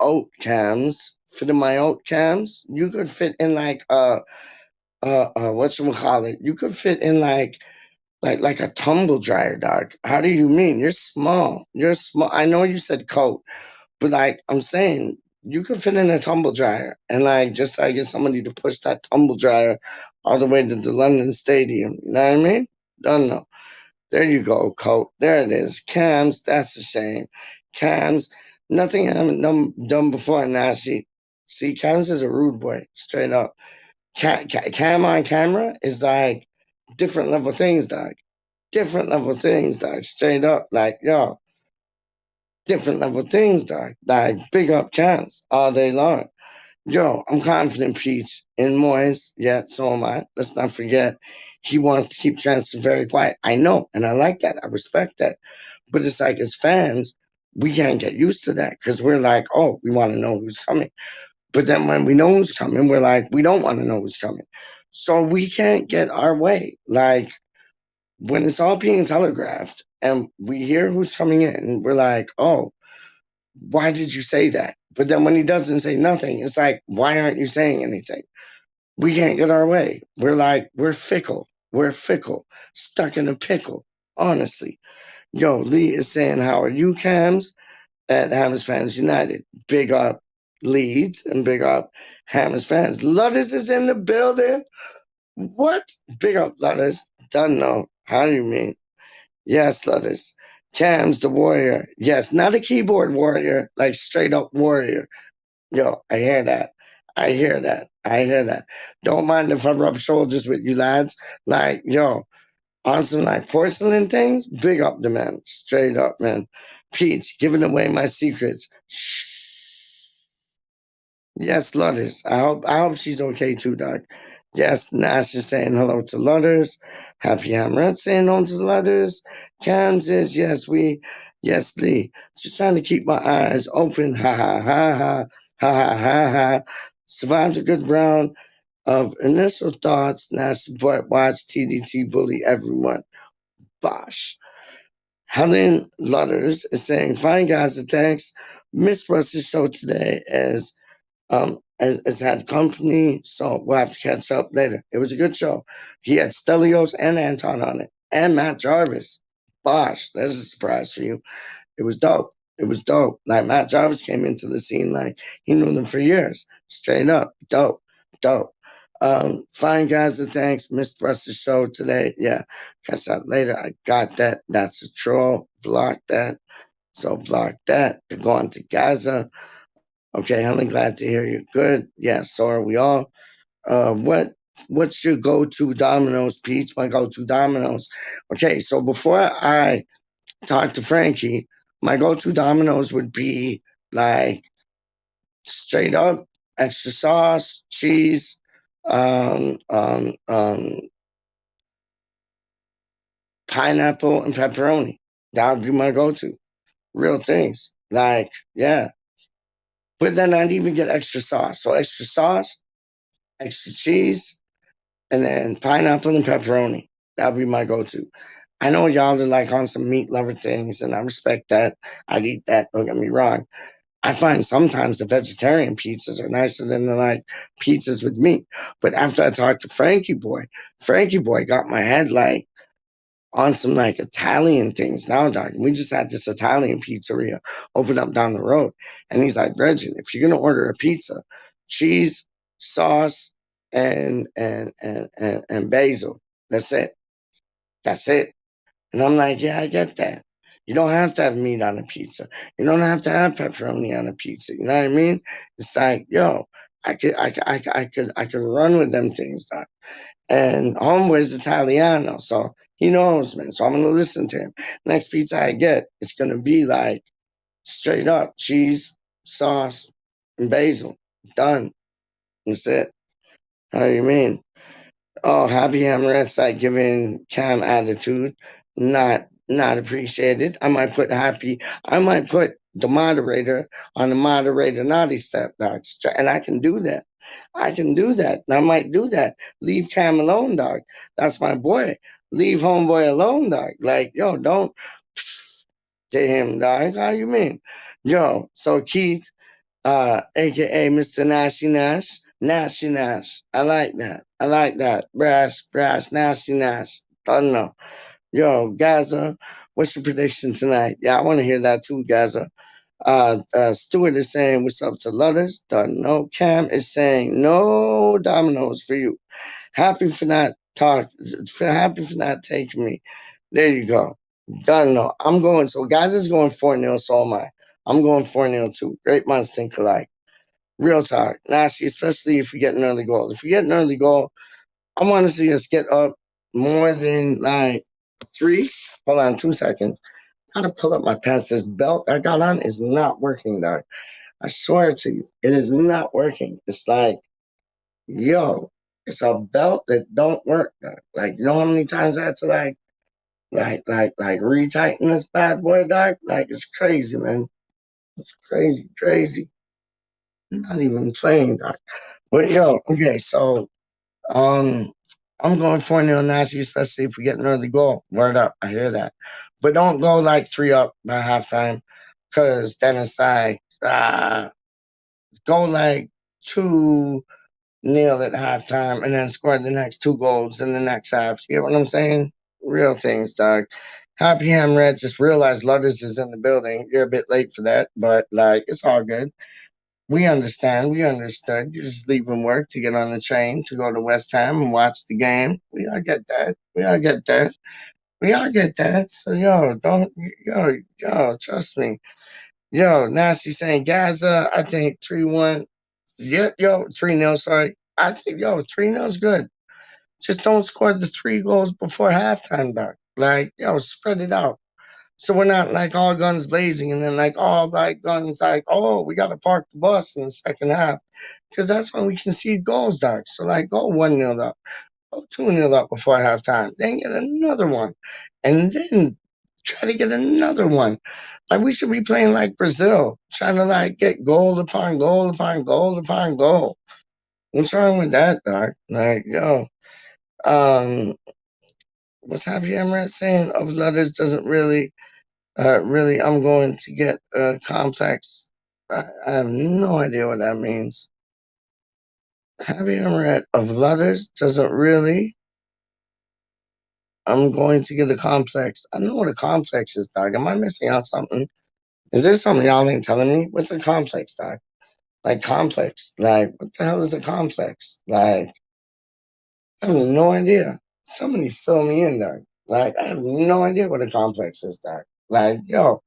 oat cams. Fit in my oat cams. You could fit in like whatchamacallit? You could fit in like a tumble dryer, dog. How do you mean? You're small. You're small. I know you said coat, but like I'm saying, you could fit in a tumble dryer and like just I get somebody to push that tumble dryer all the way to the London Stadium. You know what I mean? Don't know. There you go, coat. There it is. Cams, that's a shame. Cams, nothing I haven't done before. Now, see, Cams is a rude boy, straight up. Cam on camera is like different level things, dog. Different level things, dog. Straight up, like, yo, different level things, dog. Like, big up Cams all day long. Yo, I'm confident, Peach, in Moyes. Yeah, so am I. Let's not forget, he wants to keep transfer very quiet. I know, and I like that. I respect that. But it's like, as fans, we can't get used to that because we're like, oh, we want to know who's coming. But then when we know who's coming, we're like, we don't want to know who's coming. So we can't get our way. Like, when it's all being telegraphed and we hear who's coming in, we're like, oh, why did you say that? But then when he doesn't say nothing, it's like, why aren't you saying anything? We can't get our way. We're like, we're fickle. We're fickle, stuck in a pickle, honestly. Yo, Lee is saying, how are you, Cams? At Hammers Fans United. Big up Leeds and big up Hammers Fans. Ludders is in the building. What? Big up Ludders. Don't know. How do you mean? Yes, Ludders. Cams the warrior. Yes, not a keyboard warrior, like straight up warrior. Yo, I hear that. I hear that. I hear that. Don't mind if I rub shoulders with you lads. Like, yo, on some like porcelain things, big up the man. Straight up, man. Peach, giving away my secrets. Shh. Yes, Ludders. I hope she's okay too, dog. Yes, Nash is saying hello to Ludders. Happy Hamlet saying hello to Ludders. Cams is yes, Lee. Just trying to keep my eyes open. Ha ha ha ha ha ha ha ha. Survived a good round of initial thoughts. Nash support watch TDT bully everyone. Bosh. Helen Ludders is saying, fine guys, thanks. Miss Russ's show today has had company, so we'll have to catch up later. It was a good show. He had Stelios and Anton on it, and Matt Jarvis. Bosh, there's a surprise for you. It was dope. It was dope. Like, Matt Jarvis came into the scene like he knew them for years. Straight up. Dope. Dope. Fine guys, thanks. Missed Russ's show today. Yeah, catch that later. I got that. That's a troll. Block that. So block that. They're going to Gaza. Okay, Helen, glad to hear you're good. Yeah, so are we all. What's your go-to Domino's, Peach? My go-to Domino's. Okay, so before I talk to Frankie, my go-to Domino's would be like straight up extra sauce, cheese, pineapple and pepperoni. That would be my go-to. Real things. Like, yeah. But then I'd even get extra sauce. So extra sauce, extra cheese, and then pineapple and pepperoni. That would be my go-to. I know y'all are like on some meat lover things, and I respect that. I'd eat that, don't get me wrong. I find sometimes the vegetarian pizzas are nicer than the like pizzas with meat. But after I talked to Frankie Boy got my head like on some like Italian things now, dog. We just had this Italian pizzeria open up down the road. And he's like, Reggie, if you're gonna order a pizza, cheese, sauce, and basil. That's it. That's it. And I'm like, yeah, I get that. You don't have to have meat on a pizza. You don't have to have pepperoni on a pizza. You know what I mean? It's like, yo, I could run with them things, dog. And Homeboy's Italiano, so he knows, man. So I'm gonna listen to him. Next pizza I get, it's gonna be like straight up cheese, sauce, and basil. Done. That's it. How do you mean? Oh, Happy Hamlet's like giving Cam attitude. Not appreciated. I might put the moderator on the moderator naughty step, dog. And I can do that. I can do that. And I might do that. Leave Cam alone, dog. That's my boy. Leave homeboy alone, dog. Like, yo, don't to him, dog. How you mean? Yo, so Keith, aka Mr. Nasty Nash. Nasty Nash. I like that. I like that. Brass, nasty Nash. Don't know. Yo, Gaza, what's your prediction tonight? Yeah, I want to hear that too, Gaza. Stuart is saying, what's up to Lutters? Don't know. Cam is saying, no dominoes for you. Happy for not happy for not taking me. There you go. Don't know. I'm going, so Gaza's going 4-0, so am I. I'm going 4-0 too. Great minds think alike. Real talk. Nasty, especially if we get an early goal. If we get an early goal, I want to see us get up more than like 3. Hold on 2 seconds. Gotta pull up my pants. This belt I got on is not working, dog. I swear to you, it is not working. It's like, yo, it's a belt that don't work, dog. Like, you know how many times I had to retighten this bad boy, dog? Like, it's crazy, man. It's crazy. I'm not even playing, dog. But yo, okay, so I'm going 4-0 Nazi, especially if we get an early goal. Word up, I hear that. But don't go like 3 up by halftime, because then it's like, go like 2-0 at halftime and then score the next 2 goals in the next half. You get what I'm saying? Real things, dog. Happy Ham Red, just realized Lutters is in the building. You're a bit late for that, but like, it's all good. We understand. We understood. You just leaving work to get on the train to go to West Ham and watch the game. We all get that. We all get that. We all get that. So yo, trust me. Yo, Nasty saying Gaza, I think 3-1. Yeah, yo, 3-0, sorry. I think 3-0 is good. Just don't score the 3 goals before halftime, dog. Like, spread it out. So we're not like all guns blazing and then like all like guns like, oh, we got to park the bus in the second half. Because that's when we concede goals, dog. So like go 1-0 up, go 2-0 up before halftime, then get another one. And then try to get another one. Like we should be playing like Brazil, trying to like get goal upon goal upon goal upon goal. What's wrong with that, dog? Like, what's Happy Emirates saying of letters doesn't really I'm going to get complex. I have no idea what that means. Happy Emirate of letters doesn't really. I'm going to get a complex. I don't know what a complex is, dog. Am I missing out something? Is there something y'all ain't telling me? What's a complex, dog? Like complex. Like, what the hell is a complex? Like, I have no idea. Somebody fill me in, dog. Like, I have no idea what a complex is, dog. Like, yo,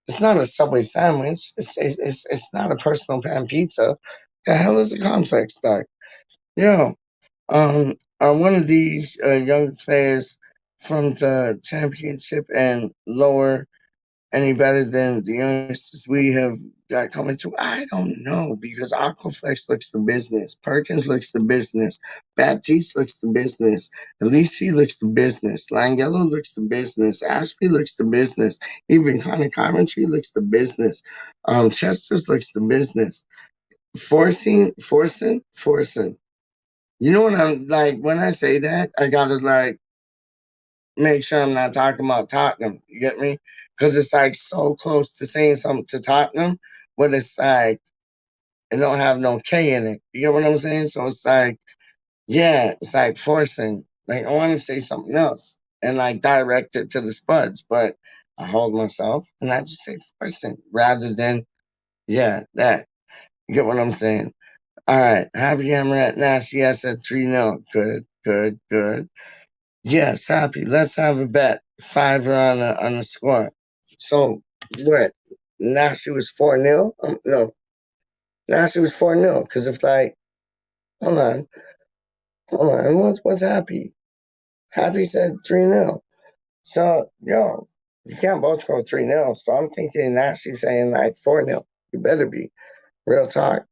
it's not a Subway sandwich. It's not a personal pan pizza. The hell is a complex, dog? Yo, one of these young players from the championship and lower any better than the youngsters we have got coming through? I don't know, because Aquaflex looks the business, Perkins looks the business, Baptiste looks the business, Elise looks the business, Langelo looks the business, Ashby looks the business, even Connor Coventry looks the business, Chester's looks the business, forcing. You know what I'm like when I say that? I gotta like make sure I'm not talking about Tottenham. You get me? Because it's like so close to saying something to Tottenham, but it's like it don't have no K in it. You get what I'm saying? So it's like, yeah, it's like forcing. Like I want to say something else and like direct it to the Spuds, but I hold myself and I just say forcing rather than that. You get what I'm saying? All right, happy Amaret Nasty. I said 3-0. Good. Yes, happy. Let's have a bet. 5 on the score. So what? Nasty was 4-0? No. Nasty was 4-0. Because if like, hold on. What's happy? Happy said 3-0. So you can't both go 3-0. So I'm thinking Nasty saying like 4-0. You better be. Real talk.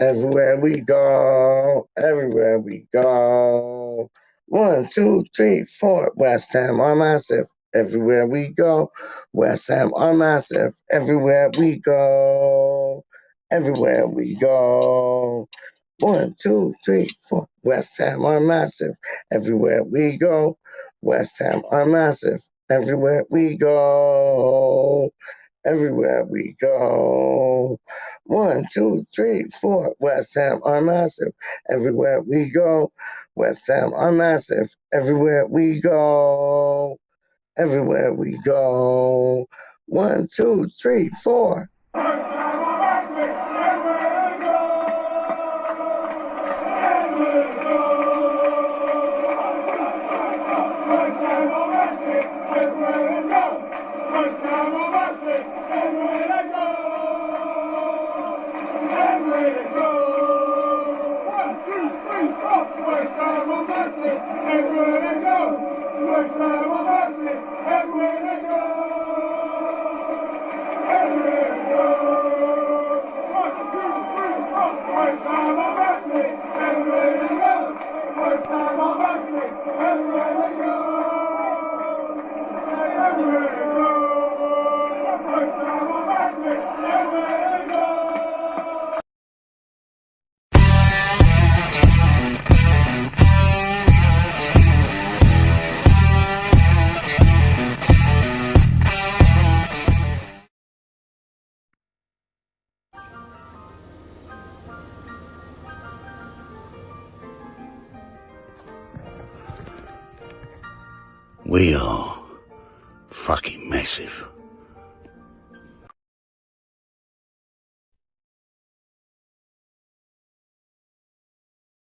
Everywhere we go, everywhere we go. 1, 2, 3, 4. West Ham are massive. Everywhere we go, West Ham are massive. Everywhere we go, everywhere we go. 1, 2, 3, 4. West Ham are massive. Everywhere we go, West Ham are massive. Everywhere we go, everywhere we go. 1, 2, 3, 4. West Ham are massive. Everywhere we go, West Ham are massive. Everywhere we go, everywhere we go. 1, 2, 3, 4. We are fucking massive.